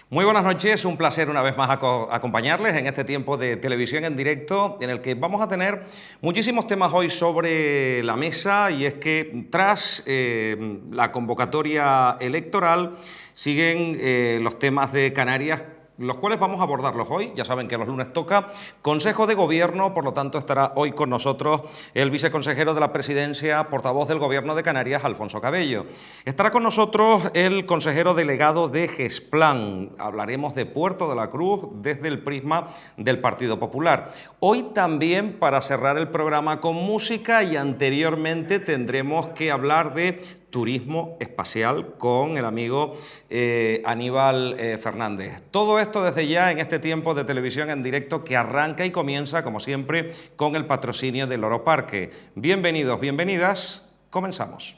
Muy buenas noches, un placer una vez más acompañarles en este tiempo de televisión en directo en el que vamos a tener muchísimos temas hoy sobre la mesa, y es que tras la convocatoria electoral siguen los temas de Canarias, los cuales vamos a abordarlos hoy. Ya saben que los lunes toca Consejo de Gobierno, por lo tanto estará hoy con nosotros el viceconsejero de la Presidencia, portavoz del Gobierno de Canarias, Alfonso Cabello. Estará con nosotros el consejero delegado de Gesplan. Hablaremos de Puerto de la Cruz desde el prisma del Partido Popular. Hoy también, para cerrar el programa con música, y anteriormente tendremos que hablar de turismo espacial con el amigo Aníbal Fernández. Todo esto desde ya en este tiempo de televisión en directo que arranca y comienza, como siempre, con el patrocinio del Loro Parque. Bienvenidos, bienvenidas, comenzamos.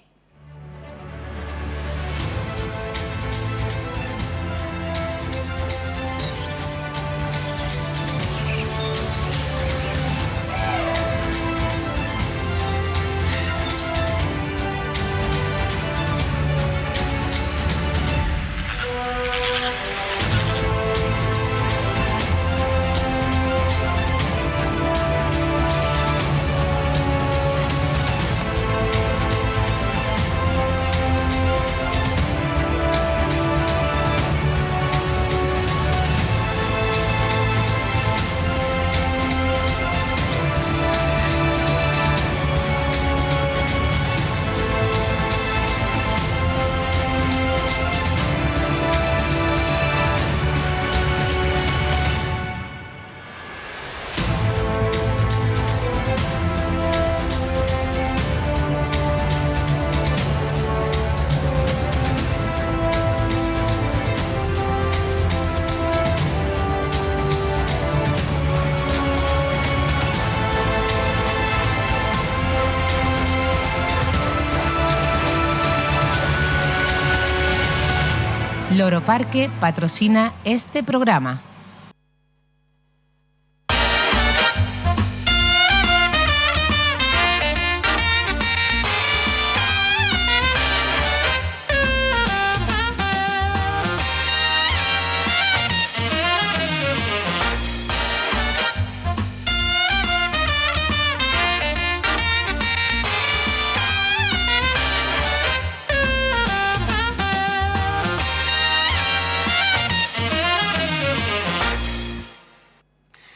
Loro Parque patrocina este programa.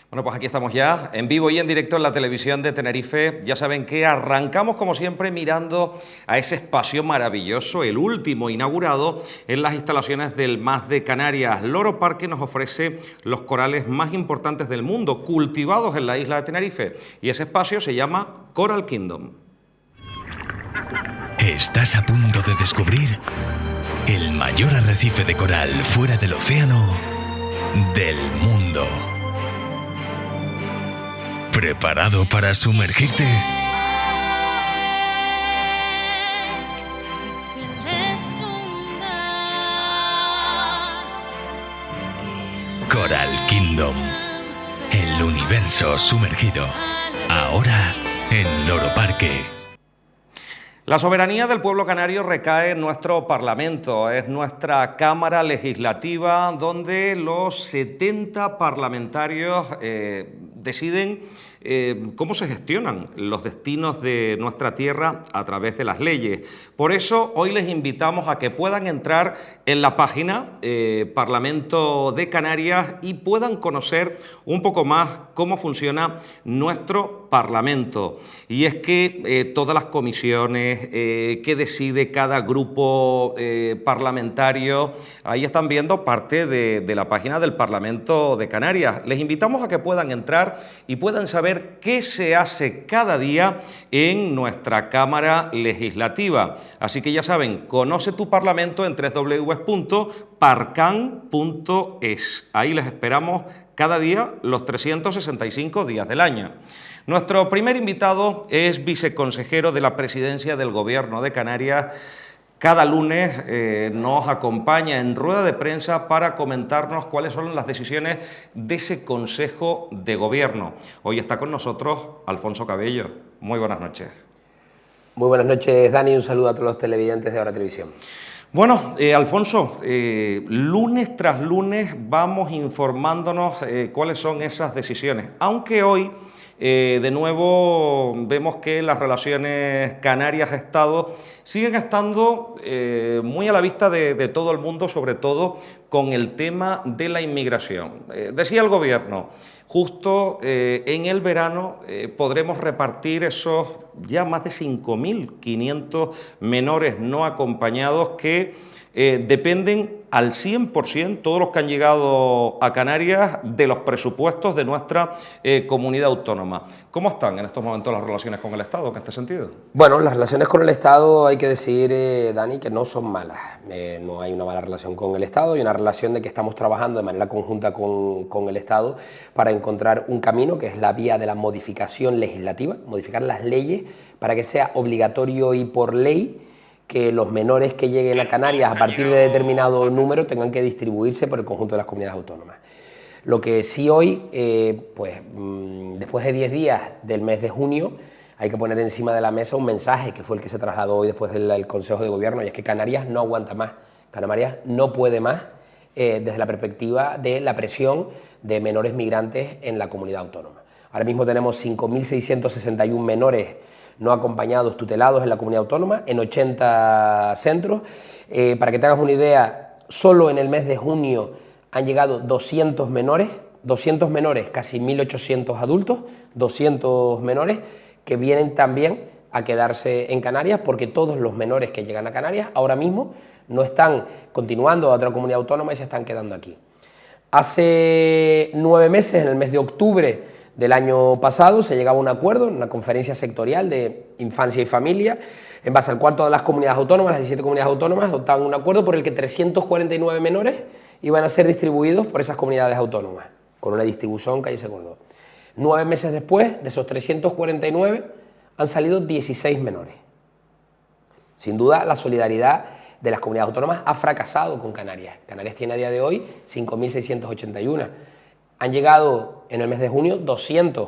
Bueno, pues aquí estamos ya, en vivo y en directo en la televisión de Tenerife. Ya saben que arrancamos, como siempre, mirando a ese espacio maravilloso, el último inaugurado en las instalaciones del MAS de Canarias. Loro Parque nos ofrece los corales más importantes del mundo, cultivados en la isla de Tenerife, y ese espacio se llama Coral Kingdom. Estás a punto de descubrir el mayor arrecife de coral fuera del océano del mundo. ¿Preparado para sumergirte? Coral Kingdom, el universo sumergido, ahora en Loro Parque. La soberanía del pueblo canario recae en nuestro Parlamento, es nuestra Cámara Legislativa donde los 70 parlamentarios deciden cómo se gestionan los destinos de nuestra tierra a través de las leyes. Por eso hoy les invitamos a que puedan entrar en la página Parlamento de Canarias y puedan conocer un poco más cómo funciona nuestro Parlamento. Y es que todas las comisiones que decide cada grupo parlamentario, ahí están viendo parte de la página del Parlamento de Canarias. Les invitamos a que puedan entrar y puedan saber qué se hace cada día en nuestra Cámara Legislativa. Así que ya saben, conoce tu Parlamento en www.parcan.es. Ahí les esperamos cada día, los 365 días del año. Nuestro primer invitado es viceconsejero de la Presidencia del Gobierno de Canarias. Cada lunes nos acompaña en rueda de prensa para comentarnos cuáles son las decisiones de ese Consejo de Gobierno. Hoy está con nosotros Alfonso Cabello. Muy buenas noches. Muy buenas noches, Dani. Un saludo a todos los televidentes de Ahora Televisión. Bueno, Alfonso, lunes tras lunes vamos informándonos cuáles son esas decisiones, aunque hoy de nuevo vemos que las relaciones Canarias-Estado siguen estando muy a la vista de todo el mundo, sobre todo con el tema de la inmigración. Decía el Gobierno, justo en el verano podremos repartir esos ya más de 5.500 menores no acompañados que dependen al 100%, todos los que han llegado a Canarias, de los presupuestos de nuestra comunidad autónoma. ¿Cómo están en estos momentos las relaciones con el Estado en este sentido? Bueno, las relaciones con el Estado, hay que decir, Dani, que no son malas. No hay una mala relación con el Estado, hay una relación de que estamos trabajando de manera conjunta con el Estado para encontrar un camino que es la vía de la modificación legislativa, modificar las leyes para que sea obligatorio y por ley que los menores que lleguen a Canarias a partir de determinado número tengan que distribuirse por el conjunto de las comunidades autónomas. Lo que sí hoy, después de 10 días del mes de junio, hay que poner encima de la mesa un mensaje que fue el que se trasladó hoy después del Consejo de Gobierno, y es que Canarias no aguanta más, Canarias no puede más desde la perspectiva de la presión de menores migrantes en la comunidad autónoma. Ahora mismo tenemos 5.661 menores no acompañados, tutelados en la comunidad autónoma, en 80 centros. Para que te hagas una idea, solo en el mes de junio han llegado 200 menores, casi 1.800 adultos, 200 menores que vienen también a quedarse en Canarias, porque todos los menores que llegan a Canarias ahora mismo no están continuando a otra comunidad autónoma y se están quedando aquí. Hace 9 meses, en el mes de octubre del año pasado, se llegaba a un acuerdo en una conferencia sectorial de infancia y familia, en base al cual todas las comunidades autónomas, las 17 comunidades autónomas, adoptaban un acuerdo por el que 349 menores iban a ser distribuidos por esas comunidades autónomas, con una distribución que ahí se acordó. 9 meses después, de esos 349, han salido 16 menores. Sin duda, la solidaridad de las comunidades autónomas ha fracasado con Canarias. Canarias tiene a día de hoy 5.681. Han llegado en el mes de junio 200.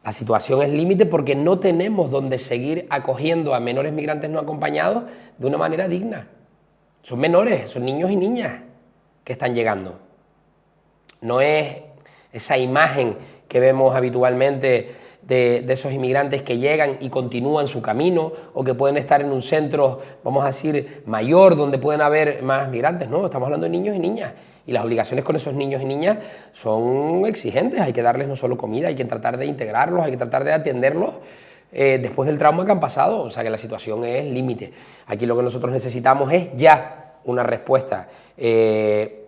La situación es límite porque no tenemos donde seguir acogiendo a menores migrantes no acompañados de una manera digna. Son menores, son niños y niñas que están llegando. No es esa imagen que vemos habitualmente de esos inmigrantes que llegan y continúan su camino, o que pueden estar en un centro, vamos a decir, mayor, donde pueden haber más migrantes. No, estamos hablando de niños y niñas. Y las obligaciones con esos niños y niñas son exigentes. Hay que darles no solo comida, hay que tratar de integrarlos, hay que tratar de atenderlos después del trauma que han pasado. O sea que la situación es límite. Aquí lo que nosotros necesitamos es ya una respuesta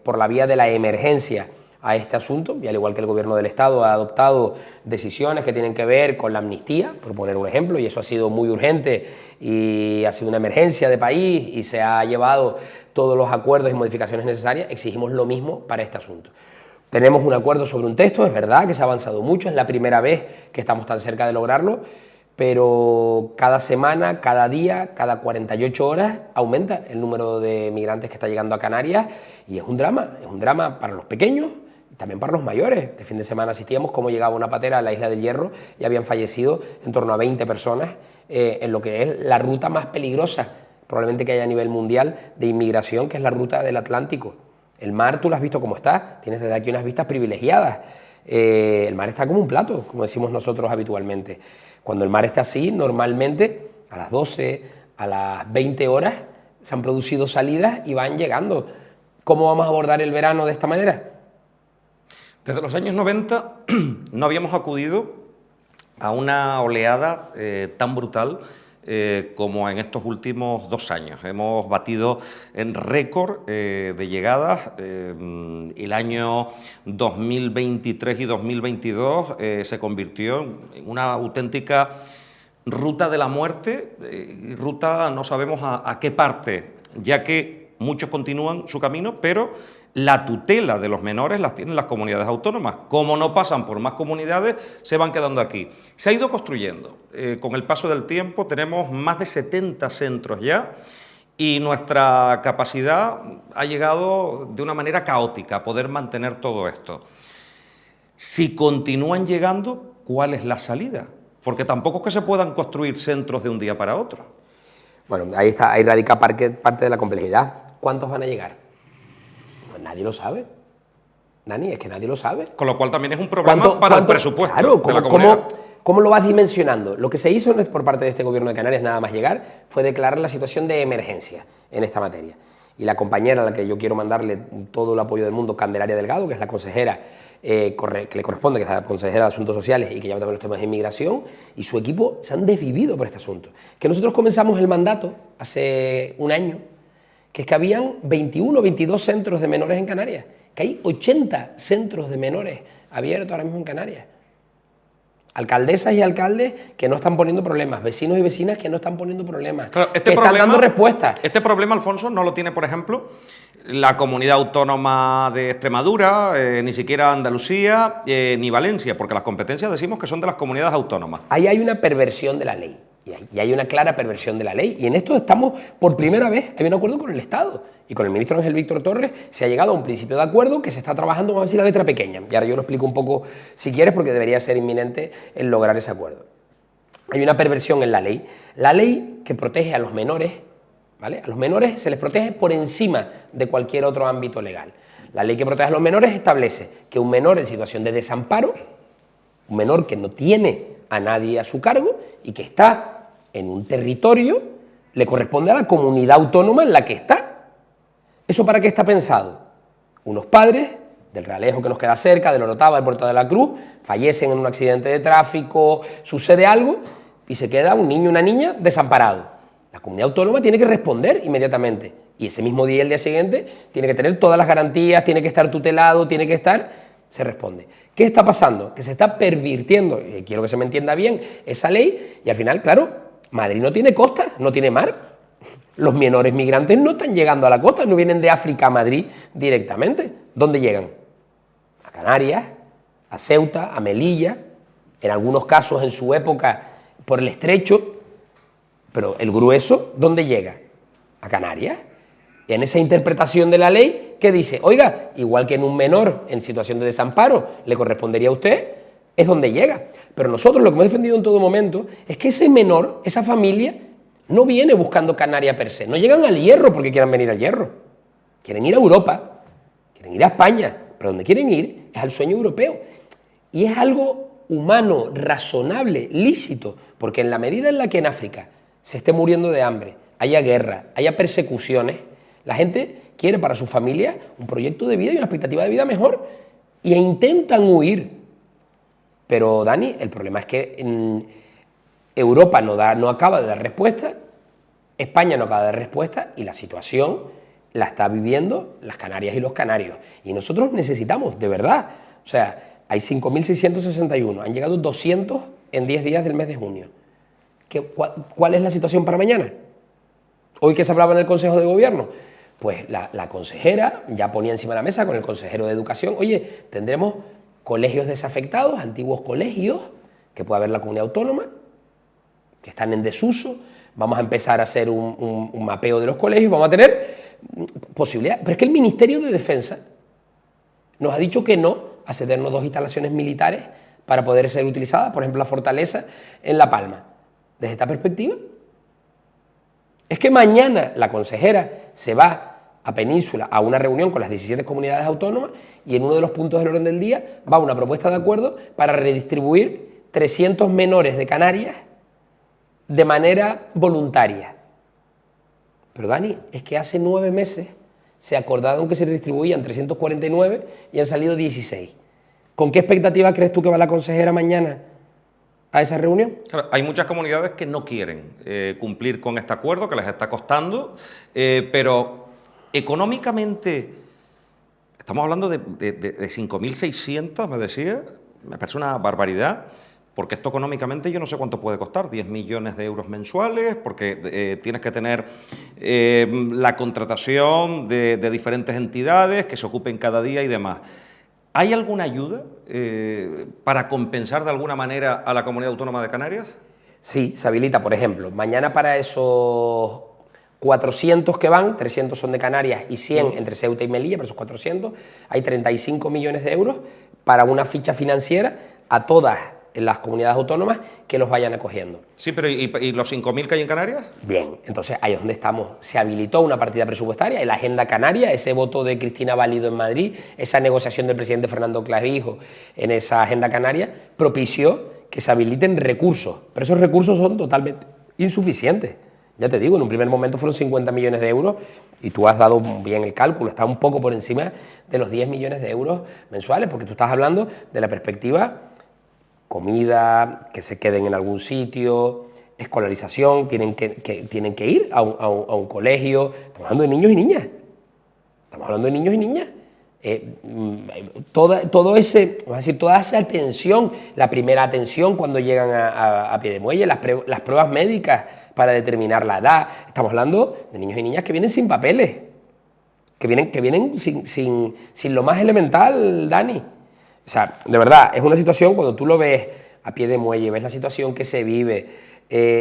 por la vía de la emergencia a este asunto, y al igual que el Gobierno del Estado ha adoptado decisiones que tienen que ver con la amnistía, por poner un ejemplo, y eso ha sido muy urgente y ha sido una emergencia de país y se ha llevado todos los acuerdos y modificaciones necesarias, exigimos lo mismo para este asunto. Tenemos un acuerdo sobre un texto, es verdad que se ha avanzado mucho, es la primera vez que estamos tan cerca de lograrlo, pero cada semana, cada día, cada 48 horas aumenta el número de migrantes que está llegando a Canarias, y es un drama para los pequeños, también para los mayores. Este fin de semana asistíamos cómo llegaba una patera a la Isla del Hierro y habían fallecido en torno a 20 personas en lo que es la ruta más peligrosa probablemente que haya a nivel mundial de inmigración, que es la ruta del Atlántico. El mar, tú lo has visto cómo está, tienes desde aquí unas vistas privilegiadas. El mar está como un plato, como decimos nosotros habitualmente. Cuando el mar está así, normalmente a las 12, a las 20 horas se han producido salidas y van llegando. ¿Cómo vamos a abordar el verano de esta manera? Desde los años 90 no habíamos acudido a una oleada tan brutal como en estos últimos 2 años. Hemos batido en récord de llegadas. El año 2023 y 2022 se convirtió en una auténtica ruta de la muerte, ruta no sabemos a qué parte, ya que muchos continúan su camino, pero la tutela de los menores las tienen las comunidades autónomas. Como no pasan por más comunidades, se van quedando aquí. Se ha ido construyendo. Con el paso del tiempo tenemos más de 70 centros ya, y nuestra capacidad ha llegado de una manera caótica a poder mantener todo esto. Si continúan llegando, ¿cuál es la salida? Porque tampoco es que se puedan construir centros de un día para otro. Bueno, ahí está, ahí radica parte de la complejidad. ¿Cuántos van a llegar? Pues nadie lo sabe. Dani, es que nadie lo sabe. Con lo cual también es un problema para el presupuesto claro, de la comunidad. ¿Cómo lo vas dimensionando? Lo que se hizo por parte de este gobierno de Canarias, nada más llegar, fue declarar la situación de emergencia en esta materia. Y la compañera a la que yo quiero mandarle todo el apoyo del mundo, Candelaria Delgado, que es la consejera que le corresponde, que es la consejera de Asuntos Sociales y que lleva también los temas de inmigración, y su equipo se han desvivido por este asunto. Que nosotros comenzamos el mandato hace un año, que es que habían 21 o 22 centros de menores en Canarias, que hay 80 centros de menores abiertos ahora mismo en Canarias. Alcaldesas y alcaldes que no están poniendo problemas, vecinos y vecinas que no están poniendo problemas, claro, que están dando respuestas. Este problema, Alfonso, no lo tiene, por ejemplo, la comunidad autónoma de Extremadura, ni siquiera Andalucía, ni Valencia, porque las competencias decimos que son de las comunidades autónomas. Ahí hay una perversión de la ley, y hay una clara perversión de la ley, y en esto estamos, por primera vez, hay un acuerdo con el Estado, y con el ministro Ángel Víctor Torres se ha llegado a un principio de acuerdo que se está trabajando, vamos a decir, la letra pequeña, y ahora yo lo explico un poco si quieres, porque debería ser inminente el lograr ese acuerdo. Hay una perversión en la ley que protege a los menores, ¿vale? A los menores se les protege por encima de cualquier otro ámbito legal. La ley que protege a los menores establece que un menor en situación de desamparo, un menor que no tiene a nadie a su cargo y que está en un territorio, le corresponde a la comunidad autónoma en la que está. ¿Eso para qué está pensado? Unos padres del Realejo, que nos queda cerca, del Orotava, del Puerto de la Cruz, fallecen en un accidente de tráfico, sucede algo y se queda un niño o una niña desamparado. La comunidad autónoma tiene que responder inmediatamente y ese mismo día y el día siguiente tiene que tener todas las garantías, tiene que estar tutelado, tiene que estar... Se responde. ¿Qué está pasando? Que se está pervirtiendo, y quiero que se me entienda bien, esa ley y al final, claro, Madrid no tiene costa, no tiene mar. Los menores migrantes no están llegando a la costa, no vienen de África a Madrid directamente. ¿Dónde llegan? A Canarias, a Ceuta, a Melilla, en algunos casos en su época por el Estrecho, pero el grueso, ¿dónde llega? A Canarias. En esa interpretación de la ley, ¿qué dice? Oiga, igual que en un menor en situación de desamparo le correspondería a usted, es donde llega. Pero nosotros lo que hemos defendido en todo momento es que ese menor, esa familia, no viene buscando Canarias per se, no llegan al Hierro porque quieran venir al Hierro, quieren ir a Europa, quieren ir a España, pero donde quieren ir es al sueño europeo. Y es algo humano, razonable, lícito, porque en la medida en la que en África se esté muriendo de hambre, haya guerra, haya persecuciones, la gente quiere para su familia un proyecto de vida y una expectativa de vida mejor, e intentan huir. Pero, Dani, el problema es que Europa no acaba de dar respuesta, España no acaba de dar respuesta y la situación la está viviendo las Canarias y los canarios. Y nosotros necesitamos, de verdad, o sea, hay 5.661, han llegado 200 en 10 días del mes de junio. ¿Cuál es la situación para mañana? Hoy que se hablaba en el Consejo de Gobierno, pues la consejera ya ponía encima de la mesa con el consejero de Educación, oye, tendremos colegios desafectados, antiguos colegios, que puede haber la comunidad autónoma, que están en desuso, vamos a empezar a hacer un mapeo de los colegios, vamos a tener posibilidad. Pero es que el Ministerio de Defensa nos ha dicho que no a cedernos 2 instalaciones militares para poder ser utilizadas, por ejemplo, la Fortaleza en La Palma. Desde esta perspectiva, es que mañana la consejera se va a Península a una reunión con las 17 comunidades autónomas y en uno de los puntos del orden del día va una propuesta de acuerdo para redistribuir 300 menores de Canarias de manera voluntaria. Pero Dani, es que hace 9 meses se acordaron que se distribuían 349 y han salido 16. ¿Con qué expectativa crees tú que va la consejera mañana a esa reunión? Claro, hay muchas comunidades que no quieren cumplir con este acuerdo, que les está costando, pero económicamente estamos hablando de 5.600, me decía, me parece una barbaridad. Porque esto económicamente yo no sé cuánto puede costar, 10 millones de euros mensuales, porque tienes que tener la contratación de diferentes entidades que se ocupen cada día y demás. ¿Hay alguna ayuda para compensar de alguna manera a la Comunidad Autónoma de Canarias? Sí, se habilita, por ejemplo, mañana para esos 400 que van, 300 son de Canarias y 100 entre Ceuta y Melilla, pero esos 400, hay 35 millones de euros para una ficha financiera a todas en las comunidades autónomas que los vayan acogiendo. Sí, pero ¿y los 5.000 que hay en Canarias? Bien, entonces ahí es donde estamos. Se habilitó una partida presupuestaria en la Agenda Canaria, ese voto de Cristina Valido en Madrid, esa negociación del presidente Fernando Clavijo en esa Agenda Canaria, propició que se habiliten recursos, pero esos recursos son totalmente insuficientes. Ya te digo, en un primer momento fueron 50 millones de euros y tú has dado bien el cálculo, está un poco por encima de los 10 millones de euros mensuales, porque tú estás hablando de la perspectiva comida, que se queden en algún sitio, escolarización, tienen que ir a un colegio. Estamos hablando de niños y niñas. Estamos hablando de niños y niñas. Toda esa atención, la primera atención cuando llegan a pie de muelle, las pruebas médicas para determinar la edad. Estamos hablando de niños y niñas que vienen sin papeles, que vienen sin lo más elemental, Dani. O sea, de verdad, es una situación, cuando tú lo ves a pie de muelle, ves la situación que se vive,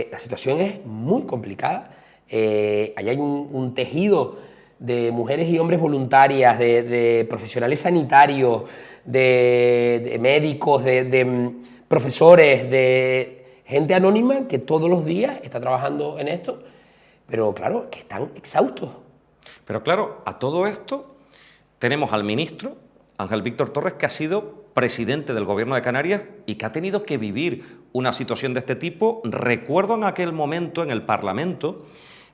la situación es muy complicada. Ahí hay un tejido de mujeres y hombres voluntarias, de profesionales sanitarios, de médicos, de profesores, de gente anónima que todos los días está trabajando en esto, pero claro, que están exhaustos. Pero claro, a todo esto tenemos al ministro Ángel Víctor Torres, que ha sido presidente del Gobierno de Canarias y que ha tenido que vivir una situación de este tipo. Recuerdo en aquel momento en el Parlamento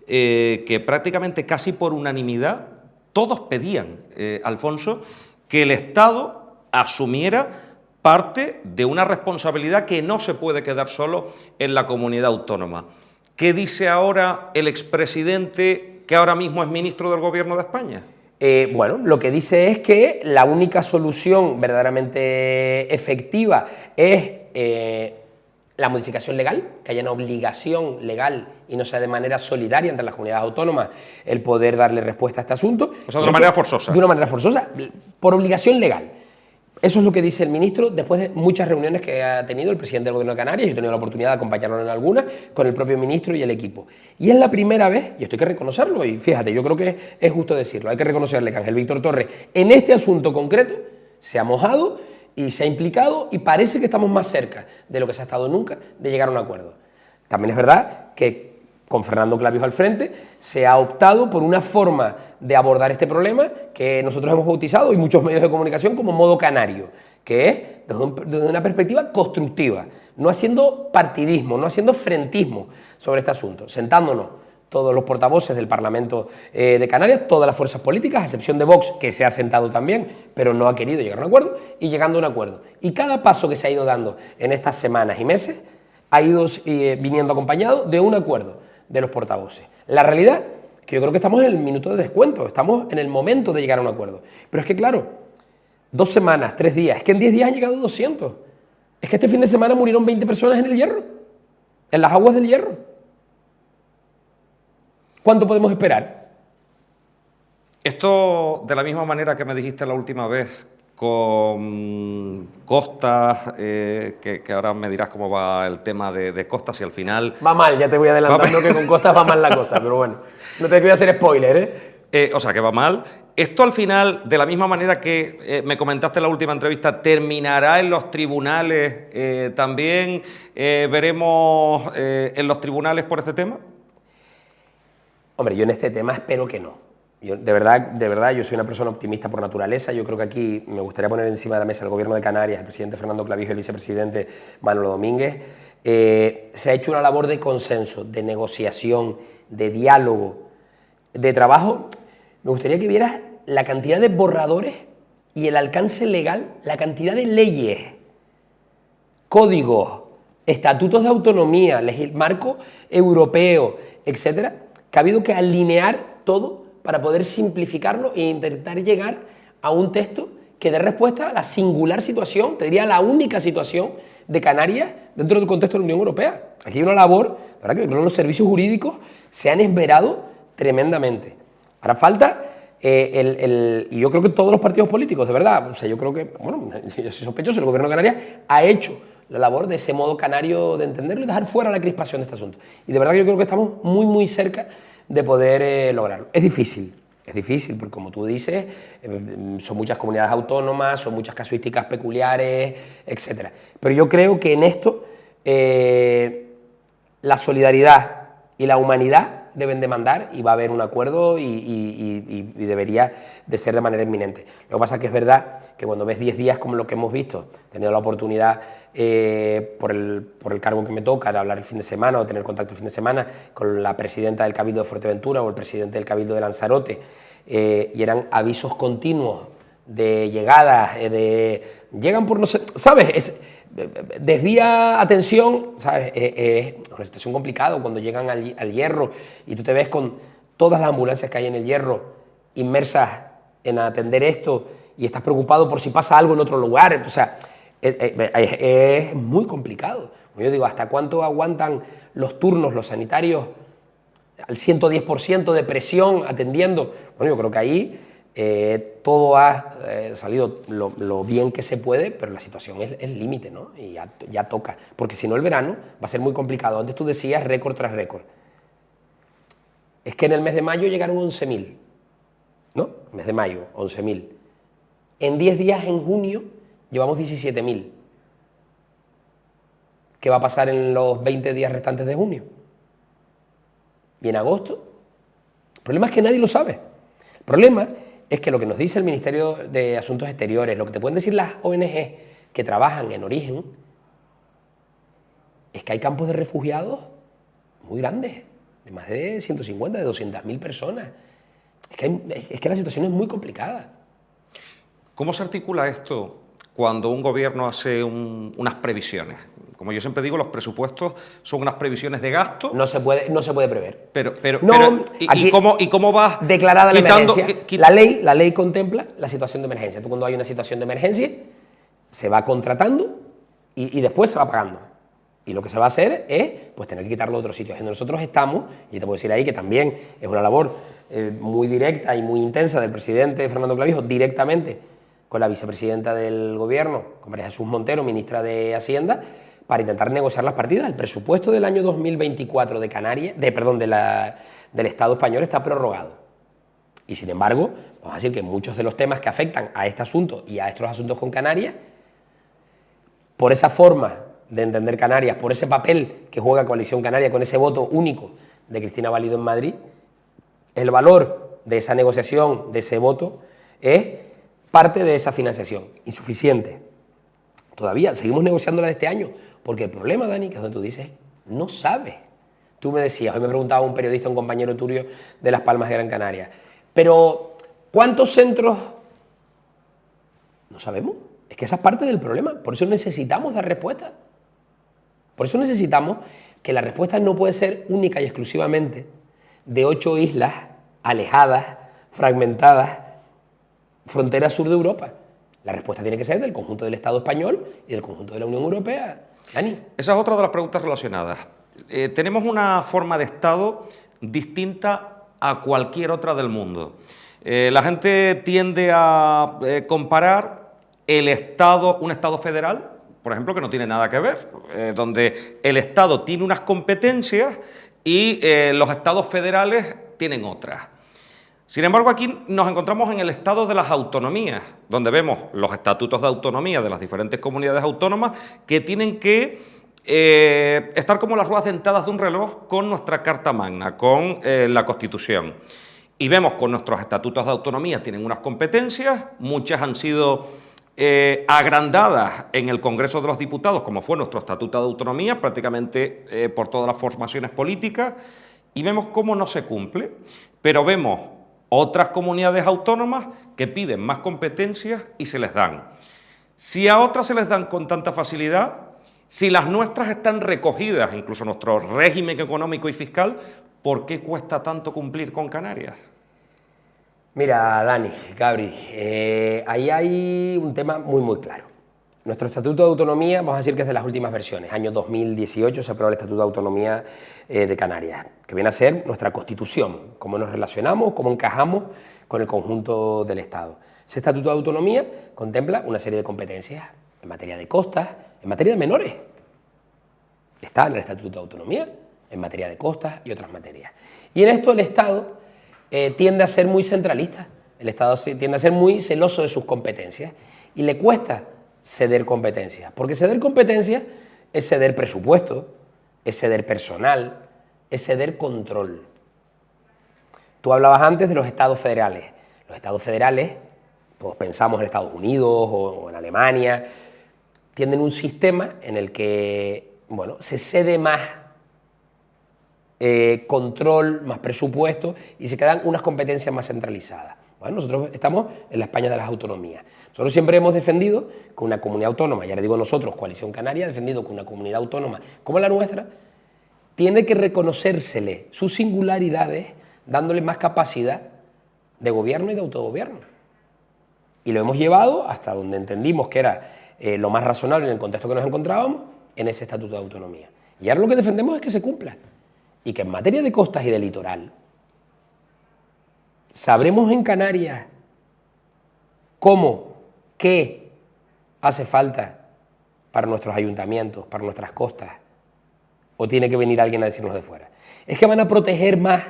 que prácticamente casi por unanimidad todos pedían, Alfonso, que el Estado asumiera parte de una responsabilidad que no se puede quedar solo en la comunidad autónoma. ¿Qué dice ahora el expresidente, que ahora mismo es ministro del Gobierno de España? Bueno, lo que dice es que la única solución verdaderamente efectiva es la modificación legal, que haya una obligación legal y no sea de manera solidaria entre las comunidades autónomas el poder darle respuesta a este asunto. O sea, de una manera forzosa. De una manera forzosa, por obligación legal. Eso es lo que dice el ministro después de muchas reuniones que ha tenido el presidente del Gobierno de Canarias. Yo he tenido la oportunidad de acompañarlo en algunas con el propio ministro y el equipo. Y es la primera vez, y esto hay que reconocerlo, y fíjate, yo creo que es justo decirlo, hay que reconocerle que Ángel Víctor Torres en este asunto concreto se ha mojado y se ha implicado y parece que estamos más cerca de lo que se ha estado nunca de llegar a un acuerdo. También es verdad que con Fernando Clavijo al frente, se ha optado por una forma de abordar este problema que nosotros hemos bautizado y muchos medios de comunicación como modo canario, que es desde una perspectiva constructiva, no haciendo partidismo, no haciendo frentismo sobre este asunto, sentándonos todos los portavoces del Parlamento de Canarias, todas las fuerzas políticas, a excepción de Vox, que se ha sentado también, pero no ha querido llegar a un acuerdo, y llegando a un acuerdo. Y cada paso que se ha ido dando en estas semanas y meses ha ido viniendo acompañado de un acuerdo de los portavoces. La realidad es que yo creo que estamos en el minuto de descuento, estamos en el momento de llegar a un acuerdo. Pero es que claro, 2 semanas, 3 días, es que en 10 días han llegado 200. Es que este fin de semana murieron 20 personas en el Hierro, en las aguas del Hierro. ¿Cuánto podemos esperar? Esto, de la misma manera que me dijiste la última vez, con Costas, que ahora me dirás cómo va el tema de Costas y al final... Va mal, ya te voy adelantando que con Costas va mal la cosa, pero bueno, no te voy a hacer spoiler, o sea, que va mal. Esto al final, de la misma manera que me comentaste en la última entrevista, terminará en los tribunales también. ¿Veremos en los tribunales por este tema? Hombre, yo en este tema espero que no. Yo, de verdad, yo soy una persona optimista por naturaleza. Yo creo que aquí me gustaría poner encima de la mesa el Gobierno de Canarias, el presidente Fernando Clavijo y el vicepresidente Manolo Domínguez. Se ha hecho una labor de consenso, de negociación, de diálogo, de trabajo. Me gustaría que vieras la cantidad de borradores y el alcance legal, la cantidad de leyes, códigos, estatutos de autonomía, marco europeo, etcétera, que ha habido que alinear todo para poder simplificarlo e intentar llegar a un texto que dé respuesta a la singular situación, te diría la única situación de Canarias dentro del contexto de la Unión Europea. Aquí hay una labor, ¿verdad?, que los servicios jurídicos se han esmerado tremendamente. Ahora falta, y yo creo que todos los partidos políticos, de verdad, o sea, yo creo que, bueno, yo soy sospechoso, el Gobierno de Canarias ha hecho la labor de ese modo canario de entenderlo y dejar fuera la crispación de este asunto. Y de verdad que yo creo que estamos muy, muy cerca de poder lograrlo. Es difícil, Es difícil, porque como tú dices, son muchas comunidades autónomas, son muchas casuísticas peculiares, etc. Pero yo creo que en esto la solidaridad y la humanidad deben de mandar, y va a haber un acuerdo y debería de ser de manera inminente. Lo que pasa es que es verdad que cuando ves 10 días como lo que hemos visto, he tenido la oportunidad por el cargo que me toca de hablar el fin de semana o tener contacto el fin de semana con la presidenta del Cabildo de Fuerteventura o el presidente del Cabildo de Lanzarote, y eran avisos continuos de llegadas, llegan por no sé, ¿sabes? Desvía atención, ¿sabes? Es una situación complicada cuando llegan al Hierro y tú te ves con todas las ambulancias que hay en el Hierro inmersas en atender esto y estás preocupado por si pasa algo en otro lugar. O sea, es muy complicado. Yo digo, ¿hasta cuánto aguantan los turnos, los sanitarios, al 110% de presión atendiendo? Bueno, yo creo que ahí todo ha salido lo bien que se puede, pero la situación es límite, ¿no? Y ya toca, porque si no el verano va a ser muy complicado. Antes tú decías récord tras récord. Es que en el mes de mayo llegaron 11.000, ¿no? El mes de mayo, 11.000. En 10 días en junio llevamos 17.000. ¿Qué va a pasar en los 20 días restantes de junio? ¿Y en agosto? El problema es que nadie lo sabe. El problema es que lo que nos dice el Ministerio de Asuntos Exteriores, lo que te pueden decir las ONG que trabajan en origen, es que hay campos de refugiados muy grandes, de más de 150, de 200.000 personas. Es que la situación es muy complicada. ¿Cómo se articula esto cuando un gobierno hace unas previsiones? Como yo siempre digo, los presupuestos son unas previsiones de gasto. No se puede prever. ¿Y cómo vas declarada quitando, la emergencia? La ley contempla la situación de emergencia. Tú, cuando hay una situación de emergencia, se va contratando y después se va pagando. Y lo que se va a hacer es pues tener que quitarlo de otros sitios. Y nosotros estamos, y te puedo decir ahí que también es una labor muy directa y muy intensa del presidente Fernando Clavijo, directamente con la vicepresidenta del Gobierno, con María Jesús Montero, ministra de Hacienda, para intentar negociar las partidas. El presupuesto del año 2024 de Canarias, del Estado español está prorrogado. Y sin embargo, vamos a decir que muchos de los temas que afectan a este asunto y a estos asuntos con Canarias, por esa forma de entender Canarias, por ese papel que juega Coalición Canaria con ese voto único de Cristina Valido en Madrid, el valor de esa negociación, de ese voto, es parte de esa financiación, insuficiente. Todavía seguimos negociando la de este año, porque el problema, Dani, que es donde tú dices, no sabes. Tú me decías, hoy me preguntaba un periodista, un compañero tuyo de Las Palmas de Gran Canaria, pero ¿cuántos centros? No sabemos. Es que esa es parte del problema. Por eso necesitamos dar respuesta. Por eso necesitamos que la respuesta no puede ser única y exclusivamente de 8 islas alejadas, fragmentadas, frontera sur de Europa. La respuesta tiene que ser del conjunto del Estado español y del conjunto de la Unión Europea. Dani. Esa es otra de las preguntas relacionadas. Tenemos una forma de Estado distinta a cualquier otra del mundo. La gente tiende a comparar un Estado federal, por ejemplo, que no tiene nada que ver, donde el Estado tiene unas competencias y los Estados federales tienen otras. Sin embargo, aquí nos encontramos en el estado de las autonomías, donde vemos los estatutos de autonomía de las diferentes comunidades autónomas que tienen que estar como las ruedas dentadas de un reloj con nuestra Carta Magna, con la Constitución. Y vemos con nuestros estatutos de autonomía tienen unas competencias, muchas han sido agrandadas en el Congreso de los Diputados, como fue nuestro Estatuto de Autonomía, prácticamente por todas las formaciones políticas, y vemos cómo no se cumple, pero vemos otras comunidades autónomas que piden más competencias y se les dan. Si a otras se les dan con tanta facilidad, si las nuestras están recogidas, incluso nuestro régimen económico y fiscal, ¿por qué cuesta tanto cumplir con Canarias? Mira, Dani, Gabri, ahí hay un tema muy claro. Nuestro Estatuto de Autonomía, vamos a decir que es de las últimas versiones. Año 2018 se aprobó el Estatuto de Autonomía de Canarias, que viene a ser nuestra Constitución, cómo nos relacionamos, cómo encajamos con el conjunto del Estado. Ese Estatuto de Autonomía contempla una serie de competencias en materia de costas, en materia de menores. Está en el Estatuto de Autonomía, en materia de costas y otras materias. Y en esto el Estado tiende a ser muy centralista. El Estado tiende a ser muy celoso de sus competencias y le cuesta ceder competencias, porque ceder competencias es ceder presupuesto, es ceder personal, es ceder control. Tú hablabas antes de los estados federales. Los estados federales, todos pensamos en Estados Unidos o en Alemania, tienen un sistema en el que, bueno, se cede más control, más presupuesto y se quedan unas competencias más centralizadas. Bueno, nosotros estamos en la España de las autonomías. Nosotros siempre hemos defendido que una comunidad autónoma, ya le digo nosotros, Coalición Canaria, ha defendido que una comunidad autónoma como la nuestra tiene que reconocérsele sus singularidades, dándole más capacidad de gobierno y de autogobierno. Y lo hemos llevado hasta donde entendimos que era lo más razonable en el contexto que nos encontrábamos, en ese Estatuto de Autonomía. Y ahora lo que defendemos es que se cumpla. Y que en materia de costas y de litoral, sabremos en Canarias cómo, qué hace falta para nuestros ayuntamientos, para nuestras costas, o tiene que venir alguien a decirnos de fuera. ¿Es que van a proteger más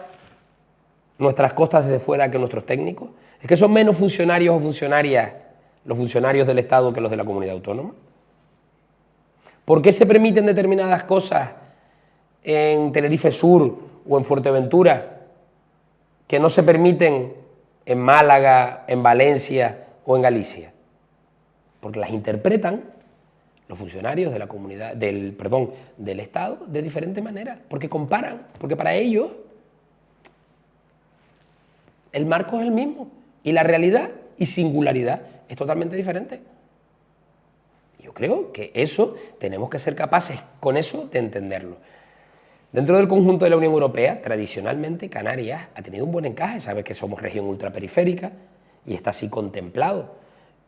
nuestras costas desde fuera que nuestros técnicos? ¿Es que son menos funcionarios o funcionarias los funcionarios del Estado que los de la comunidad autónoma? ¿Por qué se permiten determinadas cosas en Tenerife Sur o en Fuerteventura que no se permiten en Málaga, en Valencia o en Galicia? Porque las interpretan los funcionarios de la comunidad, del Estado de diferente manera, porque comparan, porque para ellos el marco es el mismo y la realidad y singularidad es totalmente diferente. Yo creo que eso tenemos que ser capaces con eso de entenderlo. Dentro del conjunto de la Unión Europea, tradicionalmente Canarias ha tenido un buen encaje. Sabes que somos región ultraperiférica y está así contemplado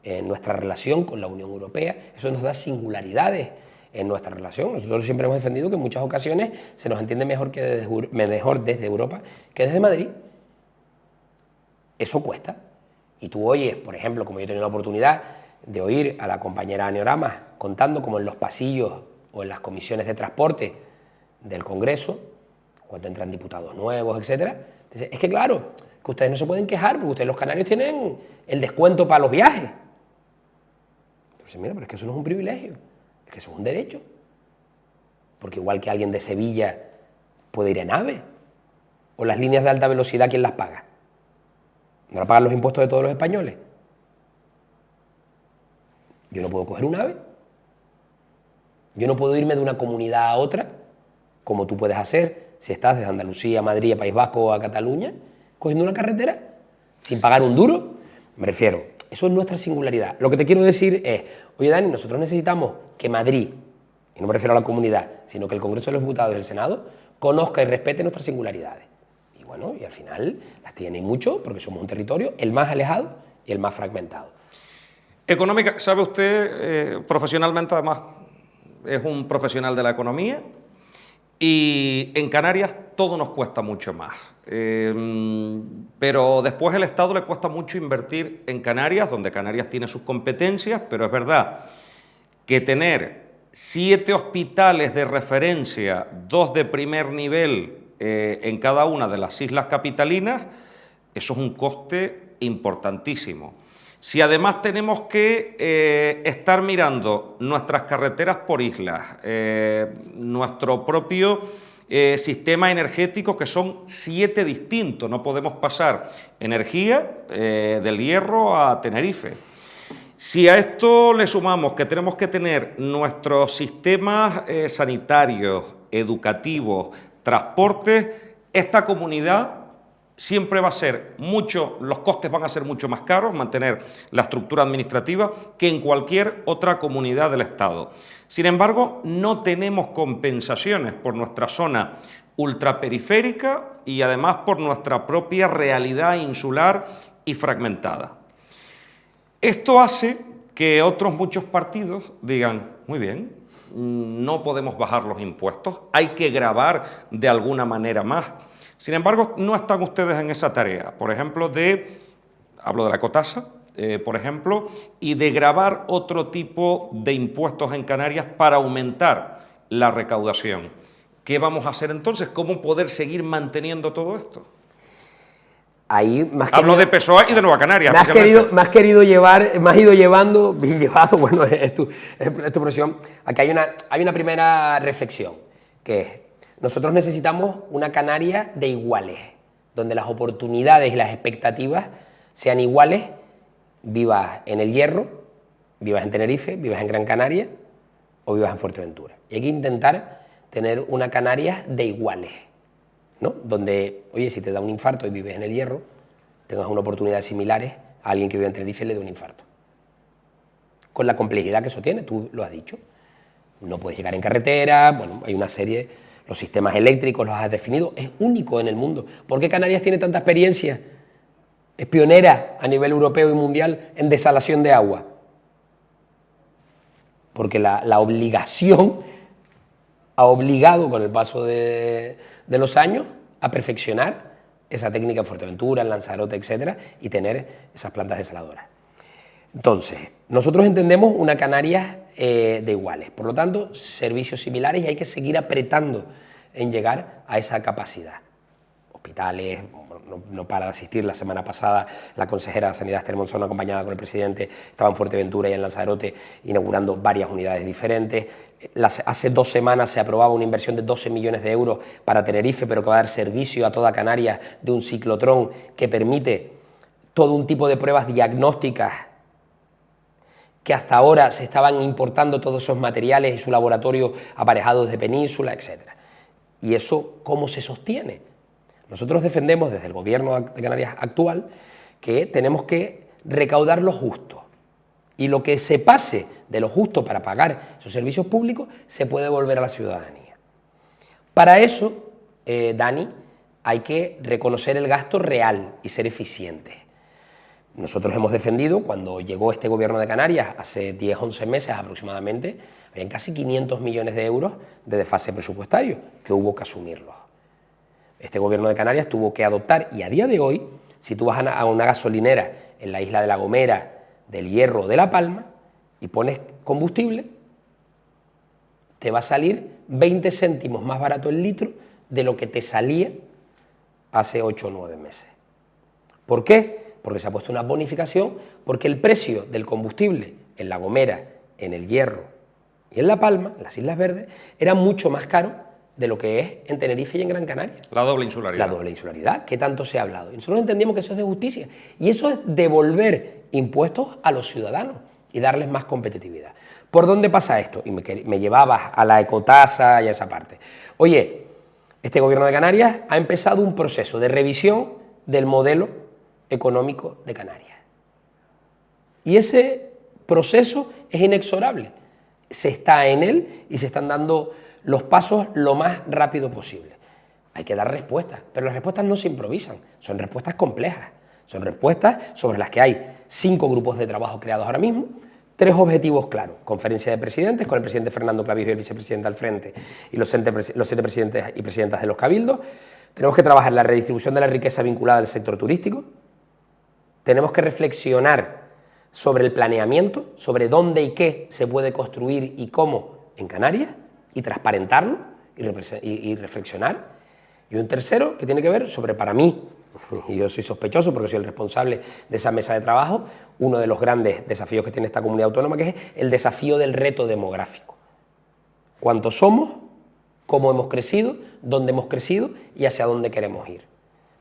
en nuestra relación con la Unión Europea. Eso nos da singularidades en nuestra relación. Nosotros siempre hemos defendido que en muchas ocasiones se nos entiende mejor desde Europa que desde Madrid. Eso cuesta. Y tú oyes, por ejemplo, como yo he tenido la oportunidad de oír a la compañera Aneorama contando como en los pasillos o en las comisiones de transporte del Congreso, cuando entran diputados nuevos, etcétera. Entonces, es que claro, que ustedes no se pueden quejar porque ustedes los canarios tienen el descuento para los viajes. Entonces, mira, pero es que eso no es un privilegio, es que eso es un derecho. Porque igual que alguien de Sevilla puede ir en AVE, o las líneas de alta velocidad, ¿quién las paga? ¿No las pagan los impuestos de todos los españoles? Yo no puedo coger un AVE. Yo no puedo irme de una comunidad a otra, como tú puedes hacer si estás desde Andalucía a Madrid, a País Vasco o a Cataluña, cogiendo una carretera, sin pagar un duro. Me refiero, eso es nuestra singularidad. Lo que te quiero decir es, oye Dani, nosotros necesitamos que Madrid, y no me refiero a la comunidad, sino que el Congreso de los Diputados y el Senado conozca y respete nuestras singularidades. Y bueno, y al final las tiene mucho, porque somos un territorio el más alejado y el más fragmentado. Económica, sabe usted, profesionalmente además, es un profesional de la economía y en Canarias todo nos cuesta mucho más. Pero después el Estado le cuesta mucho invertir en Canarias, donde Canarias tiene sus competencias, pero es verdad que tener 7 hospitales de referencia, 2 de primer nivel en cada una de las islas capitalinas, eso es un coste importantísimo. Si además tenemos que estar mirando nuestras carreteras por islas, nuestro propio sistema energético, que son 7 distintos, no podemos pasar energía del Hierro a Tenerife. Si a esto le sumamos que tenemos que tener nuestros sistemas sanitarios, educativos, transportes, esta comunidad siempre va a ser los costes van a ser mucho más caros, mantener la estructura administrativa, que en cualquier otra comunidad del Estado. Sin embargo, no tenemos compensaciones por nuestra zona ultraperiférica y además por nuestra propia realidad insular y fragmentada. Esto hace que otros muchos partidos digan, muy bien, no podemos bajar los impuestos, hay que gravar de alguna manera más. Sin embargo, no están ustedes en esa tarea, por ejemplo, hablo de la ecotasa, por ejemplo, y de gravar otro tipo de impuestos en Canarias para aumentar la recaudación. ¿Qué vamos a hacer entonces? ¿Cómo poder seguir manteniendo todo esto? ahí más Hablo de PSOE y de Nueva Canarias. Me has querido llevar, me has ido llevando, bueno, es tu profesión. Aquí hay una primera reflexión, que es, nosotros necesitamos una Canarias de iguales, donde las oportunidades y las expectativas sean iguales, vivas en El Hierro, vivas en Tenerife, vivas en Gran Canaria o vivas en Fuerteventura. Y hay que intentar tener una Canarias de iguales, ¿no? Donde, oye, si te da un infarto y vives en El Hierro, tengas una oportunidad similares a alguien que vive en Tenerife y le dé un infarto. Con la complejidad que eso tiene, tú lo has dicho. No puedes llegar en carretera, bueno, hay una serie, los sistemas eléctricos los has definido, es único en el mundo. ¿Por qué Canarias tiene tanta experiencia? Es pionera a nivel europeo y mundial en desalación de agua. Porque la obligación ha obligado con el paso de los años a perfeccionar esa técnica en Fuerteventura, en Lanzarote, etcétera, y tener esas plantas desaladoras. Entonces, nosotros entendemos una Canarias de iguales, por lo tanto, servicios similares, y hay que seguir apretando en llegar a esa capacidad. Hospitales, no para de asistir. La semana pasada la consejera de Sanidad, Esther Monzón, acompañada con el presidente, estaba en Fuerteventura y en Lanzarote inaugurando varias unidades diferentes. Hace 2 semanas se aprobaba una inversión de 12 millones de euros para Tenerife, pero que va a dar servicio a toda Canarias, de un ciclotrón que permite todo un tipo de pruebas diagnósticas que hasta ahora se estaban importando todos esos materiales y su laboratorio aparejados de Península, etc. ¿Y eso cómo se sostiene? Nosotros defendemos desde el gobierno de Canarias actual que tenemos que recaudar lo justo, y lo que se pase de lo justo para pagar esos servicios públicos se puede devolver a la ciudadanía. Para eso, Dani, hay que reconocer el gasto real y ser eficientes. Nosotros hemos defendido, cuando llegó este gobierno de Canarias, hace 10, 11 meses aproximadamente, habían casi 500 millones de euros de desfase presupuestario que hubo que asumirlos. Este gobierno de Canarias tuvo que adoptar, y a día de hoy, si tú vas a una gasolinera en la isla de La Gomera, del Hierro o de La Palma, y pones combustible, te va a salir 20 céntimos más barato el litro de lo que te salía hace 8 o 9 meses. ¿Por qué? Porque se ha puesto una bonificación, porque el precio del combustible en La Gomera, en el Hierro y en La Palma, en las Islas Verdes, era mucho más caro de lo que es en Tenerife y en Gran Canaria. La doble insularidad. La doble insularidad, que tanto se ha hablado. Y nosotros entendíamos que eso es de justicia. Y eso es devolver impuestos a los ciudadanos y darles más competitividad. ¿Por dónde pasa esto? Y me llevabas a la ecotasa y a esa parte. Oye, este gobierno de Canarias ha empezado un proceso de revisión del modelo económico de Canarias. Y ese proceso es inexorable. Se está en él y se están dando los pasos lo más rápido posible. Hay que dar respuestas, pero las respuestas no se improvisan, son respuestas complejas, son respuestas sobre las que hay 5 grupos de trabajo creados ahora mismo, 3 objetivos claros: conferencia de presidentes con el presidente Fernando Clavijo y el vicepresidente al frente, y los 7 presidentes y presidentas de los cabildos. Tenemos que trabajar en la redistribución de la riqueza vinculada al sector turístico, tenemos que reflexionar sobre el planeamiento, sobre dónde y qué se puede construir y cómo en Canarias, y transparentarlo y reflexionar. Y un tercero que tiene que ver sobre, para mí, y yo soy sospechoso porque soy el responsable de esa mesa de trabajo, uno de los grandes desafíos que tiene esta comunidad autónoma, que es el desafío del reto demográfico. ¿Cuántos somos? ¿Cómo hemos crecido? ¿Dónde hemos crecido? ¿Y hacia dónde queremos ir?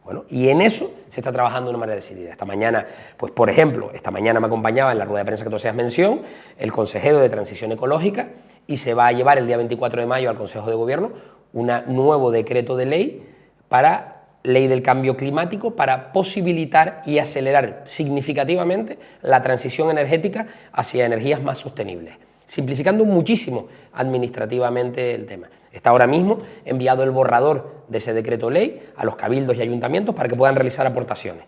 Bueno, y en eso se está trabajando de una manera decidida. Esta mañana, pues por ejemplo, esta mañana me acompañaba en la rueda de prensa que tú hacías mención el consejero de Transición Ecológica, y se va a llevar el día 24 de mayo al Consejo de Gobierno un nuevo decreto de ley para ley del cambio climático, para posibilitar y acelerar significativamente la transición energética hacia energías más sostenibles, simplificando muchísimo administrativamente el tema. Está ahora mismo enviado el borrador de ese decreto ley a los cabildos y ayuntamientos para que puedan realizar aportaciones.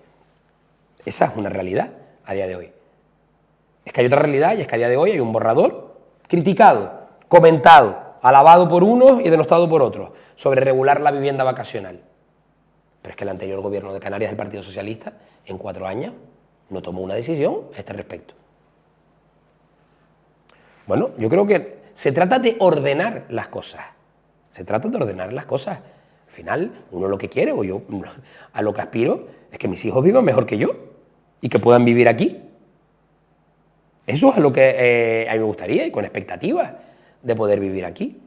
Esa es una realidad a día de hoy. Es que hay otra realidad, y es que a día de hoy hay un borrador criticado, comentado, alabado por unos y denostado por otros, sobre regular la vivienda vacacional. Pero es que el anterior gobierno de Canarias del Partido Socialista, en 4 años, no tomó una decisión a este respecto. Bueno, yo creo que se trata de ordenar las cosas. Se trata de ordenar las cosas. Al Al final, uno lo que quiere, o yo a lo que aspiro, es que mis hijos vivan mejor que yo y que puedan vivir aquí. Eso es a lo que a mí me gustaría y con expectativas de poder vivir aquí.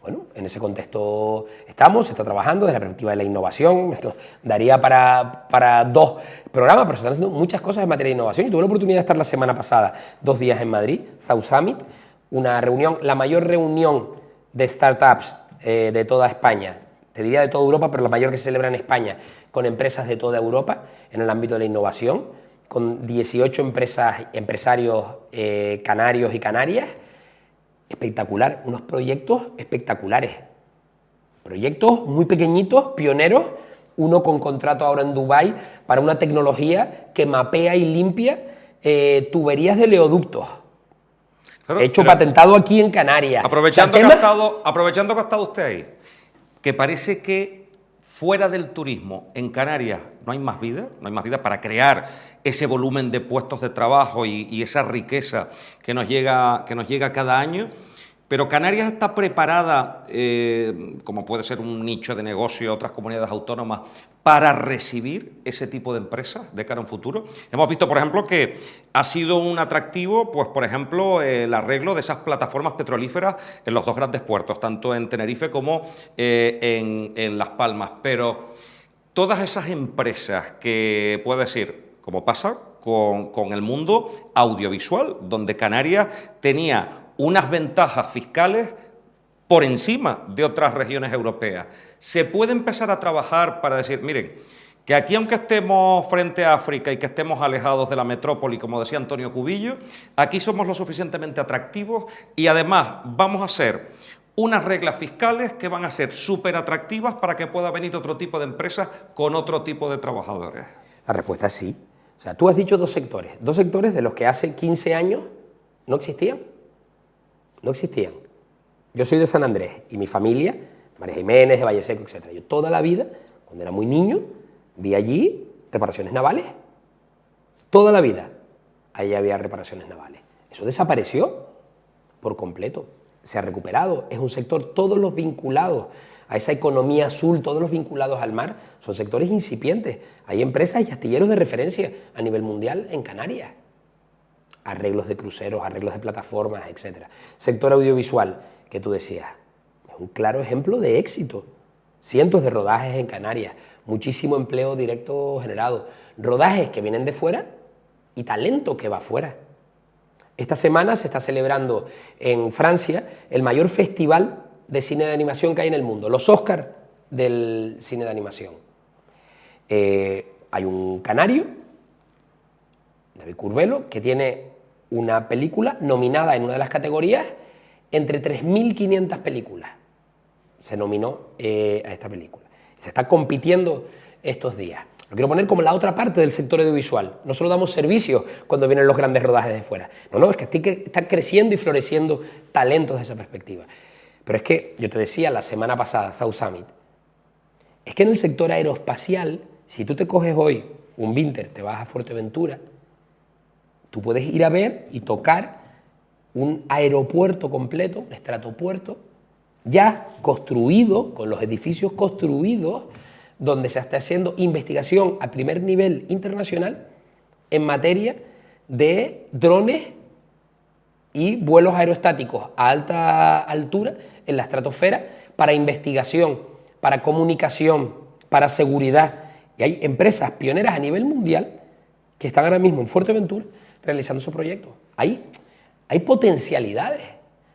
Bueno, en ese contexto estamos, se está trabajando desde la perspectiva de la innovación. Esto daría para 2 programas, pero se están haciendo muchas cosas en materia de innovación. Yo tuve la oportunidad de estar la semana pasada 2 días en Madrid, South Summit, una reunión, la mayor reunión de startups de toda España, te diría de toda Europa, pero la mayor que se celebra en España, con empresas de toda Europa en el ámbito de la innovación, con 18 empresarios canarios y canarias. Espectacular, unos proyectos espectaculares, proyectos muy pequeñitos, pioneros, uno con contrato ahora en Dubái para una tecnología que mapea y limpia tuberías de oleoductos. Claro, hecho patentado aquí en Canarias. Aprovechando que ha estado usted ahí, que parece que fuera del turismo en Canarias no hay más vida para crear ese volumen de puestos de trabajo y esa riqueza que nos llega cada año. Pero Canarias está preparada, como puede ser un nicho de negocio, otras comunidades autónomas, para recibir ese tipo de empresas de cara a un futuro. Hemos visto, por ejemplo, que ha sido un atractivo, pues, por ejemplo, el arreglo de esas plataformas petrolíferas en los 2 grandes puertos, tanto en Tenerife como en Las Palmas. Pero todas esas empresas que, puede decir, como pasa con el mundo audiovisual, donde Canarias tenía unas ventajas fiscales por encima de otras regiones europeas. Se puede empezar a trabajar para decir, miren, que aquí aunque estemos frente a África y que estemos alejados de la metrópoli, como decía Antonio Cubillo, aquí somos lo suficientemente atractivos y además vamos a hacer unas reglas fiscales que van a ser súper atractivas para que pueda venir otro tipo de empresas con otro tipo de trabajadores. La respuesta es sí. O sea, tú has dicho 2 sectores de los que hace 15 años no existían. No existían. Yo soy de San Andrés y mi familia, María Jiménez, de Valle Seco, etc. Yo toda la vida, cuando era muy niño, vi allí reparaciones navales. Toda la vida allí había reparaciones navales. Eso desapareció por completo. Se ha recuperado. Es un sector, todos los vinculados a esa economía azul, todos los vinculados al mar, son sectores incipientes. Hay empresas y astilleros de referencia a nivel mundial en Canarias. Arreglos de cruceros, arreglos de plataformas, etc. Sector audiovisual, que tú decías, es un claro ejemplo de éxito. Cientos de rodajes en Canarias, muchísimo empleo directo generado, rodajes que vienen de fuera y talento que va fuera. Esta semana se está celebrando en Francia el mayor festival de cine de animación que hay en el mundo, los Oscars del cine de animación. Hay un canario, David Curbelo, que tiene una película nominada en una de las categorías entre 3.500 películas. Se nominó a esta película. Se está compitiendo estos días. Lo quiero poner como la otra parte del sector audiovisual. No solo damos servicios cuando vienen los grandes rodajes de fuera. No, es que está creciendo y floreciendo talentos desde esa perspectiva. Pero es que, yo te decía la semana pasada, South Summit, es que en el sector aeroespacial, si tú te coges hoy un Vinter, te vas a Fuerteventura, tú puedes ir a ver y tocar un aeropuerto completo, un estratopuerto, ya construido, con los edificios construidos, donde se está haciendo investigación a primer nivel internacional en materia de drones y vuelos aerostáticos a alta altura en la estratosfera para investigación, para comunicación, para seguridad. Y hay empresas pioneras a nivel mundial que están ahora mismo en Fuerteventura realizando esos proyectos. Hay potencialidades.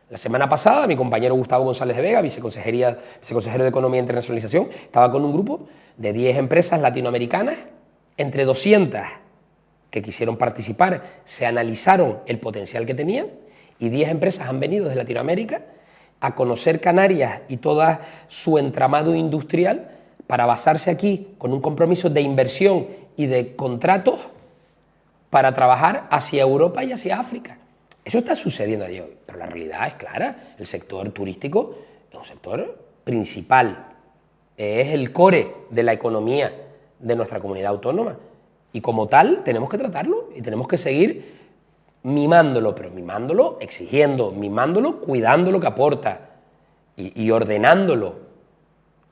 La semana pasada, mi compañero Gustavo González de Vega, viceconsejero de Economía e Internacionalización, estaba con un grupo de 10 empresas latinoamericanas, entre 200 que quisieron participar, se analizaron el potencial que tenían, y 10 empresas han venido desde Latinoamérica a conocer Canarias y todo su entramado industrial para basarse aquí con un compromiso de inversión y de contratos para trabajar hacia Europa y hacia África. Eso está sucediendo a día de hoy, pero la realidad es clara. El sector turístico es un sector principal, es el core de la economía de nuestra comunidad autónoma y como tal tenemos que tratarlo y tenemos que seguir mimándolo, pero mimándolo exigiendo, mimándolo cuidando lo que aporta y ordenándolo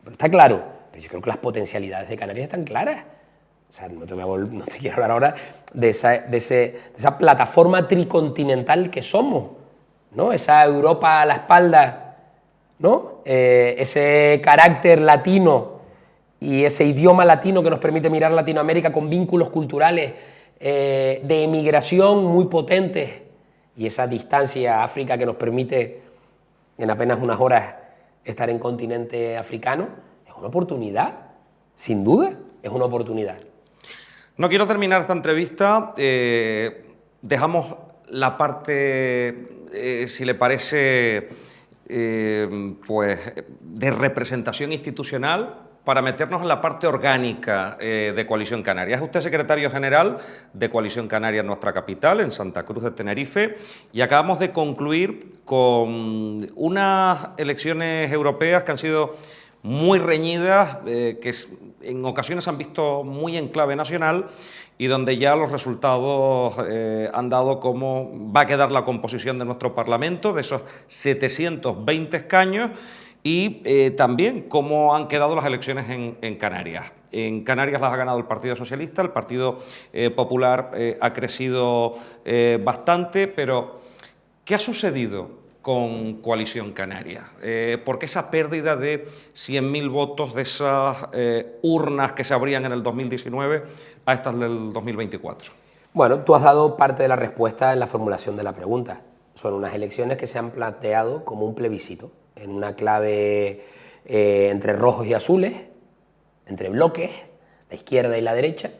Pero está claro, pero yo creo que las potencialidades de Canarias están claras. O sea, no te quiero hablar ahora de esa plataforma tricontinental que somos, ¿no? Esa Europa a la espalda, ¿no? Ese carácter latino y ese idioma latino que nos permite mirar Latinoamérica con vínculos culturales de emigración muy potentes, y esa distancia a África que nos permite en apenas unas horas estar en continente africano, es una oportunidad, sin duda, es una oportunidad. No quiero terminar esta entrevista, dejamos la parte, si le parece, pues de representación institucional para meternos en la parte orgánica de Coalición Canaria. Es usted secretario general de Coalición Canaria en nuestra capital, en Santa Cruz de Tenerife, y acabamos de concluir con unas elecciones europeas que han sido muy reñidas, que en ocasiones han visto muy en clave nacional y donde ya los resultados han dado cómo va a quedar la composición de nuestro Parlamento, de esos 720 escaños, y también cómo han quedado las elecciones en Canarias. En Canarias las ha ganado el Partido Socialista, el Partido Popular ha crecido bastante, pero ¿qué ha sucedido con Coalición Canaria? ¿Por qué esa pérdida de 100.000 votos de esas urnas que se abrían en el 2019 a estas del 2024? Bueno, tú has dado parte de la respuesta en la formulación de la pregunta. Son unas elecciones que se han planteado como un plebiscito, en una clave entre rojos y azules, entre bloques, la izquierda y la derecha,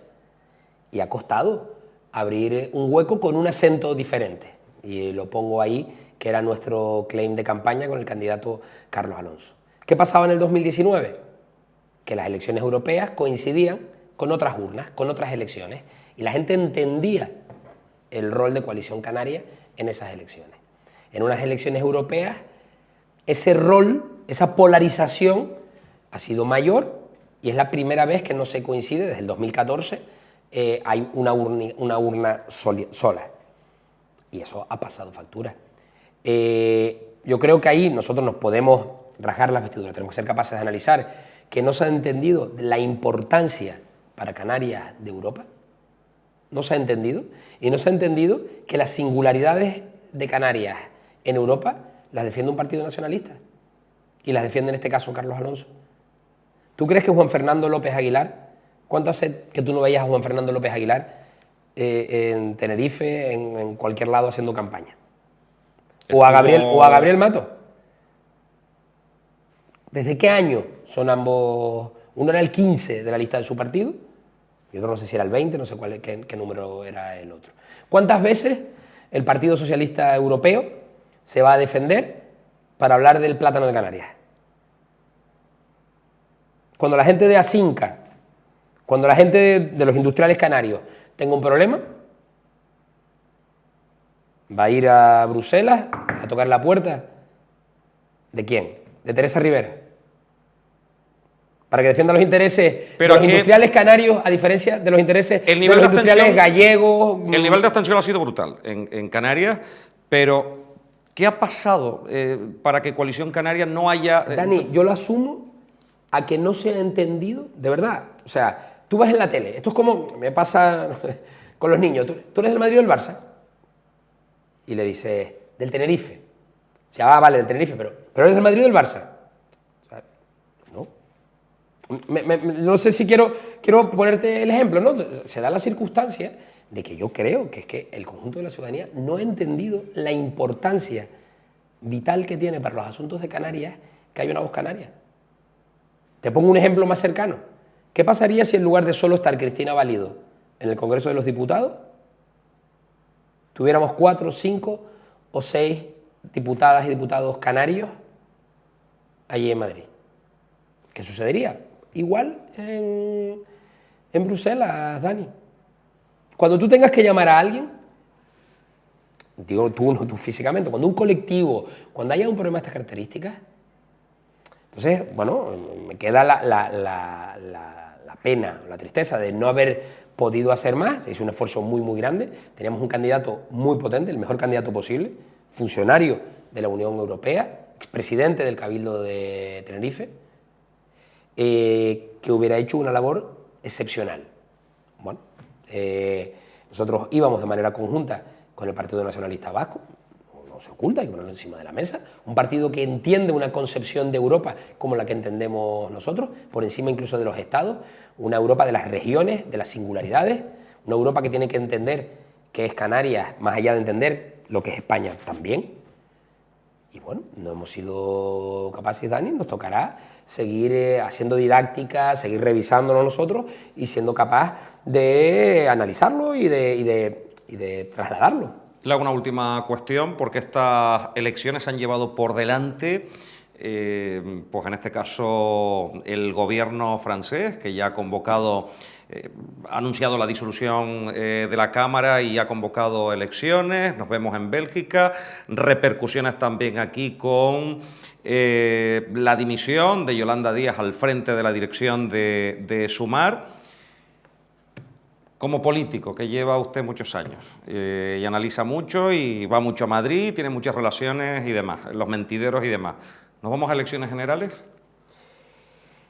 y ha costado abrir un hueco con un acento diferente. Y lo pongo ahí, que era nuestro claim de campaña con el candidato Carlos Alonso. ¿Qué pasaba en el 2019? Que las elecciones europeas coincidían con otras urnas, con otras elecciones, y la gente entendía el rol de Coalición Canaria en esas elecciones. En unas elecciones europeas, ese rol, esa polarización ha sido mayor, y es la primera vez que no se coincide, desde el 2014, hay una urna sola. Y eso ha pasado factura. Yo creo que ahí nosotros nos podemos rasgar las vestiduras, tenemos que ser capaces de analizar que no se ha entendido la importancia para Canarias de Europa, no se ha entendido, y no se ha entendido que las singularidades de Canarias en Europa las defiende un partido nacionalista, y las defiende en este caso Carlos Alonso. ¿Tú crees que Juan Fernando López Aguilar, cuánto hace que tú no veías a Juan Fernando López Aguilar en Tenerife, en cualquier lado haciendo campaña? O a Gabriel Mato. ¿Desde qué año son ambos? Uno era el 15 de la lista de su partido, y otro no sé si era el 20, no sé qué número era el otro. ¿Cuántas veces el Partido Socialista Europeo se va a defender para hablar del plátano de Canarias? Cuando la gente de Asinca, cuando la gente de los industriales canarios tenga un problema, va a ir a Bruselas a tocar la puerta. ¿De quién? De Teresa Rivera. Para que defienda los intereses de los industriales canarios, a diferencia de los intereses de los industriales gallegos. El nivel de abstención ha sido brutal en Canarias, pero ¿qué ha pasado para que Coalición Canaria no haya...? Dani, yo lo asumo a que no se ha entendido, de verdad. O sea, tú vas en la tele, esto es como me pasa con los niños. ¿Tú eres del Madrid o del Barça? Y le dices, del Tenerife. O sea, vale, del Tenerife, pero ¿eres del Madrid o del Barça? O sea, no. No sé si quiero ponerte el ejemplo, ¿no? Se da la circunstancia de que yo creo que es que el conjunto de la ciudadanía no ha entendido la importancia vital que tiene para los asuntos de Canarias que haya una voz canaria. Te pongo un ejemplo más cercano. ¿Qué pasaría si en lugar de solo estar Cristina Valido en el Congreso de los Diputados, tuviéramos 4, 5 o 6 diputadas y diputados canarios allí en Madrid? ¿Qué sucedería? Igual en Bruselas, Dani. Cuando tú tengas que llamar a alguien, digo tú, no tú físicamente, cuando un colectivo, cuando haya un problema de estas características, entonces, bueno, me queda la pena, la tristeza de no haber podido hacer más. Se hizo un esfuerzo muy, muy grande. Teníamos un candidato muy potente, el mejor candidato posible, funcionario de la Unión Europea, expresidente del Cabildo de Tenerife. que hubiera hecho una labor excepcional. Bueno, nosotros íbamos de manera conjunta con el Partido Nacionalista Vasco, no se oculta, hay que ponerlo encima de la mesa, un partido que entiende una concepción de Europa como la que entendemos nosotros, por encima incluso de los estados, una Europa de las regiones, de las singularidades, una Europa que tiene que entender qué es Canarias, más allá de entender lo que es España también. Y bueno, no hemos sido capaces, Dani, nos tocará seguir haciendo didáctica, seguir revisándolo nosotros y siendo capaz de analizarlo y de trasladarlo. Le hago una última cuestión, porque estas elecciones han llevado por delante, pues en este caso, el gobierno francés, que ya ha convocado, ha anunciado la disolución de la Cámara y ha convocado elecciones. Nos vemos en Bélgica, repercusiones también aquí con la dimisión de Yolanda Díaz al frente de la dirección de Sumar. Como político, que lleva usted muchos años y analiza mucho y va mucho a Madrid, tiene muchas relaciones y demás, los mentideros y demás, ¿nos vamos a elecciones generales?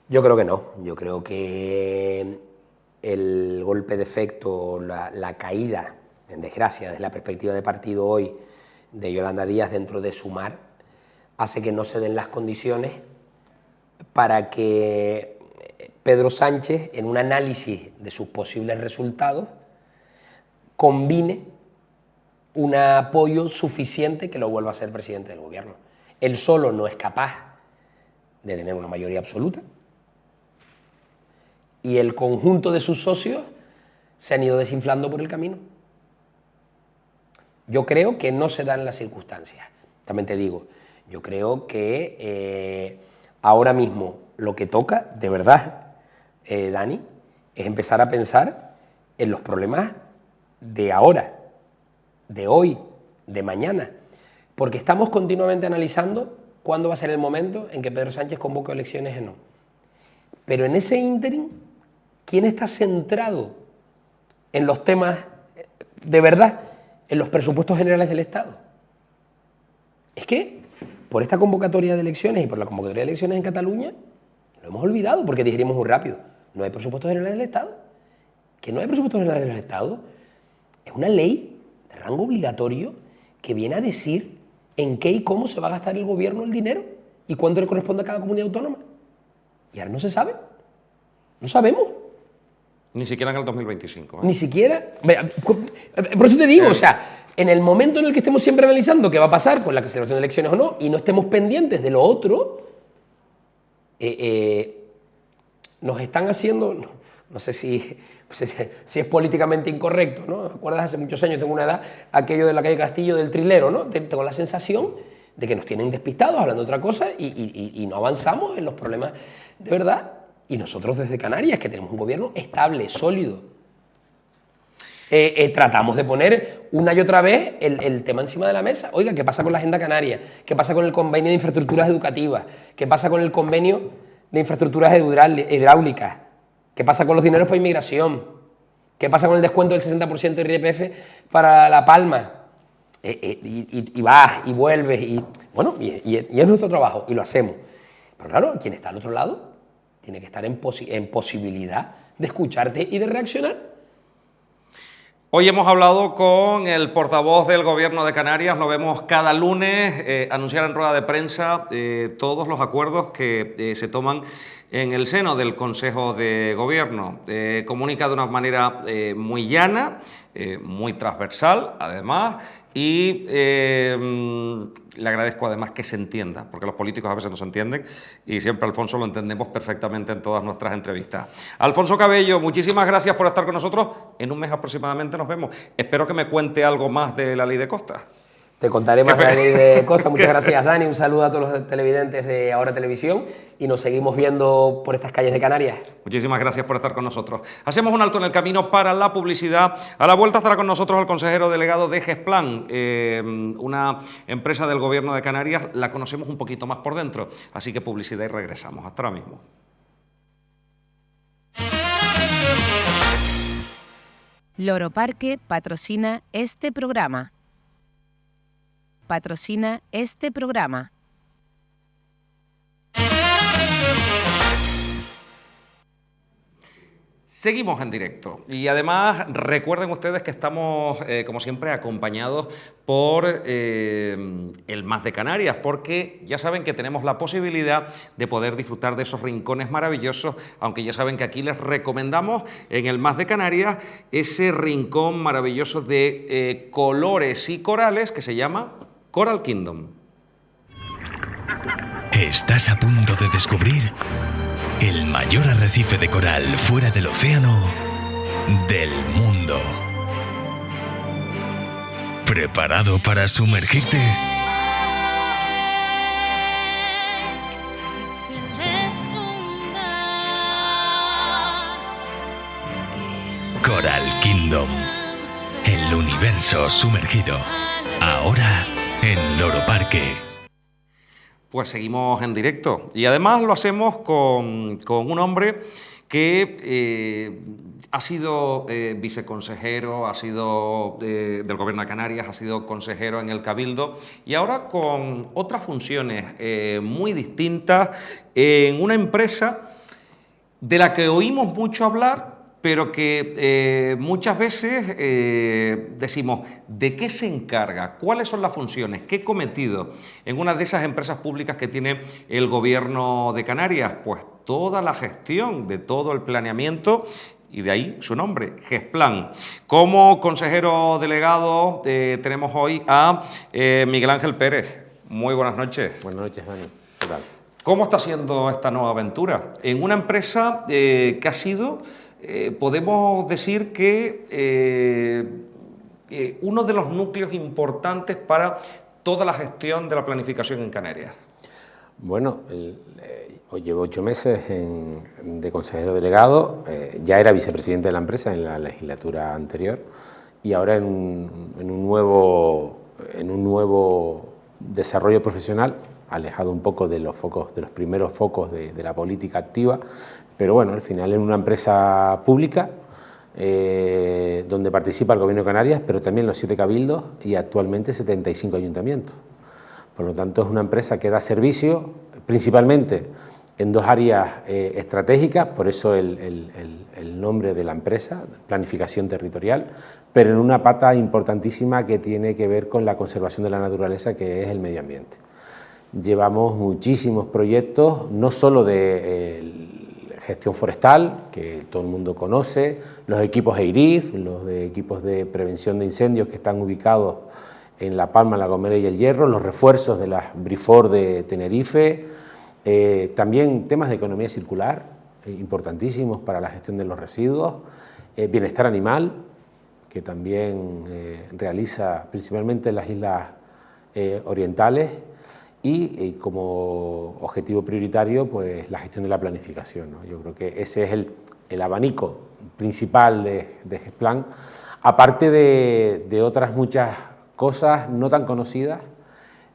Yo creo que no. Yo creo que el golpe de efecto, la caída, en desgracia, desde la perspectiva de partido hoy, de Yolanda Díaz dentro de Sumar, hace que no se den las condiciones para que Pedro Sánchez, en un análisis de sus posibles resultados, combine un apoyo suficiente que lo vuelva a ser presidente del gobierno. Él solo no es capaz de tener una mayoría absoluta y el conjunto de sus socios se han ido desinflando por el camino. Yo creo que no se dan las circunstancias. También te digo, yo creo que ahora mismo lo que toca, de verdad, Dani, es empezar a pensar en los problemas de ahora, de hoy, de mañana, porque estamos continuamente analizando cuándo va a ser el momento en que Pedro Sánchez convoque elecciones o no. Pero en ese ínterin, ¿quién está centrado en los temas de verdad, en los presupuestos generales del Estado? Es que por esta convocatoria de elecciones y por la convocatoria de elecciones en Cataluña, lo hemos olvidado porque digerimos muy rápido. No hay presupuestos generales del Estado. Que no hay presupuestos generales del Estado es una ley de rango obligatorio que viene a decir en qué y cómo se va a gastar el gobierno el dinero y cuánto le corresponde a cada comunidad autónoma. Y ahora no se sabe. No sabemos. Ni siquiera en el 2025. Ni siquiera. Por eso te digo, o sea, en el momento en el que estemos siempre analizando qué va a pasar con la celebración de elecciones o no, y no estemos pendientes de lo otro, nos están haciendo, no sé si es políticamente incorrecto, ¿no? ¿Te acuerdas? Hace muchos años, tengo una edad, aquello de la calle Castillo del trilero, ¿no? Tengo la sensación de que nos tienen despistados hablando de otra cosa y no avanzamos en los problemas de verdad. Y nosotros desde Canarias, que tenemos un gobierno estable, sólido, tratamos de poner una y otra vez el tema encima de la mesa. Oiga, ¿qué pasa con la Agenda Canaria? ¿Qué pasa con el convenio de infraestructuras educativas? ¿Qué pasa con el convenio de infraestructuras hidráulicas? ¿Qué pasa con los dineros para inmigración? ¿Qué pasa con el descuento del 60% de IRPF para La Palma? Y vas y vuelves y bueno, y es nuestro trabajo y lo hacemos. Pero claro, quien está al otro lado tiene que estar en posibilidad de escucharte y de reaccionar. Hoy hemos hablado con el portavoz del Gobierno de Canarias, lo vemos cada lunes anunciar en rueda de prensa todos los acuerdos que se toman en el seno del Consejo de Gobierno. Comunica de una manera muy llana, muy transversal además, y le agradezco además que se entienda, porque los políticos a veces no se entienden y siempre, Alfonso, lo entendemos perfectamente en todas nuestras entrevistas. Alfonso Cabello, muchísimas gracias por estar con nosotros. En un mes aproximadamente nos vemos. Espero que me cuente algo más de la ley de costas. Te contaré más de la ley de costas. Muchas gracias, Dani. Un saludo a todos los televidentes de Ahora Televisión y nos seguimos viendo por estas calles de Canarias. Muchísimas gracias por estar con nosotros. Hacemos un alto en el camino para la publicidad. A la vuelta estará con nosotros el consejero delegado de Gesplan, una empresa del Gobierno de Canarias. La conocemos un poquito más por dentro, así que publicidad y regresamos. Hasta ahora mismo. Loro Parque patrocina este programa. Patrocina este programa. Seguimos en directo y además recuerden ustedes que estamos, como siempre, acompañados por el Más de Canarias, porque ya saben que tenemos la posibilidad de poder disfrutar de esos rincones maravillosos, aunque ya saben que aquí les recomendamos en el Más de Canarias ese rincón maravilloso de colores y corales que se llama Coral Kingdom. Estás a punto de descubrir el mayor arrecife de coral fuera del océano del mundo. ¿Preparado para sumergirte? Coral Kingdom, el universo sumergido, ahora en Loro Parque. Pues seguimos en directo y además lo hacemos con un hombre que ha sido viceconsejero, ha sido del Gobierno de Canarias, ha sido consejero en el Cabildo y ahora con otras funciones muy distintas en una empresa de la que oímos mucho hablar, pero que muchas veces decimos, ¿de qué se encarga? ¿Cuáles son las funciones? ¿Qué cometido en una de esas empresas públicas que tiene el Gobierno de Canarias? Pues toda la gestión de todo el planeamiento y de ahí su nombre, GESPLAN. Como consejero delegado tenemos hoy a Miguel Ángel Pérez. Muy buenas noches. Buenas noches, Dani. ¿Qué tal? ¿Cómo está siendo esta nueva aventura? En una empresa que ha sido... podemos decir que uno de los núcleos importantes para toda la gestión de la planificación en Canarias. Bueno, hoy llevo 8 meses de consejero delegado, ya era vicepresidente de la empresa en la legislatura anterior y ahora en un nuevo desarrollo profesional, alejado un poco de los primeros focos de la política activa, pero bueno, al final en una empresa pública donde participa el Gobierno de Canarias, pero también los 7 cabildos y actualmente 75 ayuntamientos. Por lo tanto, es una empresa que da servicio principalmente en 2 áreas estratégicas, por eso el nombre de la empresa, planificación territorial, pero en una pata importantísima que tiene que ver con la conservación de la naturaleza, que es el medio ambiente. Llevamos muchísimos proyectos, no solo de gestión forestal, que todo el mundo conoce, los equipos EIRIF, los equipos de prevención de incendios que están ubicados en La Palma, La Gomera y El Hierro, los refuerzos de las BRIFOR de Tenerife, también temas de economía circular, importantísimos para la gestión de los residuos, bienestar animal, que también realiza principalmente en las islas orientales, y como objetivo prioritario, pues la gestión de la planificación, ¿no? Yo creo que ese es el abanico principal de GESPLAN, aparte de otras muchas cosas no tan conocidas,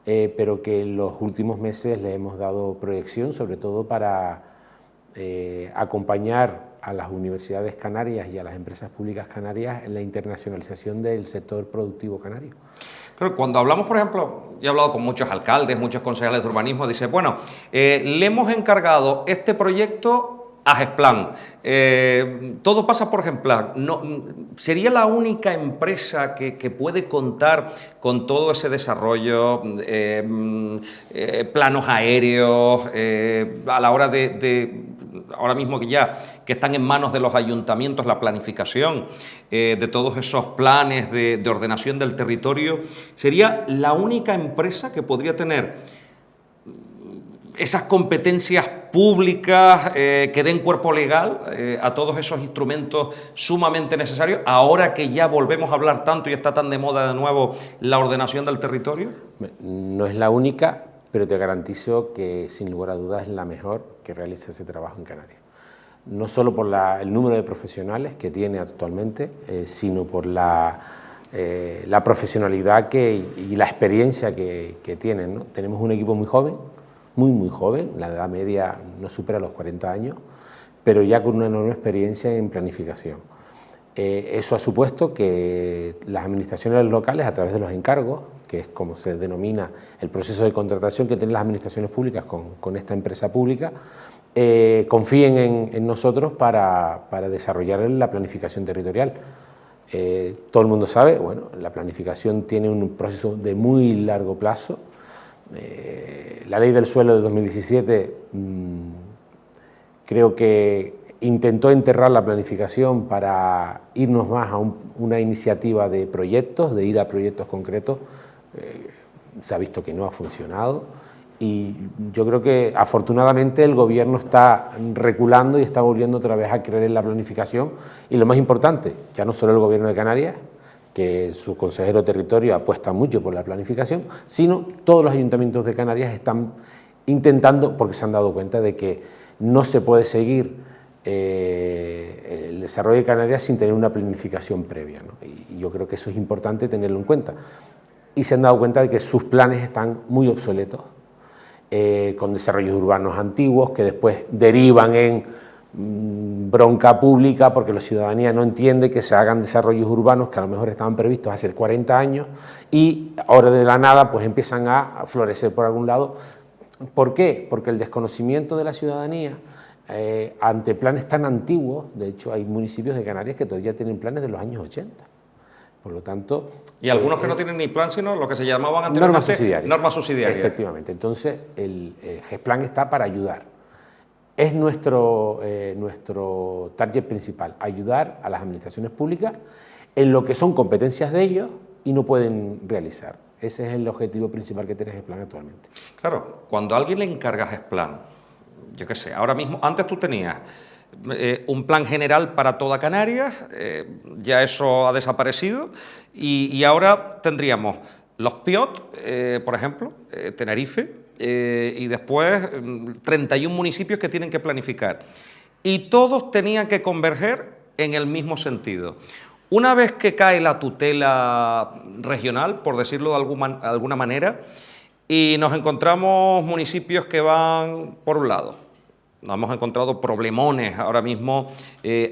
pero que en los últimos meses le hemos dado proyección, sobre todo para acompañar a las universidades canarias y a las empresas públicas canarias en la internacionalización del sector productivo canario. Pero cuando hablamos, por ejemplo, yo he hablado con muchos alcaldes, muchos concejales de urbanismo, dice, bueno, le hemos encargado este proyecto a GESPLAN. Todo pasa por GESPLAN. No, ¿sería la única empresa que puede contar con todo ese desarrollo, planos aéreos, a la hora ahora mismo que están en manos de los ayuntamientos la planificación de todos esos planes de ordenación del territorio? ¿Sería la única empresa que podría tener esas competencias públicas que den cuerpo legal a todos esos instrumentos sumamente necesarios, ahora que ya volvemos a hablar tanto y está tan de moda de nuevo la ordenación del territorio? No es la única, pero te garantizo que sin lugar a dudas es la mejor que realiza ese trabajo en Canarias. No solo por el número de profesionales que tiene actualmente, sino por la profesionalidad y la experiencia que tienen, ¿no? Tenemos un equipo muy joven, muy joven, la edad media no supera los 40 años, pero ya con una enorme experiencia en planificación. Eso ha supuesto que las administraciones locales, a través de los encargos, que es como se denomina el proceso de contratación que tienen las administraciones públicas con esta empresa pública, confíen en nosotros para desarrollar la planificación territorial. Todo el mundo sabe, bueno, la planificación tiene un proceso de muy largo plazo. La ley del suelo de 2017 creo que intentó enterrar la planificación para irnos más a una iniciativa de proyectos, de ir a proyectos concretos. Se ha visto que no ha funcionado y yo creo que afortunadamente el Gobierno está reculando y está volviendo otra vez a creer en la planificación, y lo más importante, ya no solo el Gobierno de Canarias, que su consejero de territorio apuesta mucho por la planificación, sino todos los ayuntamientos de Canarias están intentando, porque se han dado cuenta de que no se puede seguir el desarrollo de Canarias sin tener una planificación previa, ¿no? Y yo creo que eso es importante tenerlo en cuenta. Y se han dado cuenta de que sus planes están muy obsoletos, con desarrollos urbanos antiguos que después derivan en bronca pública porque la ciudadanía no entiende que se hagan desarrollos urbanos que a lo mejor estaban previstos hace 40 años y ahora de la nada pues empiezan a florecer por algún lado. ¿Por qué? Porque el desconocimiento de la ciudadanía ante planes tan antiguos, de hecho hay municipios de Canarias que todavía tienen planes de los años 80. Por lo tanto... Y algunos que no tienen ni plan, sino lo que se llamaban anteriormente normas subsidiarias. Efectivamente. Entonces, el GESPLAN está para ayudar. Es nuestro target principal, ayudar a las administraciones públicas en lo que son competencias de ellos y no pueden realizar. Ese es el objetivo principal que tiene GESPLAN actualmente. Claro, cuando a alguien le encarga GESPLAN, yo qué sé, ahora mismo, antes tú tenías un plan general para toda Canarias, ya eso ha desaparecido, y ahora tendríamos los PIOT, por ejemplo, Tenerife, y después 31 municipios que tienen que planificar. Y todos tenían que converger en el mismo sentido. Una vez que cae la tutela regional, por decirlo de alguna manera, y nos encontramos municipios que van por un lado, nos hemos encontrado problemones ahora mismo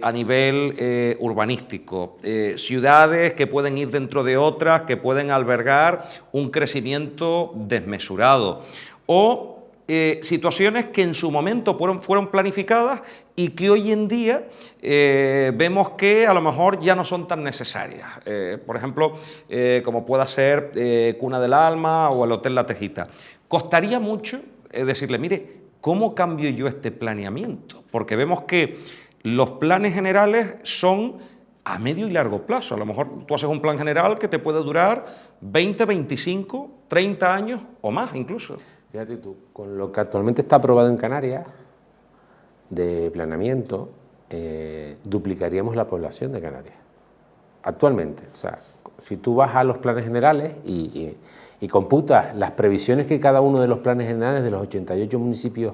a nivel urbanístico, ciudades que pueden ir dentro de otras, que pueden albergar un crecimiento desmesurado, o situaciones que en su momento fueron planificadas y que hoy en día vemos que a lo mejor ya no son tan necesarias. Por ejemplo, como pueda ser Cuna del Alma o el Hotel La Tejita. Costaría mucho decirle, mire, ¿cómo cambio yo este planeamiento? Porque vemos que los planes generales son a medio y largo plazo. A lo mejor tú haces un plan general que te puede durar 20, 25, 30 años o más incluso. Fíjate tú, con lo que actualmente está aprobado en Canarias de planeamiento, duplicaríamos la población de Canarias. Actualmente, o sea, si tú vas a los planes generales y computas las previsiones que cada uno de los planes generales de los 88 municipios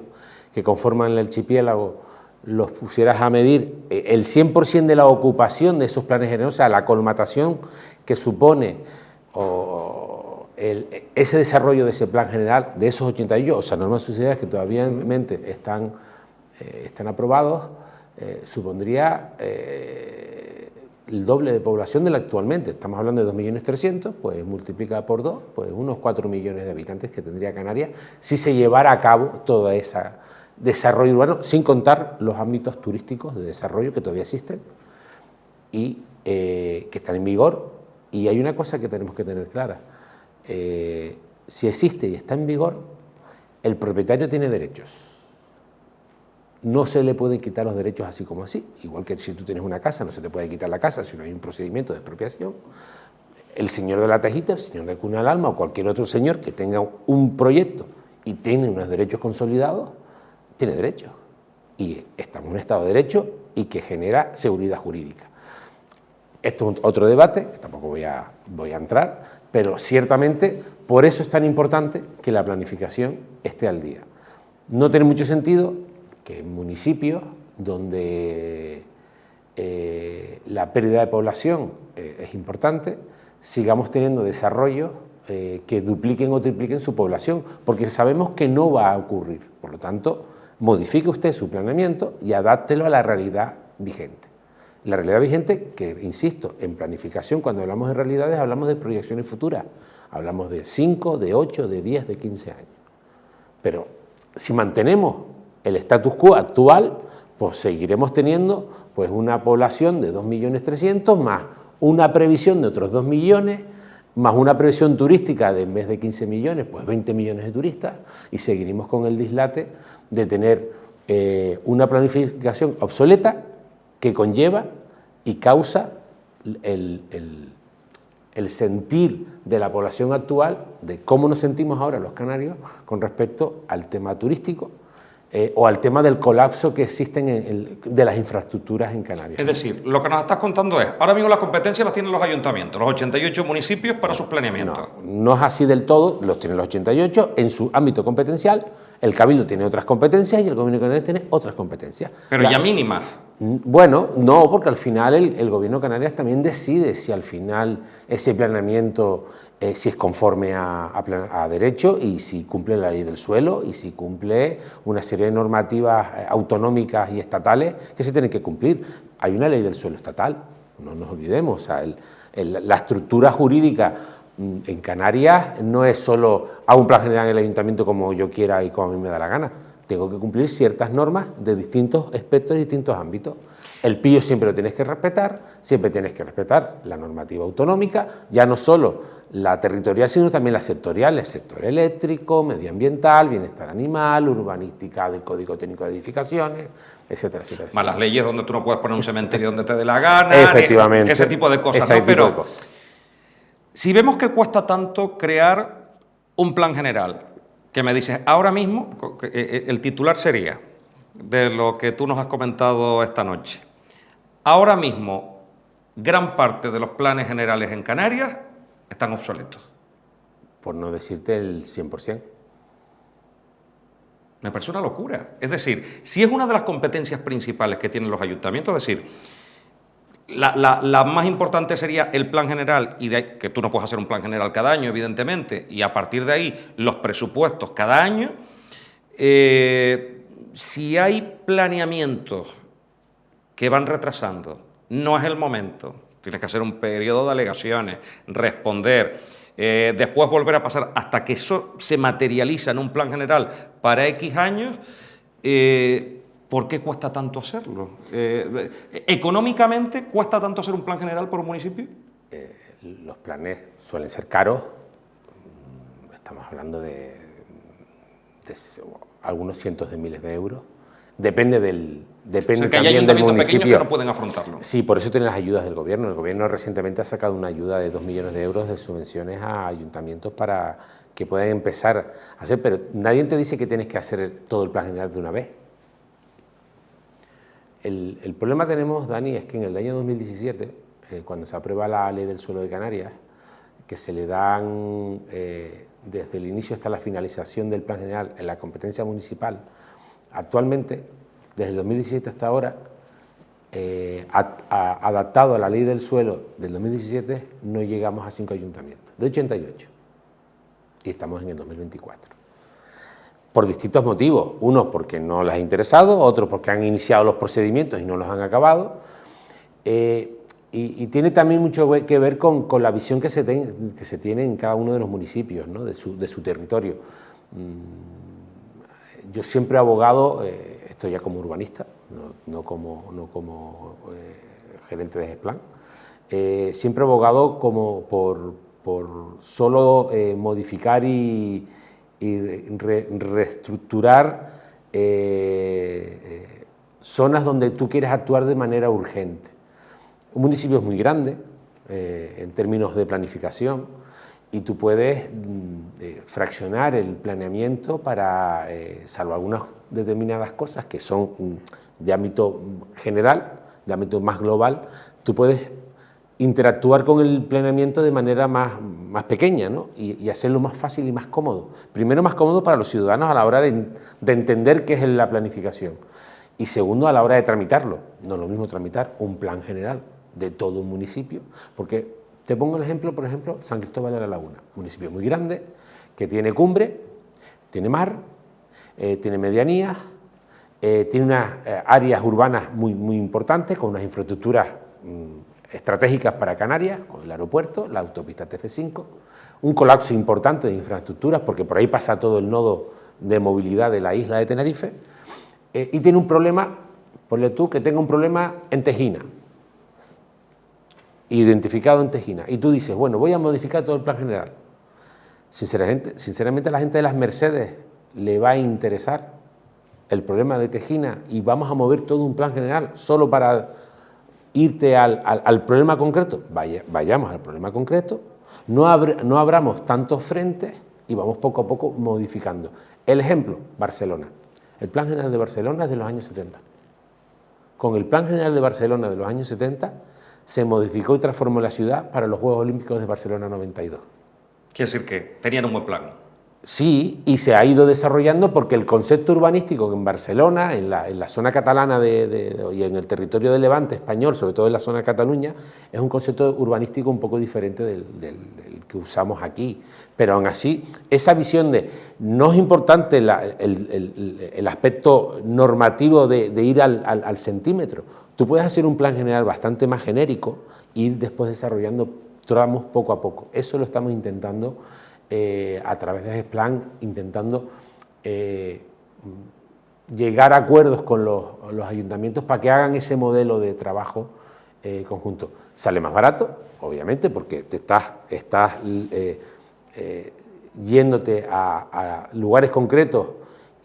que conforman el archipiélago los pusieras a medir, el 100% de la ocupación de esos planes generales, o sea, la colmatación que supone ese desarrollo de ese plan general, de esos 88, o sea, normas subsidiarias que todavía están aprobados, supondría el doble de población de la actualmente. Estamos hablando de 2.300.000, pues multiplica por 2, pues unos 4 millones de habitantes que tendría Canarias si se llevara a cabo todo ese desarrollo urbano, sin contar los ámbitos turísticos de desarrollo que todavía existen y que están en vigor. Y hay una cosa que tenemos que tener clara: si existe y está en vigor, el propietario tiene derechos. No se le pueden quitar los derechos así como así. Igual que si tú tienes una casa, no se te puede quitar la casa si no hay un procedimiento de expropiación. El señor de La Tejita, el señor de Cuna del Alma o cualquier otro señor que tenga un proyecto y tiene unos derechos consolidados, tiene derechos. Y estamos en un Estado de Derecho y que genera seguridad jurídica. Esto es otro debate, que tampoco voy a entrar, pero ciertamente por eso es tan importante que la planificación esté al día. No tiene mucho sentido que en municipios donde la pérdida de población es importante, sigamos teniendo desarrollos que dupliquen o tripliquen su población, porque sabemos que no va a ocurrir. Por lo tanto, modifique usted su planeamiento y adáptelo a la realidad vigente. La realidad vigente, que insisto, en planificación, cuando hablamos de realidades, hablamos de proyecciones futuras. Hablamos de 5, de 8, de 10, de 15 años. Pero si mantenemos el status quo actual, pues seguiremos teniendo pues una población de 2.300.000 más una previsión de otros 2 millones, más una previsión turística de en vez de 15 millones, pues 20 millones de turistas, y seguiremos con el dislate de tener una planificación obsoleta que conlleva y causa el sentir de la población actual, de cómo nos sentimos ahora los canarios con respecto al tema turístico o al tema del colapso que existen de las infraestructuras en Canarias. Es decir, lo que nos estás contando es, ahora mismo las competencias las tienen los ayuntamientos, los 88 municipios para sus planeamientos. No es así del todo, los tienen los 88 en su ámbito competencial, el Cabildo tiene otras competencias y el Gobierno de Canarias tiene otras competencias. Pero ya mínimas. Bueno, no, porque al final el Gobierno de Canarias también decide si al final ese planeamiento si es conforme a derecho y si cumple la ley del suelo y si cumple una serie de normativas autonómicas y estatales que se tienen que cumplir. Hay una ley del suelo estatal, no nos olvidemos, o sea, la estructura jurídica en Canarias no es solo a un plan general en el ayuntamiento como yo quiera y como a mí me da la gana. Tengo que cumplir ciertas normas de distintos aspectos y distintos ámbitos. El PIO siempre lo tienes que respetar, siempre tienes que respetar la normativa autonómica, ya no solo la territorial, sino también la sectorial, el sector eléctrico, medioambiental, bienestar animal, urbanística del Código Técnico de Edificaciones, etcétera, etcétera. Más las leyes donde tú no puedes poner un cementerio donde te dé la gana, efectivamente, ese tipo de cosas, ¿no? Pero si vemos que cuesta tanto crear un plan general, que me dices, ahora mismo, el titular sería, de lo que tú nos has comentado esta noche, ahora mismo gran parte de los planes generales en Canarias están obsoletos. Por no decirte el 100%. Me parece una locura. Es decir, si es una de las competencias principales que tienen los ayuntamientos, es decir, la más importante sería el plan general, y de ahí, que tú no puedes hacer un plan general cada año, evidentemente, y a partir de ahí los presupuestos cada año. Si hay planeamientos que van retrasando, no es el momento. Tienes que hacer un periodo de alegaciones, responder, después volver a pasar hasta que eso se materializa en un plan general para X años. ¿Por qué cuesta tanto hacerlo? ¿Económicamente cuesta tanto hacer un plan general por un municipio? Los planes suelen ser caros. Estamos hablando de algunos cientos de miles de euros. Depende que hay ayuntamientos pequeños que no pueden afrontarlo. Sí, por eso tienen las ayudas del Gobierno. El Gobierno recientemente ha sacado una ayuda de 2 millones de euros de subvenciones a ayuntamientos para que puedan empezar a hacer, pero nadie te dice que tienes que hacer todo el plan general de una vez. El problema que tenemos, Dani, es que en el año 2017, cuando se aprueba la Ley del Suelo de Canarias, que se le dan desde el inicio hasta la finalización del plan general en la competencia municipal, actualmente, desde el 2017 hasta ahora, adaptado a la Ley del Suelo del 2017, no llegamos a 5 ayuntamientos, de 88, y estamos en el 2024. Por distintos motivos, unos porque no les ha interesado, otros porque han iniciado los procedimientos y no los han acabado, y tiene también mucho que ver con la visión que se tiene en cada uno de los municipios, ¿no? de su territorio. Yo siempre he abogado, esto ya como urbanista, no como gerente de GESPLAN, siempre he abogado como por solo modificar y reestructurar zonas donde tú quieres actuar de manera urgente. Un municipio es muy grande en términos de planificación y tú puedes fraccionar el planeamiento para, salvo algunas determinadas cosas que son de ámbito general, de ámbito más global, tú puedes interactuar con el planeamiento de manera más pequeña, ¿no? y hacerlo más fácil y más cómodo. Primero, más cómodo para los ciudadanos a la hora de entender qué es la planificación. Y segundo, a la hora de tramitarlo. No es lo mismo tramitar un plan general de todo un municipio, porque te pongo el ejemplo, por ejemplo, San Cristóbal de la Laguna, municipio muy grande, que tiene cumbre, tiene mar, tiene medianías, tiene unas áreas urbanas muy importantes, con unas infraestructuras estratégicas para Canarias, con el aeropuerto, la autopista TF5, un colapso importante de infraestructuras, porque por ahí pasa todo el nodo de movilidad de la isla de Tenerife, y tiene un problema, ponle tú que tenga un problema en Tejina, identificado en Tejina, y tú dices, bueno, voy a modificar todo el plan general. Sinceramente a la gente de las Mercedes le va a interesar el problema de Tejina y vamos a mover todo un plan general solo para irte al problema concreto. Vayamos al problema concreto, no abramos tantos frentes y vamos poco a poco modificando. El ejemplo, Barcelona. El plan general de Barcelona es de los años 70. Con el plan general de Barcelona de los años 70 se modificó y transformó la ciudad para los Juegos Olímpicos de Barcelona 92. Quiere decir que tenían un buen plan. Sí, y se ha ido desarrollando porque el concepto urbanístico en Barcelona, en la zona catalana y en el territorio de Levante español, sobre todo en la zona de Cataluña, es un concepto urbanístico un poco diferente del que usamos aquí. Pero aún así, esa visión de no es importante el aspecto normativo de ir al centímetro. Tú puedes hacer un plan general bastante más genérico e ir después desarrollando tramos poco a poco. Eso lo estamos intentando a través de ese plan, intentando llegar a acuerdos con los ayuntamientos para que hagan ese modelo de trabajo conjunto. Sale más barato, obviamente, porque te estás yéndote a lugares concretos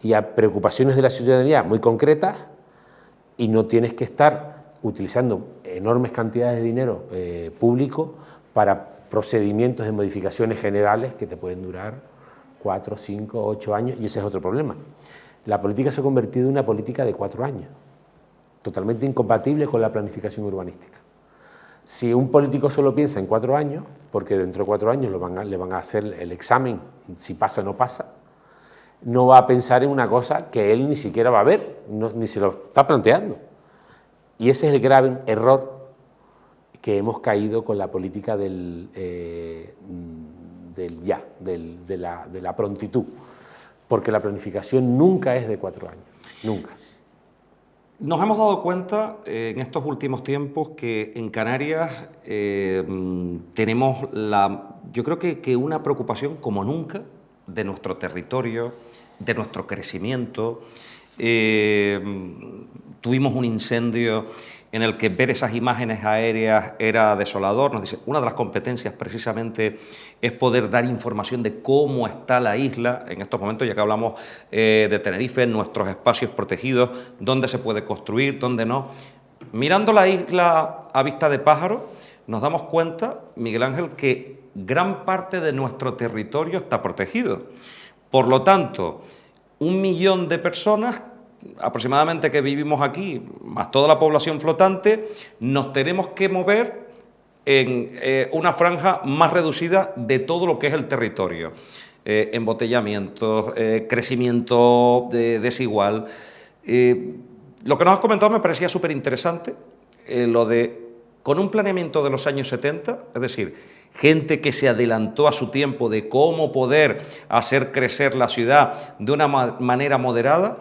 y a preocupaciones de la ciudadanía muy concretas y no tienes que estar utilizando enormes cantidades de dinero público para procedimientos de modificaciones generales que te pueden durar 4, 5, 8 años, y ese es otro problema. La política se ha convertido en una política de 4 años, totalmente incompatible con la planificación urbanística. Si un político solo piensa en 4 años, porque dentro de 4 años le van a hacer el examen, si pasa o no pasa, no va a pensar en una cosa que él ni siquiera va a ver, ni se lo está planteando. Y ese es el grave error que hemos caído con la política de la prontitud, porque la planificación nunca es de 4 años, nunca. Nos hemos dado cuenta en estos últimos tiempos que en Canarias tenemos yo creo que una preocupación como nunca de nuestro territorio, de nuestro crecimiento. Tuvimos un incendio en el que ver esas imágenes aéreas era desolador. Nos dice, una de las competencias precisamente es poder dar información de cómo está la isla en estos momentos, ya que hablamos de Tenerife, nuestros espacios protegidos, dónde se puede construir, dónde no. Mirando la isla a vista de pájaro, nos damos cuenta, Miguel Ángel, que gran parte de nuestro territorio está protegido. Por lo tanto, 1 millón de personas aproximadamente que vivimos aquí, más toda la población flotante, nos tenemos que mover en una franja más reducida de todo lo que es el territorio. Embotellamientos, crecimiento desigual. Lo que nos has comentado me parecía súper interesante, lo de con un planeamiento de los años 70, es decir, gente que se adelantó a su tiempo de cómo poder hacer crecer la ciudad de una manera moderada.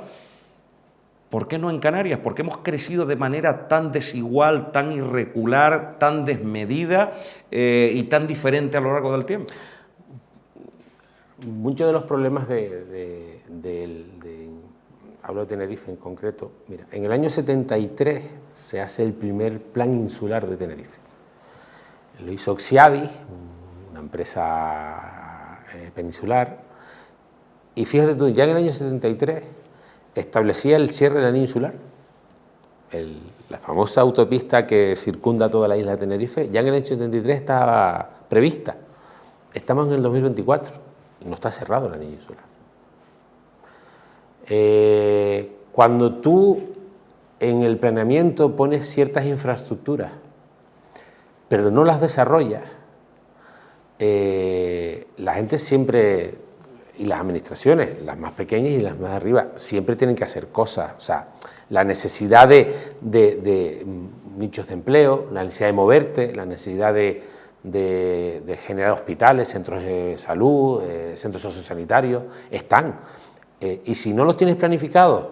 ¿Por qué no en Canarias? Porque hemos crecido de manera tan desigual, tan irregular, tan desmedida y tan diferente a lo largo del tiempo. Muchos de los problemas hablo de Tenerife en concreto. Mira, en el año 73 se hace el primer plan insular de Tenerife. Lo hizo Oxiadi, una empresa peninsular, y fíjate tú, ya en el año 73 establecía el cierre del anillo insular, la famosa autopista que circunda toda la isla de Tenerife, ya en el año 73 estaba prevista. Estamos en el 2024 y no está cerrado el anillo insular. Cuando tú en el planeamiento pones ciertas infraestructuras, pero no las desarrollas, la gente siempre, y las administraciones, las más pequeñas y las más arriba, siempre tienen que hacer cosas. O sea, la necesidad de nichos de empleo, la necesidad de moverte, la necesidad de generar hospitales, centros de salud, centros sociosanitarios, están. Y si no los tienes planificados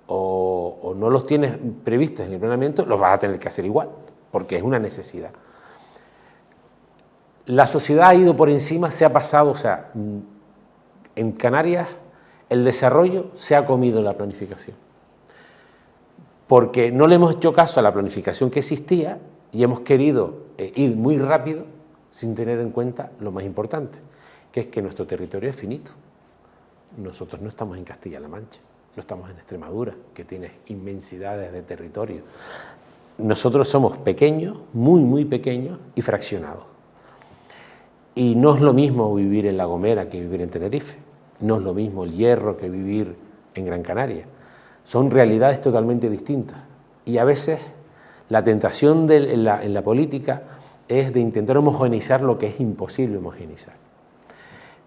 o no los tienes previstos en el planeamiento, los vas a tener que hacer igual, porque es una necesidad. La sociedad ha ido por encima, se ha pasado, o sea, en Canarias el desarrollo se ha comido la planificación. porque no le hemos hecho caso a la planificación que existía y hemos querido ir muy rápido sin tener en cuenta lo más importante, que es que nuestro territorio es finito. Nosotros no estamos en Castilla-La Mancha, no estamos en Extremadura, que tiene inmensidades de territorio. Nosotros somos pequeños, muy pequeños y fraccionados. Y no es lo mismo vivir en La Gomera que vivir en Tenerife, no es lo mismo el Hierro que vivir en Gran Canaria. Son realidades totalmente distintas y a veces la tentación en la política es de intentar homogeneizar lo que es imposible homogeneizar.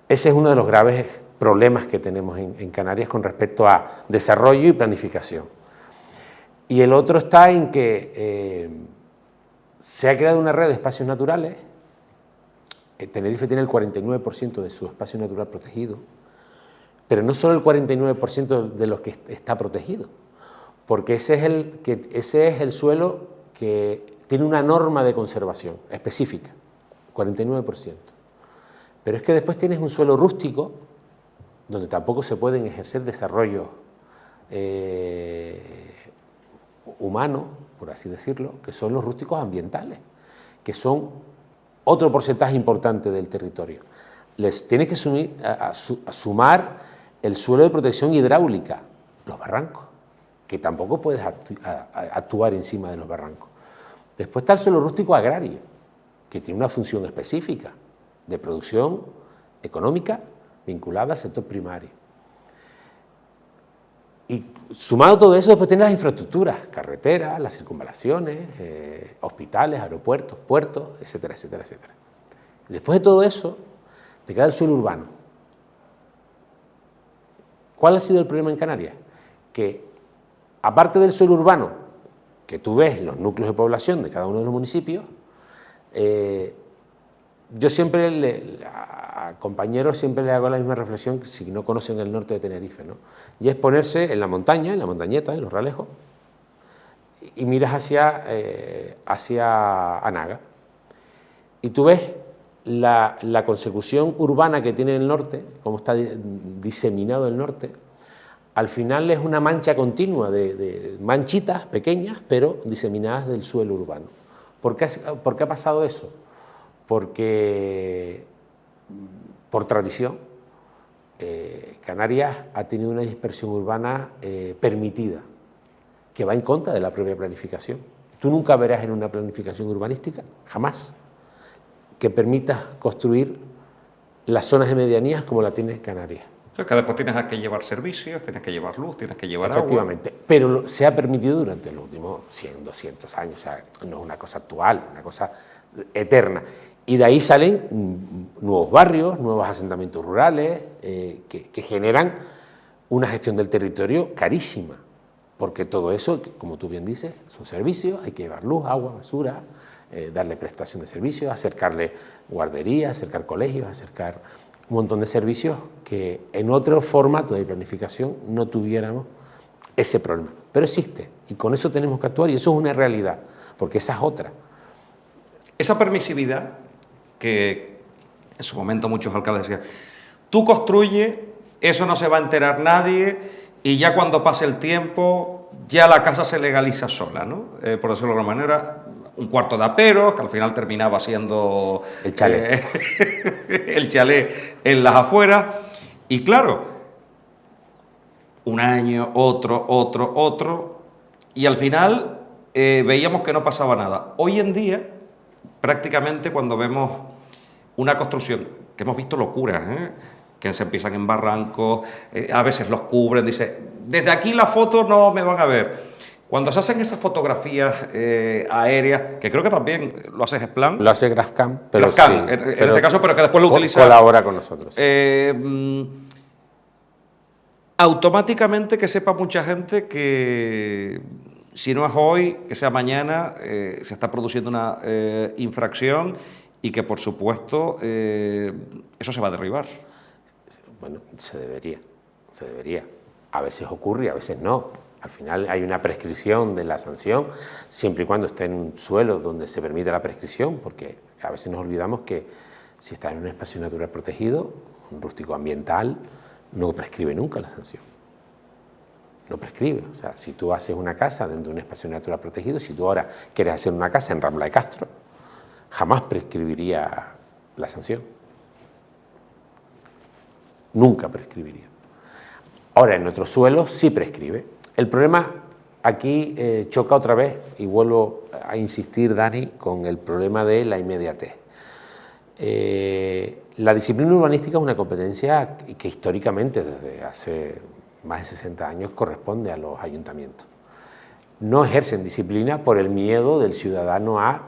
Ese es uno de los graves problemas que tenemos en Canarias con respecto a desarrollo y planificación. Y el otro está en que se ha creado una red de espacios naturales. Tenerife tiene el 49% de su espacio natural protegido, pero no solo el 49% de los que está protegido, porque ese es el suelo que tiene una norma de conservación específica, 49%. Pero es que después tienes un suelo rústico, donde tampoco se pueden ejercer desarrollos humanos, por así decirlo, que son los rústicos ambientales, que son otro porcentaje importante del territorio. Les tienes que sumar el suelo de protección hidráulica, los barrancos, que tampoco puedes actuar encima de los barrancos. Después está el suelo rústico agrario, que tiene una función específica de producción económica vinculada al sector primario. Y sumado todo eso, después tienes las infraestructuras, carreteras, las circunvalaciones, hospitales, aeropuertos, puertos, etcétera, etcétera, etcétera. Después de todo eso, te queda el suelo urbano. ¿Cuál ha sido el problema en Canarias? Que aparte del suelo urbano, que tú ves en los núcleos de población de cada uno de los municipios, yo siempre a compañeros siempre le hago la misma reflexión si no conocen el norte de Tenerife, ¿no? Y es ponerse en la montaña, en la montañeta, en los Ralejos, y miras hacia Anaga. Y tú ves la consecución urbana que tiene el norte, cómo está diseminado el norte. Al final es una mancha continua de manchitas pequeñas, pero diseminadas del suelo urbano. ¿Por qué ha pasado eso? Porque, por tradición, Canarias ha tenido una dispersión urbana permitida, que va en contra de la propia planificación. Tú nunca verás en una planificación urbanística, jamás, que permita construir las zonas de medianías como la tiene Canarias. O sea, que después tienes que llevar servicios, tienes que llevar luz, tienes que llevar agua. Efectivamente, pero se ha permitido durante los últimos 100, 200 años, o sea, no es una cosa actual, una cosa eterna. Y de ahí salen nuevos barrios, nuevos asentamientos rurales, que generan una gestión del territorio carísima, porque todo eso, como tú bien dices, son servicios, hay que llevar luz, agua, basura, darle prestación de servicios, acercarle guarderías, acercar colegios, acercar un montón de servicios que en otro formato de planificación no tuviéramos ese problema. Pero existe, y con eso tenemos que actuar, y eso es una realidad, porque esa es otra. Esa permisividad que en su momento muchos alcaldes decían, tú construyes, eso no se va a enterar nadie, y ya cuando pase el tiempo, ya la casa se legaliza sola, ¿no? Por decirlo de alguna manera, un cuarto de aperos, que al final terminaba siendo el chalet, el chalet en las afueras, y claro, un año, otro, y al final veíamos que no pasaba nada. Hoy en día, prácticamente cuando vemos una construcción, que hemos visto locuras, que se empiezan en barrancos, a veces los cubren, dice, desde aquí la foto no me van a ver. Cuando se hacen esas fotografías aéreas, que creo que también lo hace Gesplan. Lo hace Grascam, pero Grascam, sí, en este caso, pero que después lo utiliza. Colabora con nosotros. Automáticamente que sepa mucha gente que si no es hoy, que sea mañana, se está produciendo una infracción y que, por supuesto, eso se va a derribar. Bueno, se debería. A veces ocurre y a veces no. Al final hay una prescripción de la sanción, siempre y cuando esté en un suelo donde se permite la prescripción, porque a veces nos olvidamos que si está en un espacio natural protegido, un rústico ambiental, no prescribe nunca la sanción. no prescribe. O sea, si tú haces una casa dentro de un espacio natural protegido, si tú ahora quieres hacer una casa en Rambla de Castro, jamás prescribiría la sanción. Nunca prescribiría. Ahora, en otros suelos sí prescribe. El problema aquí choca otra vez, y vuelvo a insistir, Dani, con el problema de la inmediatez. La disciplina urbanística es una competencia que históricamente, desde hace más de 60 años, corresponde a los ayuntamientos. No ejercen disciplina por el miedo del ciudadano a,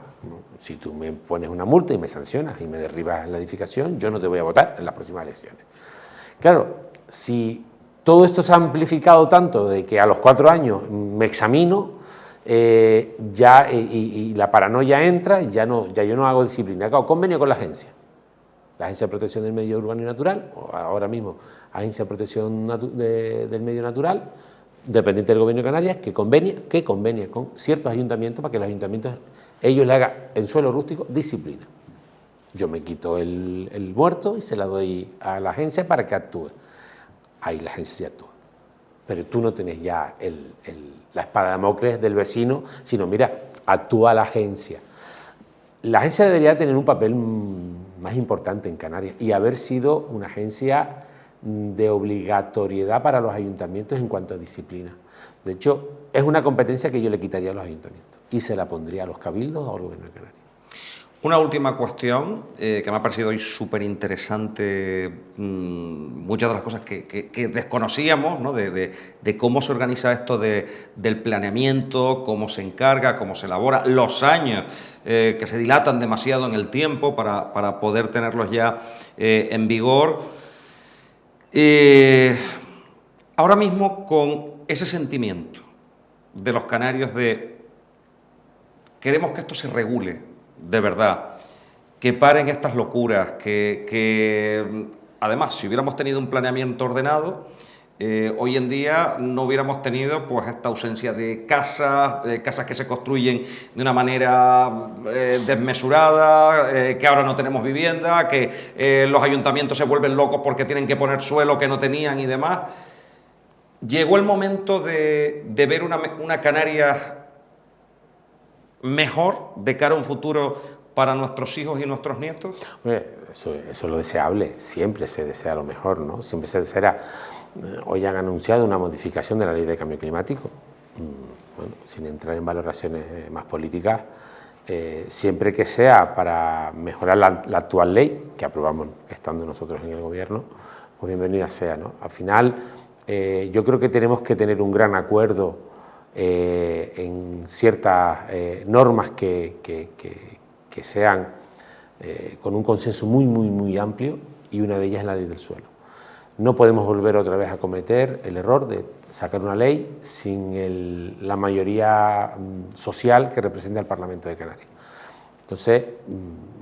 si tú me pones una multa y me sancionas y me derribas la edificación, yo no te voy a votar en las próximas elecciones. Claro, si todo esto se ha amplificado tanto de que a los 4 años me examino, y la paranoia entra, ya yo no hago disciplina. Hago convenio con la Agencia de Protección del Medio Urbano y Natural, o ahora mismo Agencia de Protección del Medio Natural, dependiente del Gobierno de Canarias, que convenia con ciertos ayuntamientos para que los ayuntamientos, ellos le hagan en suelo rústico disciplina. Yo me quito el muerto y se la doy a la agencia para que actúe. Ahí la agencia sí actúa. Pero tú no tenés ya la espada de Damocles del vecino, sino mira, actúa la agencia. La agencia debería tener un papel más importante en Canarias y haber sido una agencia de obligatoriedad para los ayuntamientos en cuanto a disciplina. De hecho, es una competencia que yo le quitaría a los ayuntamientos y se la pondría a los cabildos o al Gobierno de Canarias. Una última cuestión que me ha parecido hoy súper interesante, muchas de las cosas que desconocíamos, ¿no? de cómo se organiza esto del planeamiento, cómo se encarga, cómo se elabora, los años que se dilatan demasiado en el tiempo para poder tenerlos ya en vigor. Ahora mismo, con ese sentimiento de los canarios de queremos que esto se regule de verdad, que paren estas locuras, que además, si hubiéramos tenido un planeamiento ordenado, hoy en día no hubiéramos tenido pues esta ausencia de casas que se construyen de una manera desmesurada, que ahora no tenemos vivienda, que los ayuntamientos se vuelven locos porque tienen que poner suelo que no tenían y demás. Llegó el momento de ver una Canarias mejor de cara a un futuro para nuestros hijos y nuestros nietos. Eso es lo deseable, siempre se desea lo mejor, ¿no? Siempre se desea. Hoy han anunciado una modificación de la ley de cambio climático, bueno, sin entrar en valoraciones más políticas, siempre que sea para mejorar la actual ley, que aprobamos estando nosotros en el gobierno, pues bienvenida sea, ¿no? Al final, yo creo que tenemos que tener un gran acuerdo en ciertas normas que sean con un consenso muy amplio, y una de ellas es la ley del suelo. No podemos volver otra vez a cometer el error de sacar una ley sin la mayoría social que representa el Parlamento de Canarias. Entonces,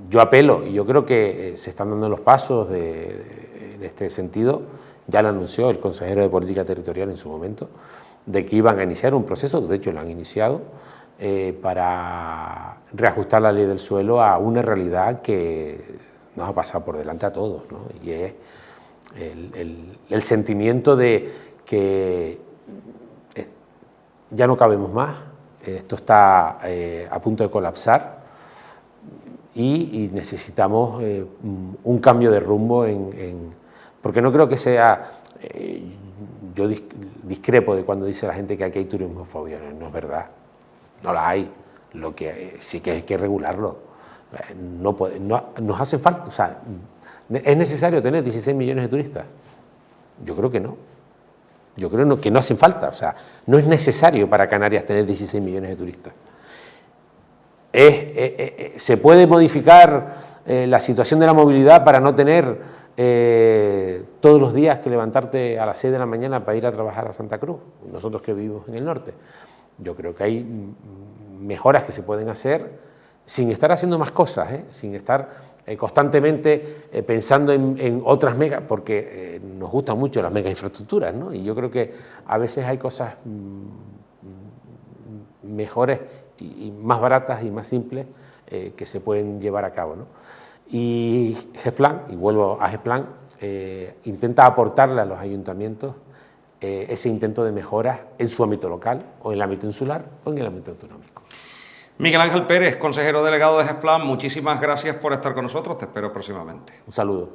yo apelo, y yo creo que se están dando los pasos en este sentido, ya lo anunció el consejero de Política Territorial en su momento, de que iban a iniciar un proceso, de hecho lo han iniciado, para reajustar la ley del suelo a una realidad que nos ha pasado por delante a todos, ¿no? Y es el sentimiento de que ya no cabemos más, esto está a punto de colapsar y necesitamos un cambio de rumbo, porque no creo que sea... Yo discrepo de cuando dice la gente que aquí hay turismofobia, no es verdad, no la hay, lo que sí que hay que regularlo, nos hace falta, o sea, ¿es necesario tener 16 millones de turistas? Yo creo que no, yo creo que no hacen falta, o sea, no es necesario para Canarias tener 16 millones de turistas. Se puede modificar la situación de la movilidad para no tener todos los días que levantarte a las 6 de la mañana para ir a trabajar a Santa Cruz, nosotros que vivimos en el norte. Yo creo que hay mejoras que se pueden hacer sin estar haciendo más cosas, sin estar constantemente pensando en otras megas, porque nos gustan mucho las mega infraestructuras, ¿no? Y yo creo que a veces hay cosas mejores y más baratas y más simples que se pueden llevar a cabo, ¿no? Y GESPLAN, y vuelvo a GESPLAN, intenta aportarle a los ayuntamientos ese intento de mejora en su ámbito local, o en el ámbito insular, o en el ámbito autonómico. Miguel Ángel Pérez, consejero delegado de GESPLAN, muchísimas gracias por estar con nosotros, te espero próximamente. Un saludo.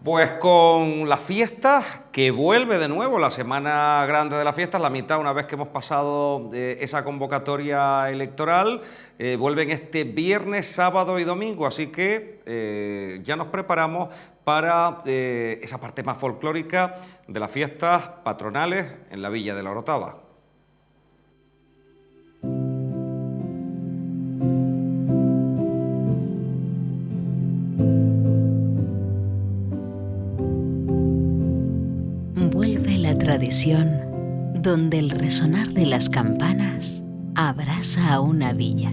Pues con las fiestas, que vuelve de nuevo la semana grande de las fiestas, la mitad una vez que hemos pasado esa convocatoria electoral, vuelven este viernes, sábado y domingo, así que ya nos preparamos para esa parte más folclórica de las fiestas patronales en la Villa de la Orotava. Vuelve la tradición donde el resonar de las campanas abraza a una villa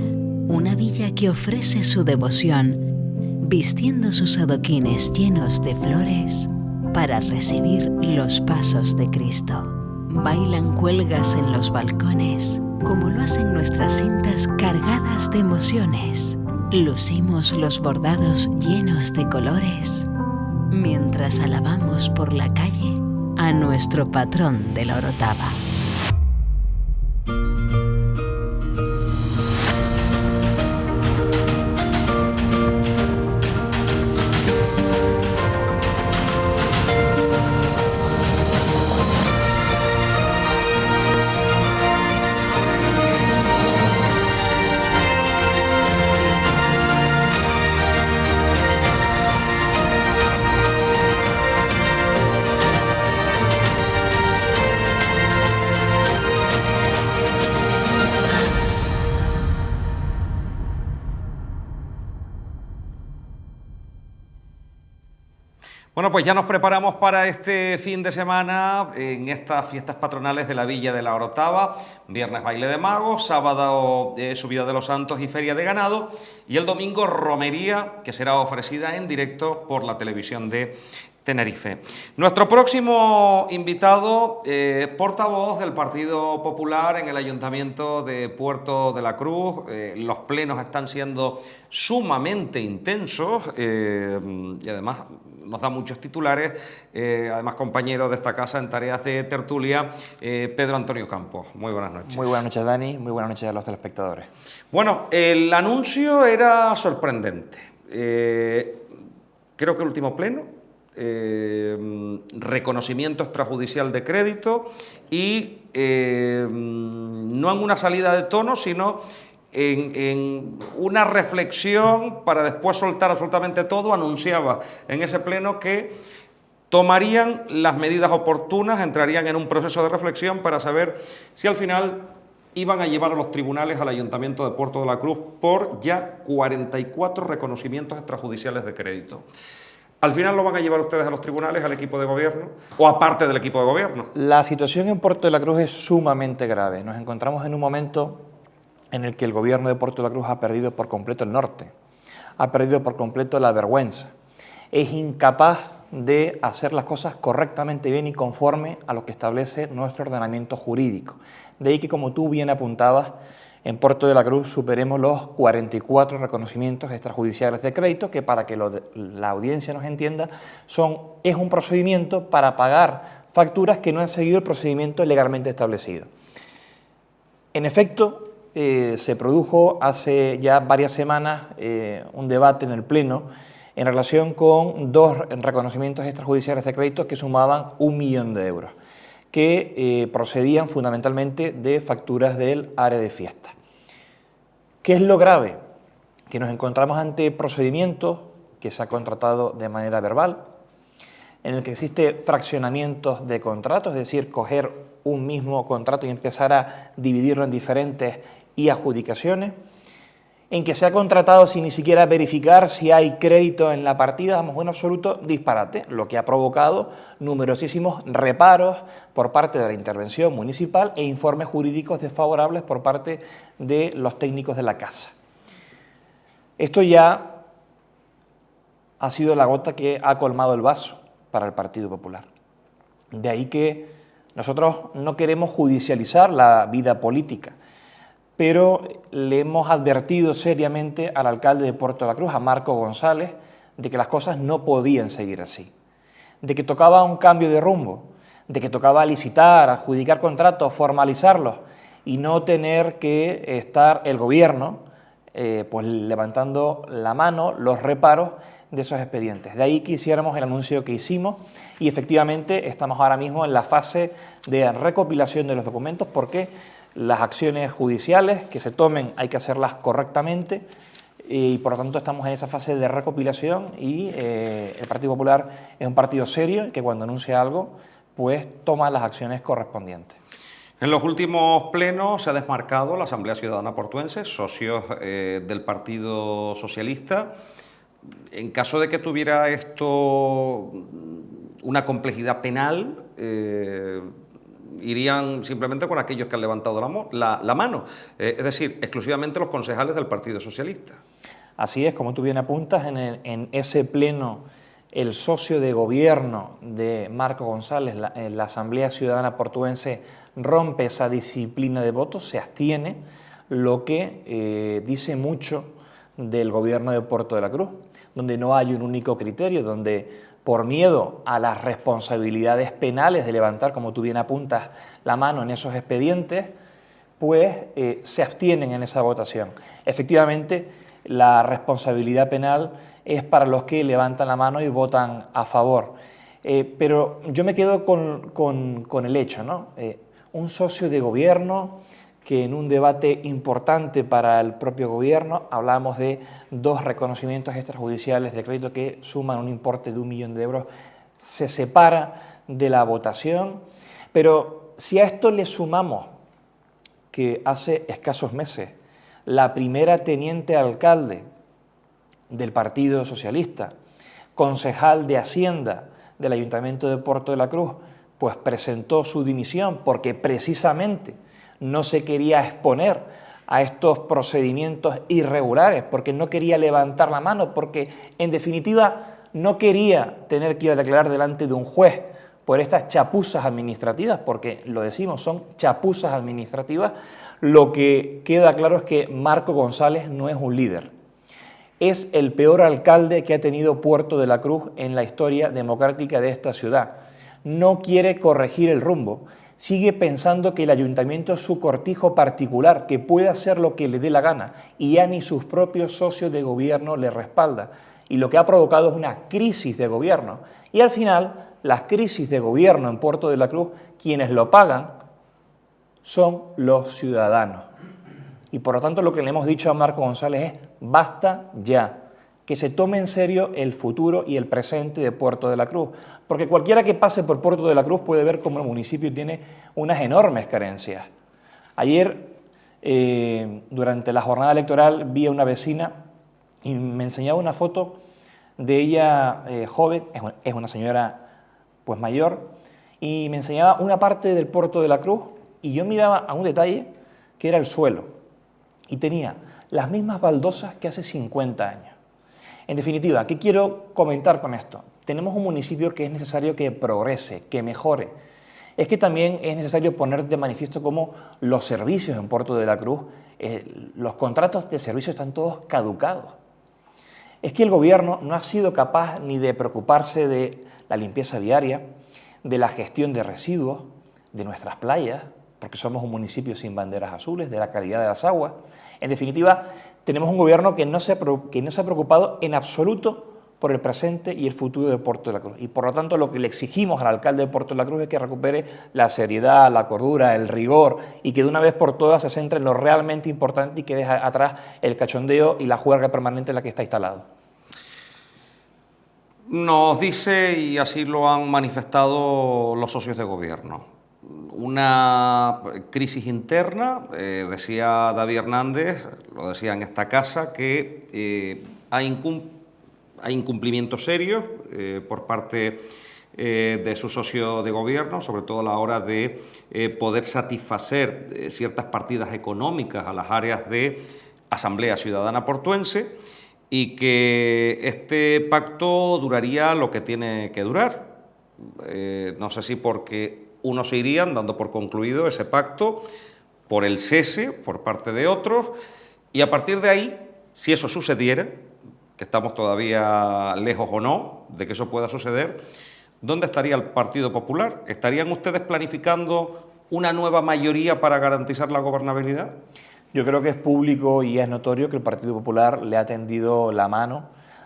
que ofrece su devoción, vistiendo sus adoquines llenos de flores para recibir los pasos de Cristo. Bailan cuelgas en los balcones, como lo hacen nuestras cintas cargadas de emociones. Lucimos los bordados llenos de colores, mientras alabamos por la calle a nuestro patrón de la Orotava. Bueno, pues ya nos preparamos para este fin de semana en estas fiestas patronales de la Villa de la Orotava. Viernes baile de magos, sábado subida de los santos y feria de ganado, y el domingo romería, que será ofrecida en directo por la televisión de Tenerife. Nuestro próximo invitado, portavoz del Partido Popular en el Ayuntamiento de Puerto de la Cruz. Los plenos están siendo sumamente intensos y además nos da muchos titulares, además compañero de esta casa en tareas de tertulia, Pedro Antonio Campos. Muy buenas noches. Muy buenas noches, Dani. Muy buenas noches a los telespectadores. Bueno, el anuncio era sorprendente. Creo que el último pleno, reconocimiento extrajudicial de crédito y no en una salida de tono, sino en una reflexión para después soltar absolutamente todo. Anunciaba en ese pleno que tomarían las medidas oportunas, entrarían en un proceso de reflexión para saber si al final iban a llevar a los tribunales al Ayuntamiento de Puerto de la Cruz por ya 44 reconocimientos extrajudiciales de crédito. ¿Al final lo van a llevar ustedes a los tribunales, al equipo de gobierno, o aparte del equipo de gobierno? La situación en Puerto de la Cruz es sumamente grave. Nos encontramos en un momento en el que el gobierno de Puerto de la Cruz ha perdido por completo el norte, ha perdido por completo la vergüenza, es incapaz de hacer las cosas correctamente bien y conforme a lo que establece nuestro ordenamiento jurídico. De ahí que, como tú bien apuntabas, en Puerto de la Cruz superemos los 44 reconocimientos extrajudiciales de crédito, que, para que la audiencia nos entienda, es un procedimiento para pagar facturas que no han seguido el procedimiento legalmente establecido. En efecto, se produjo hace ya varias semanas un debate en el Pleno en relación con dos reconocimientos extrajudiciales de crédito que sumaban 1 millón de euros, que procedían fundamentalmente de facturas del área de fiesta. ¿Qué es lo grave? Que nos encontramos ante procedimientos que se ha contratado de manera verbal, en el que existe fraccionamientos de contratos, es decir, coger un mismo contrato y empezar a dividirlo en diferentes y adjudicaciones, en que se ha contratado sin ni siquiera verificar si hay crédito en la partida. Vamos, un absoluto disparate, lo que ha provocado numerosísimos reparos por parte de la intervención municipal e informes jurídicos desfavorables por parte de los técnicos de la casa. Esto ya ha sido la gota que ha colmado el vaso para el Partido Popular. De ahí que nosotros no queremos judicializar la vida política, pero le hemos advertido seriamente al alcalde de Puerto de la Cruz, a Marco González, de que las cosas no podían seguir así, de que tocaba un cambio de rumbo, de que tocaba licitar, adjudicar contratos, formalizarlos y no tener que estar el gobierno pues levantando la mano, los reparos de esos expedientes. De ahí que hiciéramos el anuncio que hicimos y efectivamente estamos ahora mismo en la fase de recopilación de los documentos porque las acciones judiciales que se tomen hay que hacerlas correctamente y por lo tanto estamos en esa fase de recopilación y el Partido Popular es un partido serio que cuando anuncia algo pues toma las acciones correspondientes. En los últimos plenos se ha desmarcado la Asamblea Ciudadana Portuense, socios del Partido Socialista. En caso de que tuviera esto una complejidad penal, irían simplemente con aquellos que han levantado la mano, es decir, exclusivamente los concejales del Partido Socialista. Así es, como tú bien apuntas, en ese pleno el socio de gobierno de Marco González, la Asamblea Ciudadana Portuense, rompe esa disciplina de votos, se abstiene, lo que dice mucho del gobierno de Puerto de la Cruz, donde no hay un único criterio, donde por miedo a las responsabilidades penales de levantar, como tú bien apuntas, la mano en esos expedientes, pues se abstienen en esa votación. Efectivamente, la responsabilidad penal es para los que levantan la mano y votan a favor. Pero yo me quedo con el hecho, ¿no? Un socio de gobierno que en un debate importante para el propio gobierno hablamos de 2 reconocimientos extrajudiciales de crédito que suman un importe de 1 millón de euros, se separa de la votación. Pero si a esto le sumamos que hace escasos meses la primera teniente alcalde del Partido Socialista, concejal de Hacienda del Ayuntamiento de Puerto de la Cruz, pues presentó su dimisión porque precisamente no se quería exponer a estos procedimientos irregulares, porque no quería levantar la mano, porque en definitiva no quería tener que ir a declarar delante de un juez por estas chapuzas administrativas, porque lo decimos, son chapuzas administrativas. Lo que queda claro es que Marco González no es un líder. Es el peor alcalde que ha tenido Puerto de la Cruz en la historia democrática de esta ciudad. No quiere corregir el rumbo. Sigue pensando que el ayuntamiento es su cortijo particular, que puede hacer lo que le dé la gana, y ya ni sus propios socios de gobierno le respaldan. Y lo que ha provocado es una crisis de gobierno. Y al final, las crisis de gobierno en Puerto de la Cruz, quienes lo pagan son los ciudadanos. Y por lo tanto lo que le hemos dicho a Marco González es basta ya, que se tome en serio el futuro y el presente de Puerto de la Cruz. Porque cualquiera que pase por Puerto de la Cruz puede ver cómo el municipio tiene unas enormes carencias. Ayer, durante la jornada electoral, vi a una vecina y me enseñaba una foto de ella joven, es una señora pues mayor, y me enseñaba una parte del Puerto de la Cruz y yo miraba a un detalle que era el suelo y tenía las mismas baldosas que hace 50 años. En definitiva, ¿qué quiero comentar con esto? Tenemos un municipio que es necesario que progrese, que mejore. Es que también es necesario poner de manifiesto cómo los servicios en Puerto de la Cruz, los contratos de servicios están todos caducados. Es que el gobierno no ha sido capaz ni de preocuparse de la limpieza viaria, de la gestión de residuos, de nuestras playas, porque somos un municipio sin banderas azules, de la calidad de las aguas. En definitiva, tenemos un gobierno que no se ha preocupado en absoluto por el presente y el futuro de Puerto de la Cruz. Y por lo tanto, lo que le exigimos al alcalde de Puerto de la Cruz es que recupere la seriedad, la cordura, el rigor y que de una vez por todas se centre en lo realmente importante y que deje atrás el cachondeo y la juerga permanente en la que está instalado. Nos dice, y así lo han manifestado los socios de gobierno, una crisis interna, decía David Hernández, lo decía en esta casa, que hay incumplimientos serios por parte de su socio de gobierno, sobre todo a la hora de poder satisfacer ciertas partidas económicas a las áreas de Asamblea Ciudadana Portuense, y que este pacto duraría lo que tiene que durar. No sé si porque unos se irían dando por concluido ese pacto, por el cese por parte de otros, y a partir de ahí, si eso sucediera, que estamos todavía lejos o no de que eso pueda suceder, ¿dónde estaría el Partido Popular? ¿Estarían ustedes planificando una nueva mayoría para garantizar la gobernabilidad? Yo creo que es público y es notorio que el Partido Popular le ha tendido la mano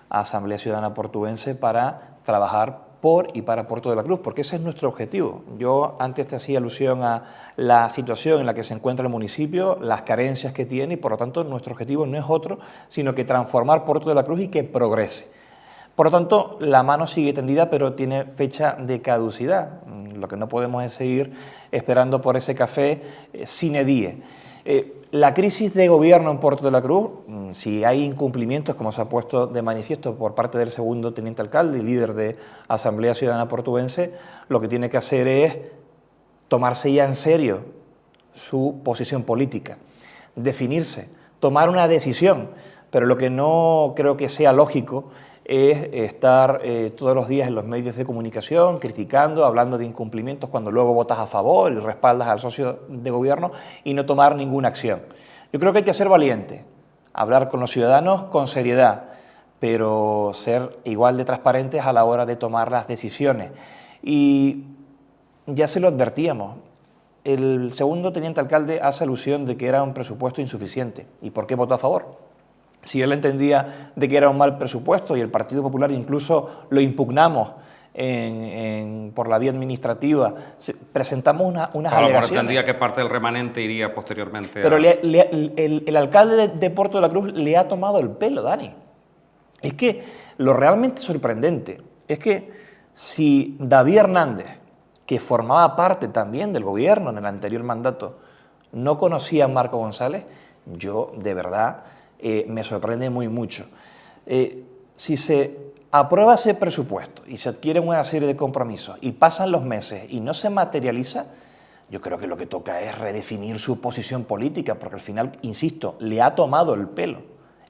a Asamblea Ciudadana Portuense para trabajar por y para Puerto de la Cruz, porque ese es nuestro objetivo. Yo antes te hacía alusión a la situación en la que se encuentra el municipio, las carencias que tiene, y por lo tanto nuestro objetivo no es otro, sino que transformar Puerto de la Cruz y que progrese. Por lo tanto, la mano sigue tendida, pero tiene fecha de caducidad. Lo que no podemos es seguir esperando por ese café sine die. La crisis de gobierno en Puerto de la Cruz, si hay incumplimientos, como se ha puesto de manifiesto por parte del segundo teniente alcalde y líder de Asamblea Ciudadana Portuense, lo que tiene que hacer es tomarse ya en serio su posición política, definirse, tomar una decisión, pero lo que no creo que sea lógico es estar todos los días en los medios de comunicación criticando, hablando de incumplimientos cuando luego votas a favor y respaldas al socio de gobierno y no tomar ninguna acción. Yo creo que hay que ser valiente, hablar con los ciudadanos con seriedad, pero ser igual de transparentes a la hora de tomar las decisiones. Y ya se lo advertíamos, el segundo teniente alcalde hace alusión de que era un presupuesto insuficiente. ¿Y por qué votó a favor? Si él entendía de que era un mal presupuesto y el Partido Popular incluso lo impugnamos por la vía administrativa, presentamos unas alegaciones. A lo mejor entendía que parte del remanente iría posteriormente Pero el alcalde de Puerto de la Cruz le ha tomado el pelo, Dani. Es que lo realmente sorprendente es que si David Hernández, que formaba parte también del gobierno en el anterior mandato, no conocía a Marco González, yo de verdad me sorprende mucho. Si se aprueba ese presupuesto y se adquieren una serie de compromisos y pasan los meses y no se materializa, yo creo que lo que toca es redefinir su posición política, porque al final, insisto, le ha tomado el pelo.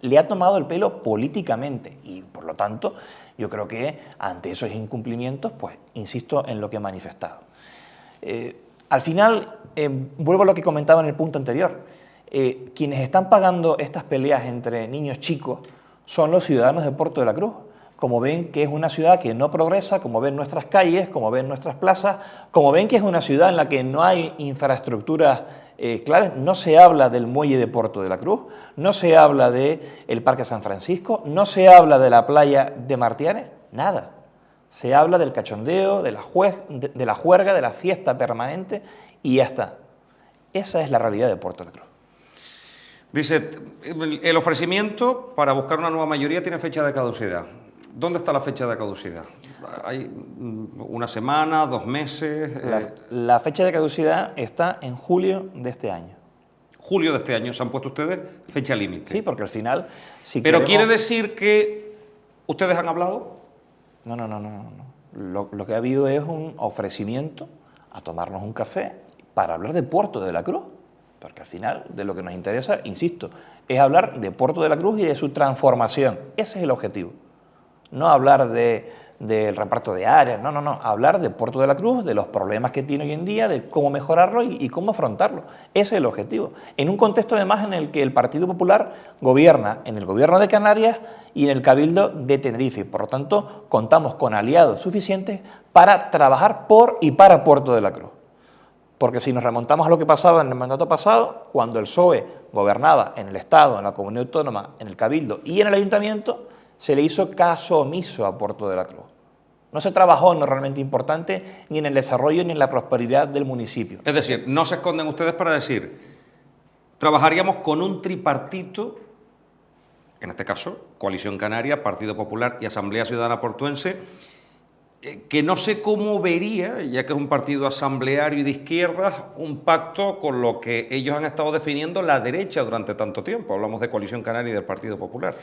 Le ha tomado el pelo políticamente y, por lo tanto, yo creo que ante esos incumplimientos, pues insisto en lo que he manifestado. Al final, vuelvo a lo que comentaba en el punto anterior. Quienes están pagando estas peleas entre niños chicos son los ciudadanos de Puerto de la Cruz. Como ven que es una ciudad que no progresa, como ven nuestras calles, como ven nuestras plazas, como ven que es una ciudad en la que no hay infraestructuras claves, no se habla del muelle de Puerto de la Cruz, no se habla del Parque San Francisco, no se habla de la playa de Martianes, nada. Se habla del cachondeo, de la juerga, de la fiesta permanente y ya está. Esa es la realidad de Puerto de la Cruz. Dice, el ofrecimiento para buscar una nueva mayoría tiene fecha de caducidad. ¿Dónde está la fecha de caducidad? ¿Hay una semana, 2 meses? La fecha de caducidad está en julio de este año. Julio de este año, ¿se han puesto ustedes fecha límite? Sí, porque al final... ¿Pero quiere decir que ustedes han hablado? No. Lo que ha habido es un ofrecimiento a tomarnos un café para hablar de Puerto de la Cruz. Porque al final de lo que nos interesa, insisto, es hablar de Puerto de la Cruz y de su transformación. Ese es el objetivo. No hablar del reparto de áreas, no. Hablar de Puerto de la Cruz, de los problemas que tiene hoy en día, de cómo mejorarlo y cómo afrontarlo. Ese es el objetivo. En un contexto además en el que el Partido Popular gobierna en el gobierno de Canarias y en el Cabildo de Tenerife. Por lo tanto, contamos con aliados suficientes para trabajar por y para Puerto de la Cruz. Porque si nos remontamos a lo que pasaba en el mandato pasado, cuando el PSOE gobernaba en el Estado, en la Comunidad Autónoma, en el Cabildo y en el Ayuntamiento, se le hizo caso omiso a Puerto de la Cruz. No se trabajó en lo realmente importante, ni en el desarrollo ni en la prosperidad del municipio. Es decir, no se esconden ustedes para decir, trabajaríamos con un tripartito, en este caso, Coalición Canaria, Partido Popular y Asamblea Ciudadana Portuense, que no sé cómo vería, ya que es un partido asambleario y de izquierdas, un pacto con lo que ellos han estado definiendo la derecha durante tanto tiempo. Hablamos de Coalición Canaria y del Partido Popular.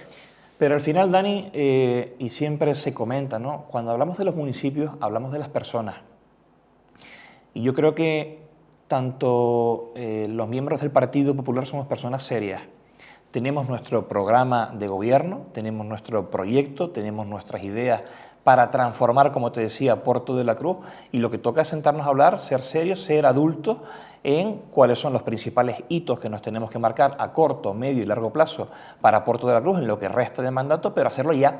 Pero al final, Dani, y siempre se comenta, ¿no? Cuando hablamos de los municipios, hablamos de las personas. Y yo creo que tanto los miembros del Partido Popular somos personas serias. Tenemos nuestro programa de gobierno, tenemos nuestro proyecto, tenemos nuestras ideas para transformar, como te decía, Puerto de la Cruz, y lo que toca es sentarnos a hablar, ser serios, ser adultos en cuáles son los principales hitos que nos tenemos que marcar a corto, medio y largo plazo para Puerto de la Cruz en lo que resta de mandato, pero hacerlo ya.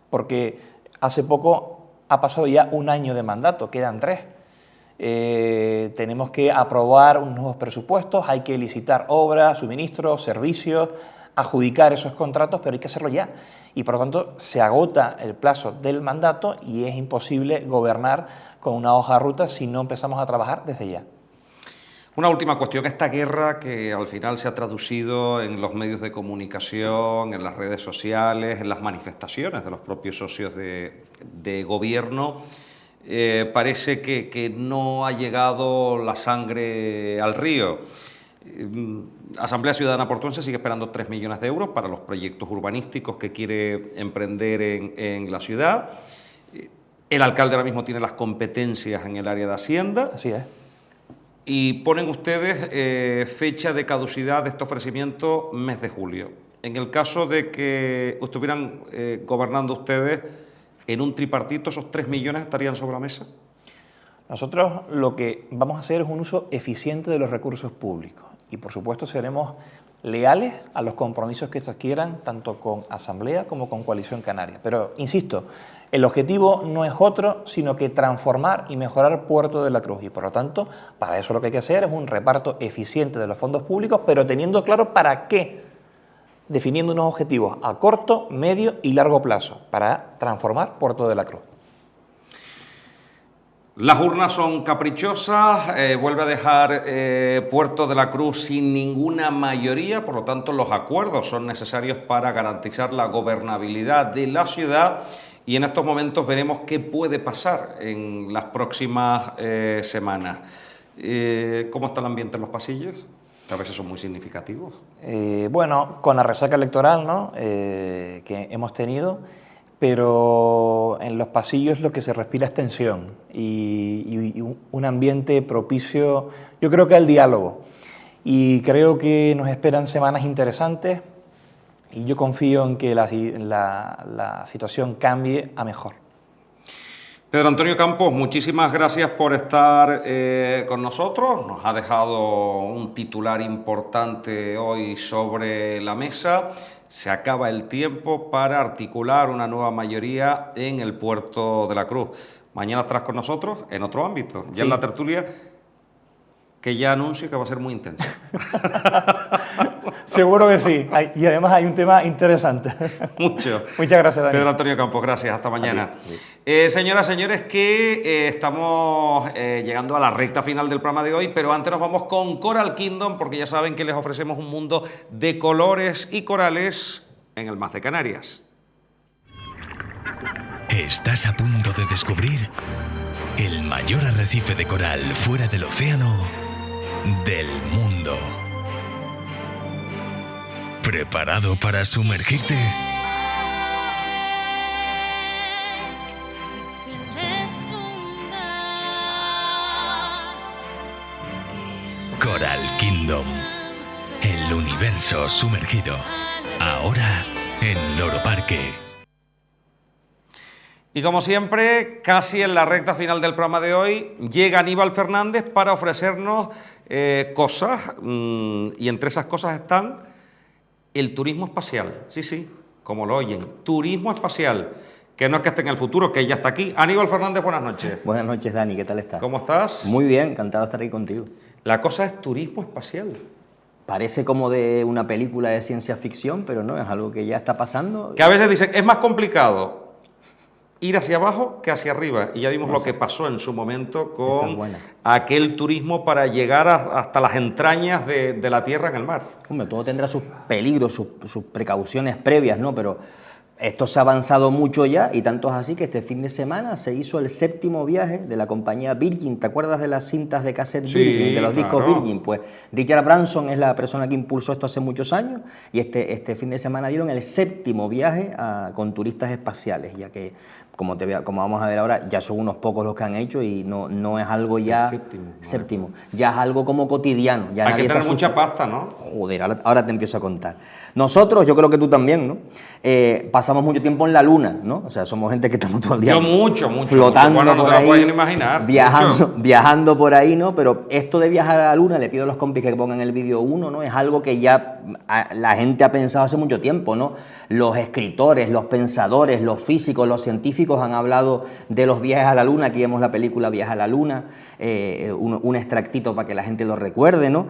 Porque hace poco ha pasado ya un año de mandato, quedan 3. Tenemos que aprobar unos nuevos presupuestos, hay que licitar obras, suministros, servicios, adjudicar esos contratos, pero hay que hacerlo ya. Y por lo tanto se agota el plazo del mandato y es imposible gobernar con una hoja de ruta si no empezamos a trabajar desde ya. Una última cuestión, esta guerra que al final se ha traducido en los medios de comunicación, en las redes sociales, en las manifestaciones de los propios socios de gobierno, parece que no ha llegado la sangre al río. Asamblea Ciudadana Portuense sigue esperando 3 millones de euros para los proyectos urbanísticos que quiere emprender en la ciudad. El alcalde ahora mismo tiene las competencias en el área de Hacienda. Así es. Y ponen ustedes fecha de caducidad de este ofrecimiento, mes de julio. En el caso de que estuvieran gobernando ustedes en un tripartito, ¿esos 3 millones estarían sobre la mesa? Nosotros lo que vamos a hacer es un uso eficiente de los recursos públicos y por supuesto seremos leales a los compromisos que se adquieran tanto con Asamblea como con Coalición Canaria. Pero, insisto, el objetivo no es otro, sino que transformar y mejorar Puerto de la Cruz. Y, por lo tanto, para eso lo que hay que hacer es un reparto eficiente de los fondos públicos, pero teniendo claro para qué, definiendo unos objetivos a corto, medio y largo plazo para transformar Puerto de la Cruz. Las urnas son caprichosas, vuelve a dejar Puerto de la Cruz sin ninguna mayoría, por lo tanto los acuerdos son necesarios para garantizar la gobernabilidad de la ciudad y en estos momentos veremos qué puede pasar en las próximas semanas. ¿Cómo está el ambiente en los pasillos? A veces son muy significativos. Bueno, con la resaca electoral, ¿no? Que hemos tenido, pero en los pasillos lo que se respira es tensión y un ambiente propicio, yo creo que al diálogo. Y creo que nos esperan semanas interesantes y yo confío en que la situación cambie a mejor. Pedro Antonio Campos, muchísimas gracias por estar con nosotros. Nos ha dejado un titular importante hoy sobre la mesa. Se acaba el tiempo para articular una nueva mayoría en el Puerto de la Cruz. Mañana estarás con nosotros en otro ámbito, ya en la tertulia, que ya anuncio que va a ser muy intensa. Seguro que sí, y además hay un tema interesante. Mucho. Muchas gracias, Dani. Pedro Antonio Campos, gracias, hasta mañana. Señoras, señores, que estamos llegando a la recta final del programa de hoy, pero antes nos vamos con Coral Kingdom, porque ya saben que les ofrecemos un mundo de colores y corales en el Mar de Canarias. Estás a punto de descubrir el mayor arrecife de coral fuera del océano del mundo. ¿Preparado para sumergirte? Coral Kingdom, el universo sumergido, ahora en Loro Parque. Y como siempre, casi en la recta final del programa de hoy, llega Aníbal Fernández para ofrecernos cosas, y entre esas cosas están el turismo espacial. Sí, sí, como lo oyen, turismo espacial, que no es que esté en el futuro, que ya está aquí. Aníbal Fernández, buenas noches. Buenas noches, Dani, ¿qué tal estás? ¿Cómo estás? Muy bien, encantado de estar ahí contigo. La cosa es turismo espacial. Parece como de una película de ciencia ficción, pero no, es algo que ya está pasando. Que a veces dicen, es más complicado ir hacia abajo que hacia arriba. Y ya vimos lo que pasó en su momento con aquel turismo para llegar hasta las entrañas de la Tierra en el mar. Hombre, todo tendrá sus peligros, sus precauciones previas, ¿no? Pero esto se ha avanzado mucho ya, y tanto es así que este fin de semana se hizo el 7º viaje de la compañía Virgin. ¿Te acuerdas de las cintas de cassette Virgin, de los discos Virgin? Pues Richard Branson es la persona que impulsó esto hace muchos años, y este fin de semana dieron el 7º viaje con turistas espaciales, ya que, como vamos a ver ahora, ya son unos pocos los que han hecho y no es algo ya séptimo. Ya es algo como cotidiano. Ya hay que tener mucha pasta, ¿no? Joder, ahora te empiezo a contar. Nosotros, yo creo que tú también, ¿no? pasamos mucho tiempo en la luna, ¿no? O sea, somos gente que estamos todo el día Yo mucho, flotando bueno, no por te lo ahí, puedes imaginar. viajando por ahí, ¿no? Pero esto de viajar a la luna, le pido a los compis que pongan el vídeo 1, ¿no? Es algo que ya la gente ha pensado hace mucho tiempo, ¿no? Los escritores, los pensadores, los físicos, los científicos han hablado de los viajes a la luna. Aquí vemos la película Viaje a la Luna, un extractito para que la gente lo recuerde, ¿no?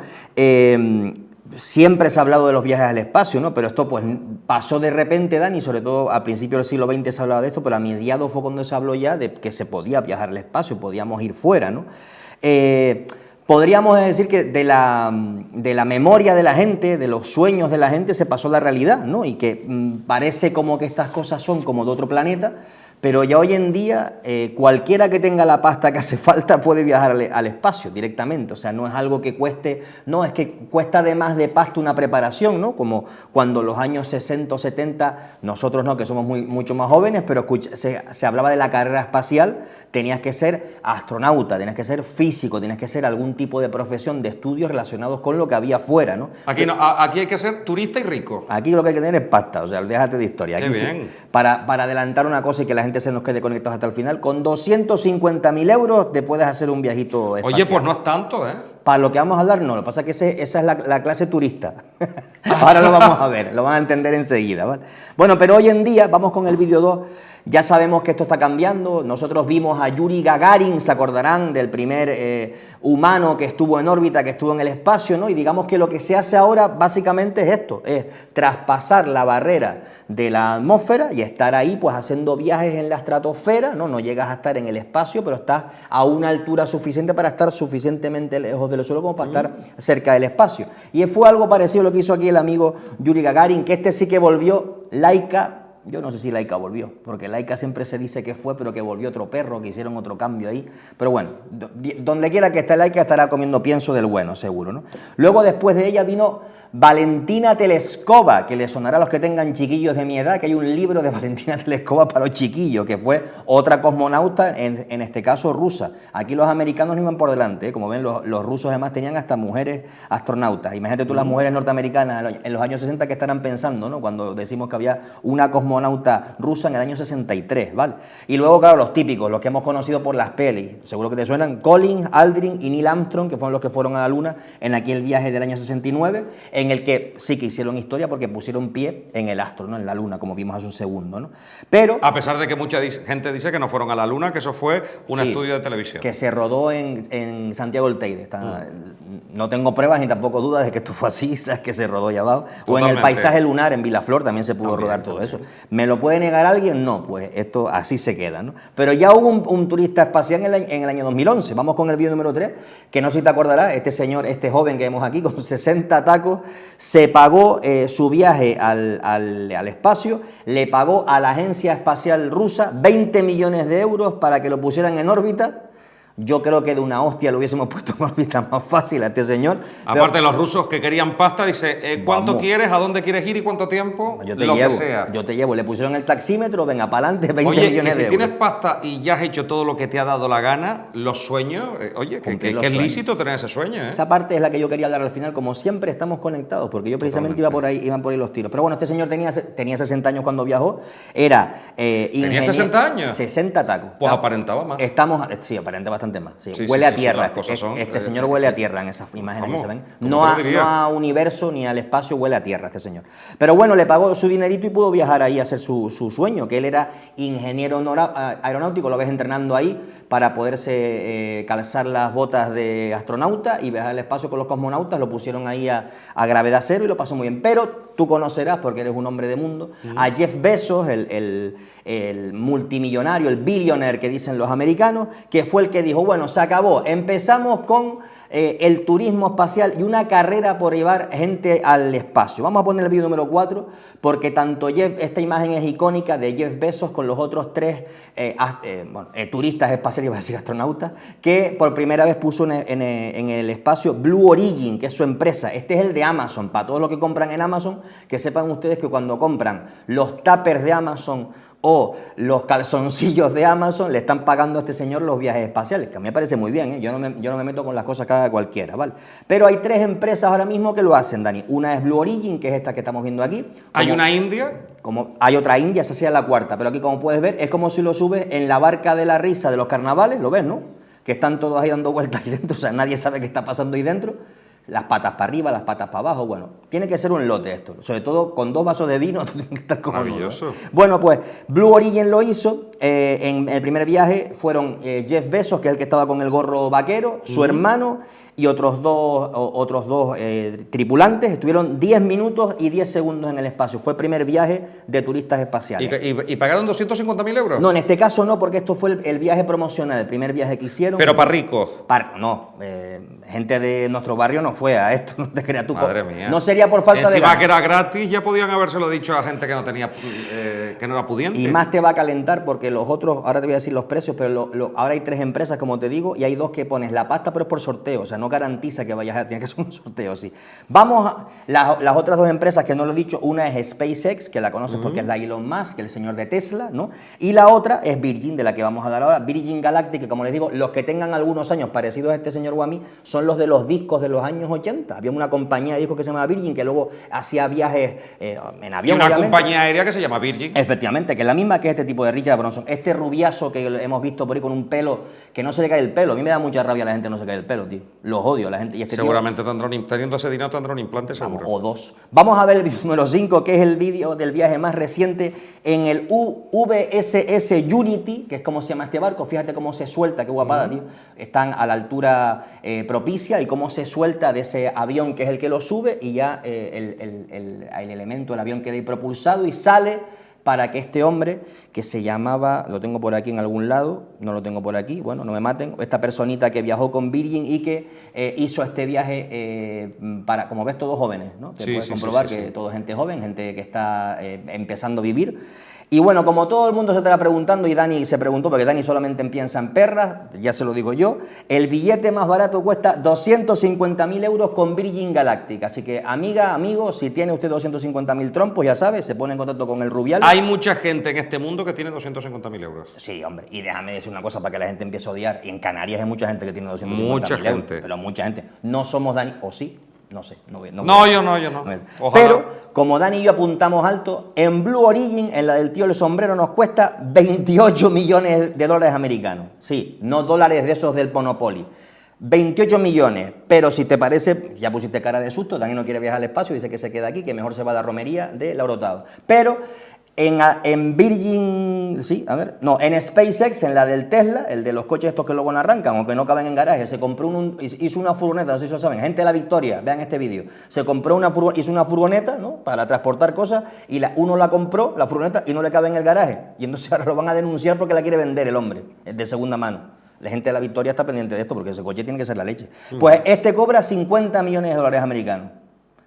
Siempre se ha hablado de los viajes al espacio, ¿no? Pero esto pues pasó de repente, Dani, sobre todo a principios del siglo XX se hablaba de esto, pero a mediados fue cuando se habló ya de que se podía viajar al espacio, podíamos ir fuera, ¿no? Podríamos decir que de la memoria de la gente, de los sueños de la gente, se pasó a la realidad, ¿no? Y que parece como que estas cosas son como de otro planeta, pero ya hoy en día cualquiera que tenga la pasta que hace falta puede viajar al espacio directamente. O sea, no es algo que cueste, no, es que cuesta además de pasta una preparación, ¿no? Como cuando los años 60 o 70, nosotros no, que somos mucho más jóvenes, pero se hablaba de la carrera espacial, tenías que ser astronauta, tenías que ser físico, tenías que ser algún tipo de profesión, de estudios relacionados con lo que había afuera, ¿no? Aquí no, aquí hay que ser turista y rico. Aquí lo que hay que tener es pasta, o sea, déjate de historia. Aquí Qué bien. Sí, para adelantar una cosa y que la gente se nos quede conectados hasta el final, con 250.000 euros te puedes hacer un viajito espacial. Oye, pues no es tanto, ¿eh? Para lo que vamos a hablar, no. Lo que pasa es que esa es la clase turista. Ahora lo vamos a ver, lo van a entender enseguida, ¿vale? Bueno, pero hoy en día, vamos con el vídeo 2, ya sabemos que esto está cambiando. Nosotros vimos a Yuri Gagarin, se acordarán del primer humano que estuvo en órbita, que estuvo en el espacio, ¿no? Y digamos que lo que se hace ahora básicamente es esto, es traspasar la barrera de la atmósfera y estar ahí pues haciendo viajes en la estratosfera, ¿no? No llegas a estar en el espacio, pero estás a una altura suficiente para estar suficientemente lejos del suelo como para estar cerca del espacio. Y fue algo parecido a lo que hizo aquí el amigo Yuri Gagarin, que este sí que volvió. Laika, yo no sé si Laika volvió, porque Laika siempre se dice que fue, pero que volvió otro perro, que hicieron otro cambio ahí. Pero bueno, donde quiera que esté Laika estará comiendo pienso del bueno, seguro, ¿no? Luego, después de ella, vino Valentina Tereskova, que le sonará a los que tengan chiquillos de mi edad, que hay un libro de Valentina Tereskova para los chiquillos, que fue otra cosmonauta, en este caso rusa. Aquí los americanos no iban por delante, ¿eh? Como ven, los rusos además tenían hasta mujeres astronautas. Imagínate tú las mujeres norteamericanas en los años 60 que estarán pensando, ¿no? Cuando decimos que había una cosmonauta rusa en el año 63, ¿vale? Y luego, claro, los típicos, los que hemos conocido por las pelis, seguro que te suenan, Collins, Aldrin y Neil Armstrong, que fueron los que fueron a la Luna en aquel viaje del año 69, en el que sí que hicieron historia porque pusieron pie en el astro, ¿no? En la Luna, como vimos hace un segundo, ¿no? Pero, a pesar de que mucha gente dice que no fueron a la Luna, que eso fue un estudio de televisión. Que se rodó en Santiago del Teide. No tengo pruebas ni tampoco dudas de que esto fue así, sabes que se rodó allá abajo. O en el paisaje lunar, en Vilaflor, también se pudo rodar todo eso. ¿Me lo puede negar alguien? No, pues esto así se queda, ¿no? Pero ya hubo un turista espacial en el año 2011. Vamos con el vídeo número 3, que no sé si te acordarás, este señor, este joven que vemos aquí, con 60 tacos, se pagó su viaje al espacio, le pagó a la Agencia Espacial Rusa 20 millones de euros para que lo pusieran en órbita. Yo creo que de una hostia lo hubiésemos puesto en órbita más fácil a este señor. Aparte, pero los rusos que querían pasta, dice, ¿cuánto quieres? ¿A dónde quieres ir y cuánto tiempo? Yo te llevo. Le pusieron el taxímetro, venga, para adelante, 20 millones de euros. Oye, si tienes pasta y ya has hecho todo lo que te ha dado la gana, los sueños, que es lícito tener ese sueño, ¿eh? Esa parte es la que yo quería hablar al final. Como siempre, estamos conectados, porque yo precisamente iban por ahí los tiros. Pero bueno, este señor tenía 60 años cuando viajó, era ¿Tenía 60 años? 60 tacos. Pues aparentaba más. Sí, aparenta bastante más. Sí. Sí, huele a tierra. Este señor huele a tierra en esas imágenes que se ven. No a universo ni al espacio, huele a tierra este señor. Pero bueno, le pagó su dinerito y pudo viajar ahí a hacer su sueño, que él era ingeniero aeronáutico, lo ves entrenando ahí para poderse calzar las botas de astronauta y viajar al espacio con los cosmonautas. Lo pusieron ahí a gravedad cero y lo pasó muy bien. Pero tú conocerás, porque eres un hombre de mundo, a Jeff Bezos, el multimillonario, el billionaire que dicen los americanos, que fue el que dijo, bueno, se acabó, empezamos con el turismo espacial y una carrera por llevar gente al espacio. Vamos a poner el vídeo número 4, porque tanto esta imagen es icónica de Jeff Bezos con los otros 3 turistas espaciales, iba a decir astronautas, que por primera vez puso en el espacio Blue Origin, que es su empresa. Este es el de Amazon. Para todos los que compran en Amazon, que sepan ustedes que cuando compran los tuppers de Amazon o los calzoncillos de Amazon le están pagando a este señor los viajes espaciales, que a mí me parece muy bien, ¿eh? Yo no me meto con las cosas cada cualquiera, ¿vale? Pero hay 3 empresas ahora mismo que lo hacen, Dani. Una es Blue Origin, que es esta que estamos viendo aquí. ¿Hay una India? Hay otra India, esa sería la 4ª, pero aquí, como puedes ver, es como si lo subes en la barca de la risa de los carnavales, ¿lo ves, no? Que están todos ahí dando vueltas ahí dentro, o sea, nadie sabe qué está pasando ahí dentro. Las patas para arriba, las patas para abajo, bueno, tiene que ser un lote esto, sobre todo con 2 vasos de vino, tiene que estar como maravilloso. Bueno, pues Blue Origin lo hizo, en el primer viaje fueron Jeff Bezos, que es el que estaba con el gorro vaquero, su hermano y otros dos tripulantes. Estuvieron 10 minutos y 10 segundos en el espacio. Fue el primer viaje de turistas espaciales. ¿Y pagaron 250.000 euros? No, en este caso no, porque esto fue el viaje promocional, el primer viaje que hicieron. Pero para ricos. No, gente de nuestro barrio no fue a esto, no te creas tú. Madre mía. No sería por falta de Encima ganas. que era gratis, ya podían habérselo dicho a gente que no tenía, que no era pudiente. Y más te va a calentar porque los otros, ahora te voy a decir los precios, pero ahora hay 3 empresas, como te digo, y hay 2 que pones la pasta, pero es por sorteo, o sea, no garantiza que vayas a... Tiene que ser un sorteo, sí. Vamos a... Las otras 2 empresas que no lo he dicho, una es SpaceX, que la conoces porque es la Elon Musk, el señor de Tesla, ¿no? Y la otra es Virgin, de la que vamos a dar ahora, Virgin Galactic, que como les digo, los que tengan algunos años parecidos a este señor o a mí, son los de los discos de los años 80. Había una compañía de discos que se llamaba Virgin, que luego hacía viajes en avión, y una obviamente. compañía aérea que se llama Virgin. Efectivamente, que es la misma que este tipo de Richard Branson. Este rubiazo que hemos visto por ahí con un pelo, que no se le cae el pelo. A mí me da mucha rabia la gente no se cae el pelo, tío. Los odio, la gente. Y este seguramente teniendo ese dinero tendrá un implante seguro. O 2. Vamos a ver el vídeo número 5, que es el vídeo del viaje más reciente en el VSS Unity, que es como se llama este barco. Fíjate cómo se suelta, qué guapada, tío. Están a la altura propicia y cómo se suelta de ese avión que es el que lo sube y ya el elemento, el avión queda ahí propulsado y sale para que este hombre, que se llamaba, lo tengo por aquí en algún lado, no lo tengo por aquí, bueno, no me maten, esta personita que viajó con Virgin y que hizo este viaje para, como ves, todos jóvenes, ¿no? Te puedes comprobar que todo gente joven, gente que está empezando a vivir. Y bueno, como todo el mundo se estará preguntando, y Dani se preguntó, porque Dani solamente piensa en perras, ya se lo digo yo, el billete más barato cuesta 250.000 euros con Virgin Galactic. Así que, amiga, amigo, si tiene usted 250.000 trompos, ya sabe, se pone en contacto con el Rubial. Hay mucha gente en este mundo que tiene 250.000 euros. Sí, hombre, y déjame decir una cosa para que la gente empiece a odiar. En Canarias hay mucha gente que tiene 250.000 mucha euros. gente. Pero mucha gente. No somos Dani, ¿o sí? No sé. Yo no. Ojalá. Pero, como Dani y yo apuntamos alto, en Blue Origin, en la del tío el sombrero, nos cuesta 28 millones de dólares americanos. Sí, no dólares de esos del Monopoly. 28 millones, pero si te parece, ya pusiste cara de susto, Dani no quiere viajar al espacio, dice que se queda aquí, que mejor se va a la romería de Lauro Otado. Pero en Virgin, sí, a ver, no, en SpaceX, en la del Tesla, el de los coches estos que luego no arrancan, aunque no caben en garaje, se compró hizo una furgoneta, no sé si lo saben, gente de la Victoria, vean este vídeo, hizo una furgoneta, ¿no?, para transportar cosas, y uno la compró, la furgoneta, y no le cabe en el garaje, y entonces ahora lo van a denunciar porque la quiere vender el hombre, es de segunda mano. La gente de la Victoria está pendiente de esto porque ese coche tiene que ser la leche. Pues este cobra 50 millones de dólares americanos.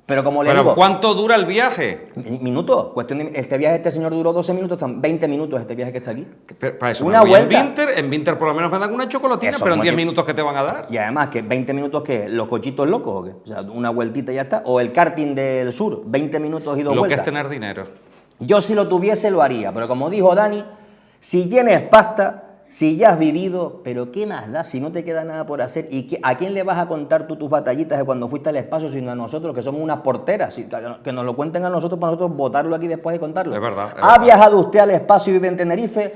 Pero como le digo... ¿Cuánto dura el viaje? Minutos. Este viaje, este señor duró 12 minutos, 20 minutos este viaje que está aquí. Para eso una vuelta. En Vinter por lo menos me dan una chocolatina, eso, pero en 10 minutos que te van a dar. Y además, que 20 minutos, ¿qué? ¿Los cochitos locos o qué? O sea, una vueltita y ya está. O el karting del sur, 20 minutos y 2 vueltas. Lo que es tener dinero. Yo si lo tuviese lo haría, pero como dijo Dani, si tienes pasta... Si ya has vivido, pero ¿qué más da si no te queda nada por hacer? ¿Y a quién le vas a contar tú tus batallitas de cuando fuiste al espacio sino a nosotros, que somos unas porteras? Que nos lo cuenten a nosotros para nosotros votarlo aquí después y contarlo. Es verdad. ¿Ha viajado usted al espacio y vive en Tenerife?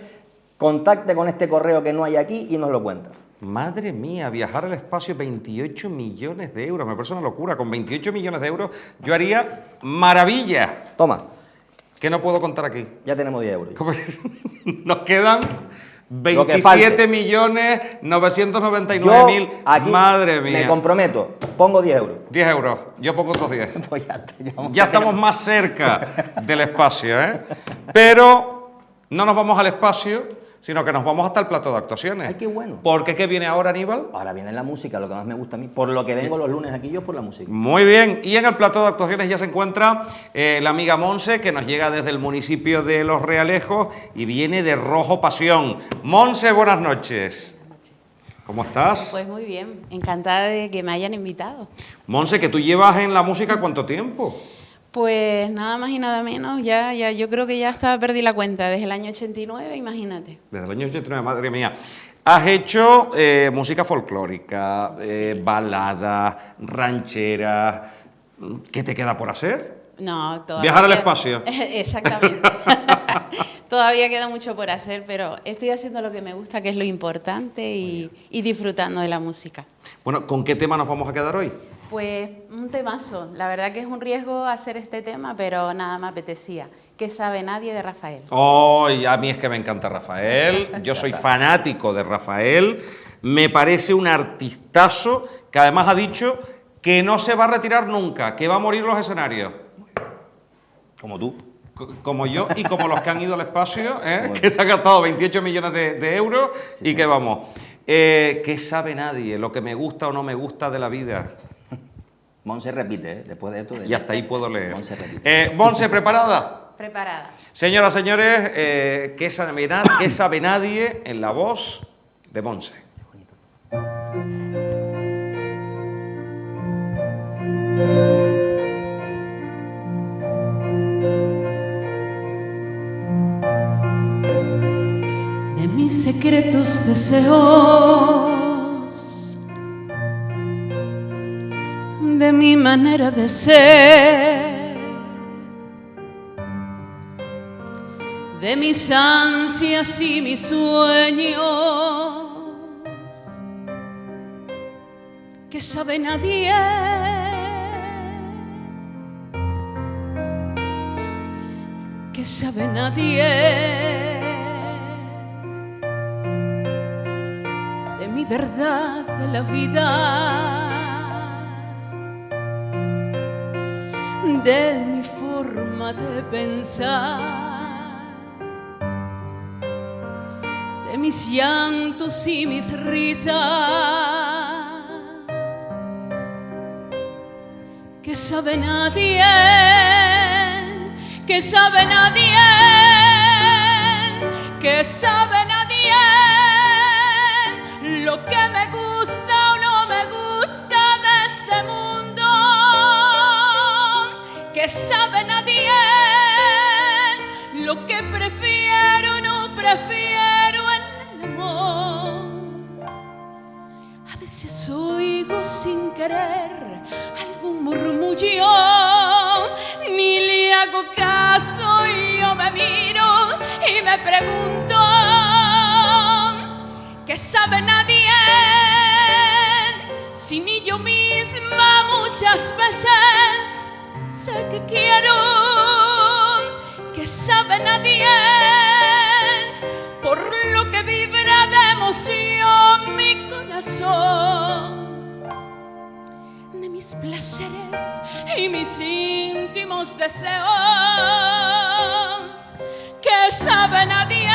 Contacte con este correo que no hay aquí y nos lo cuenta. Madre mía, viajar al espacio, 28 millones de euros. Me parece una locura. Con 28 millones de euros yo haría maravillas. Toma. ¿Qué no puedo contar aquí? Ya tenemos 10 euros. Nos quedan... 27.999.000. Madre mía. Me comprometo, pongo 10 euros. 10 euros, yo pongo otros 10. Pues ya estamos más cerca del espacio, ¿eh? Pero no nos vamos al espacio, sino que nos vamos hasta el plató de actuaciones. Ay, qué bueno. ¿Por qué viene ahora, Aníbal? Ahora viene la música, lo que más me gusta a mí. Por lo que vengo los lunes aquí yo, por la música. Muy bien. Y en el plató de actuaciones ya se encuentra la amiga Monse, que nos llega desde el municipio de Los Realejos y viene de Rojo Pasión. Monse, buenas noches. ¿Cómo estás? Pues muy bien, encantada de que me hayan invitado. Monse, que tú llevas en la música ¿cuánto tiempo? Pues nada más y nada menos, ya yo creo que ya hasta perdí la cuenta, desde el año 89, imagínate. Desde el año 89, madre mía. Has hecho música folclórica, baladas, rancheras. ¿Qué te queda por hacer? No, todavía Viajar al queda... espacio. Exactamente. Todavía queda mucho por hacer, pero estoy haciendo lo que me gusta, que es lo importante, y disfrutando de la música. Bueno, ¿con qué tema nos vamos a quedar hoy? Pues un temazo. La verdad que es un riesgo hacer este tema, pero nada me apetecía. ¿Qué sabe nadie de Rafael? Oh, y a mí es que me encanta Rafael. Yo soy fanático de Rafael. Me parece un artistazo que además ha dicho que no se va a retirar nunca, que va a morir en los escenarios. Como tú. Como yo y como los que han ido al espacio, que se han gastado 28 millones de euros y que vamos. ¿Qué sabe nadie? Lo que me gusta o no me gusta de la vida. Monse repite, después de esto. Y hasta ahí puedo leer. Monse repite. Monse, ¿preparada? Preparada. Señoras, señores, ¿qué sabe nadie en la voz de Monse? De mis secretos deseos, de mi manera de ser, de mis ansias y mis sueños, que sabe nadie, que sabe nadie. De mi verdad de la vida, de mi forma de pensar, de mis llantos y mis risas, que sabe nadie, que sabe nadie, que sabe nadie. Lo que me gusta o no me gusta de este mundo, que sabe nadie. Lo que prefiero o no prefiero en el amor. A veces oigo sin querer algún murmullo, ni le hago caso y yo me miro y me pregunto, ¿qué sabe nadie? Si ni yo misma muchas veces sé que quiero, ¿qué sabe nadie? Por lo que vibra de emoción mi corazón, de mis placeres y mis íntimos deseos, ¿qué sabe nadie?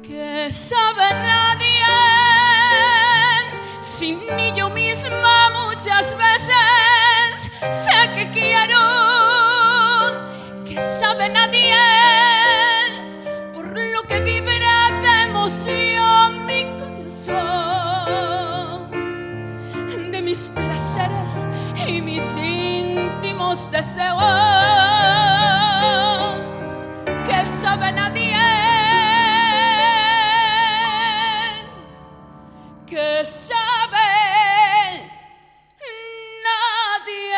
Que sabe nadie, si ni yo misma muchas veces sé que quiero, que sabe nadie, por lo que vibra de emoción mi corazón, de mis placeres y mis íntimos deseos, que sabe nadie. Que sabe nadie.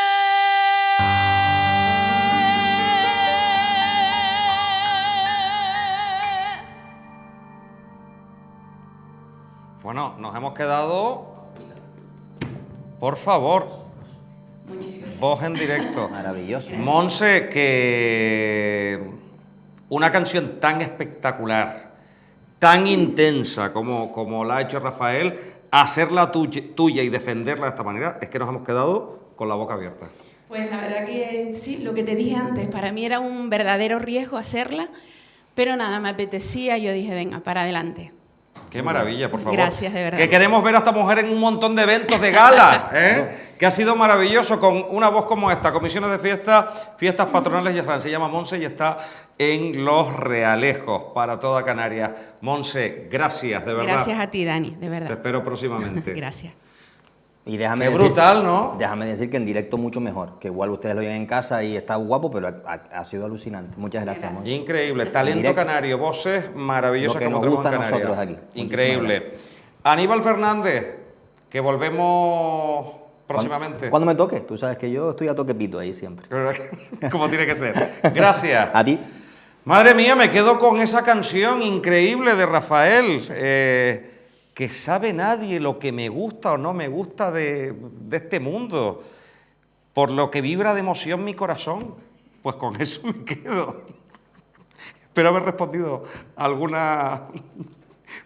Bueno, nos hemos quedado, por favor, voz en directo. Maravilloso. Monse, que una canción tan espectacular, tan intensa como la ha hecho Rafael, hacerla tuya y defenderla de esta manera, es que nos hemos quedado con la boca abierta. Pues la verdad que sí, lo que te dije antes, para mí era un verdadero riesgo hacerla, pero nada, me apetecía, yo dije, venga, para adelante. Qué maravilla, por favor. Gracias, de verdad. Que queremos ver a esta mujer en un montón de eventos de gala, que ha sido maravilloso, con una voz como esta, comisiones de fiestas patronales, ya saben, se llama Monse y está en Los Realejos para toda Canarias. Monse, gracias, de verdad. Gracias a ti, Dani, de verdad. Te espero próximamente. Gracias. Y déjame Qué decir, brutal, ¿no? Déjame decir que en directo mucho mejor, que igual ustedes lo oyen en casa y está guapo, pero ha sido alucinante. Muchas gracias, Monse. Increíble, talento Directo. canario, voces maravillosas Lo que como nos tenemos gusta en a Canarias. nosotros aquí. Increíble. Aníbal Fernández, que volvemos próximamente. Cuando me toque, tú sabes que yo estoy a toque pito ahí siempre. Como tiene que ser. Gracias. A ti. Madre mía, me quedo con esa canción increíble de Rafael. Que sabe nadie lo que me gusta o no me gusta de este mundo, por lo que vibra de emoción mi corazón. Pues con eso me quedo. Espero haber respondido algunas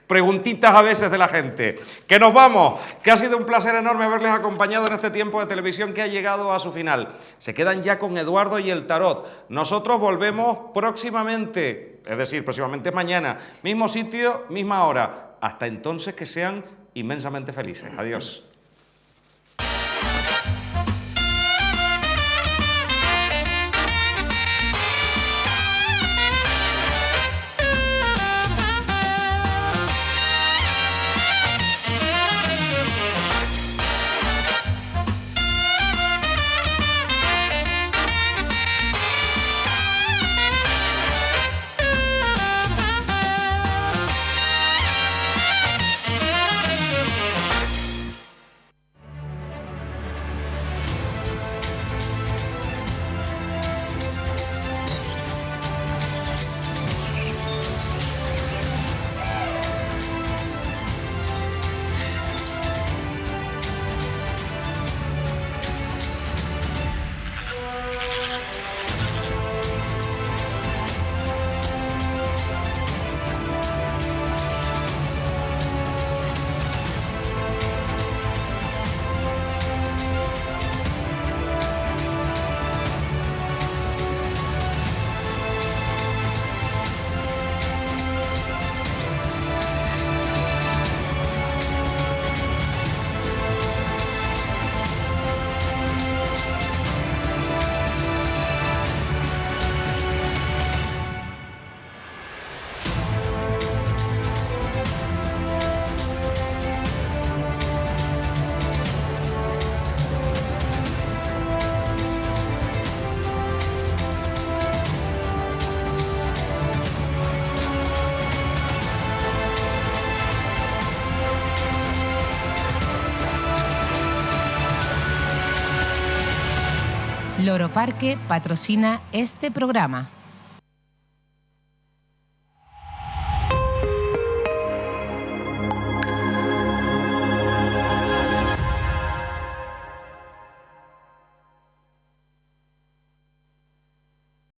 preguntitas a veces de la gente. Que nos vamos, que ha sido un placer enorme haberles acompañado en este tiempo de televisión que ha llegado a su final. Se quedan ya con Eduardo y el tarot. Nosotros volvemos próximamente, es decir, próximamente mañana, mismo sitio, misma hora. Hasta entonces, que sean inmensamente felices. Adiós. Loro Parque patrocina este programa.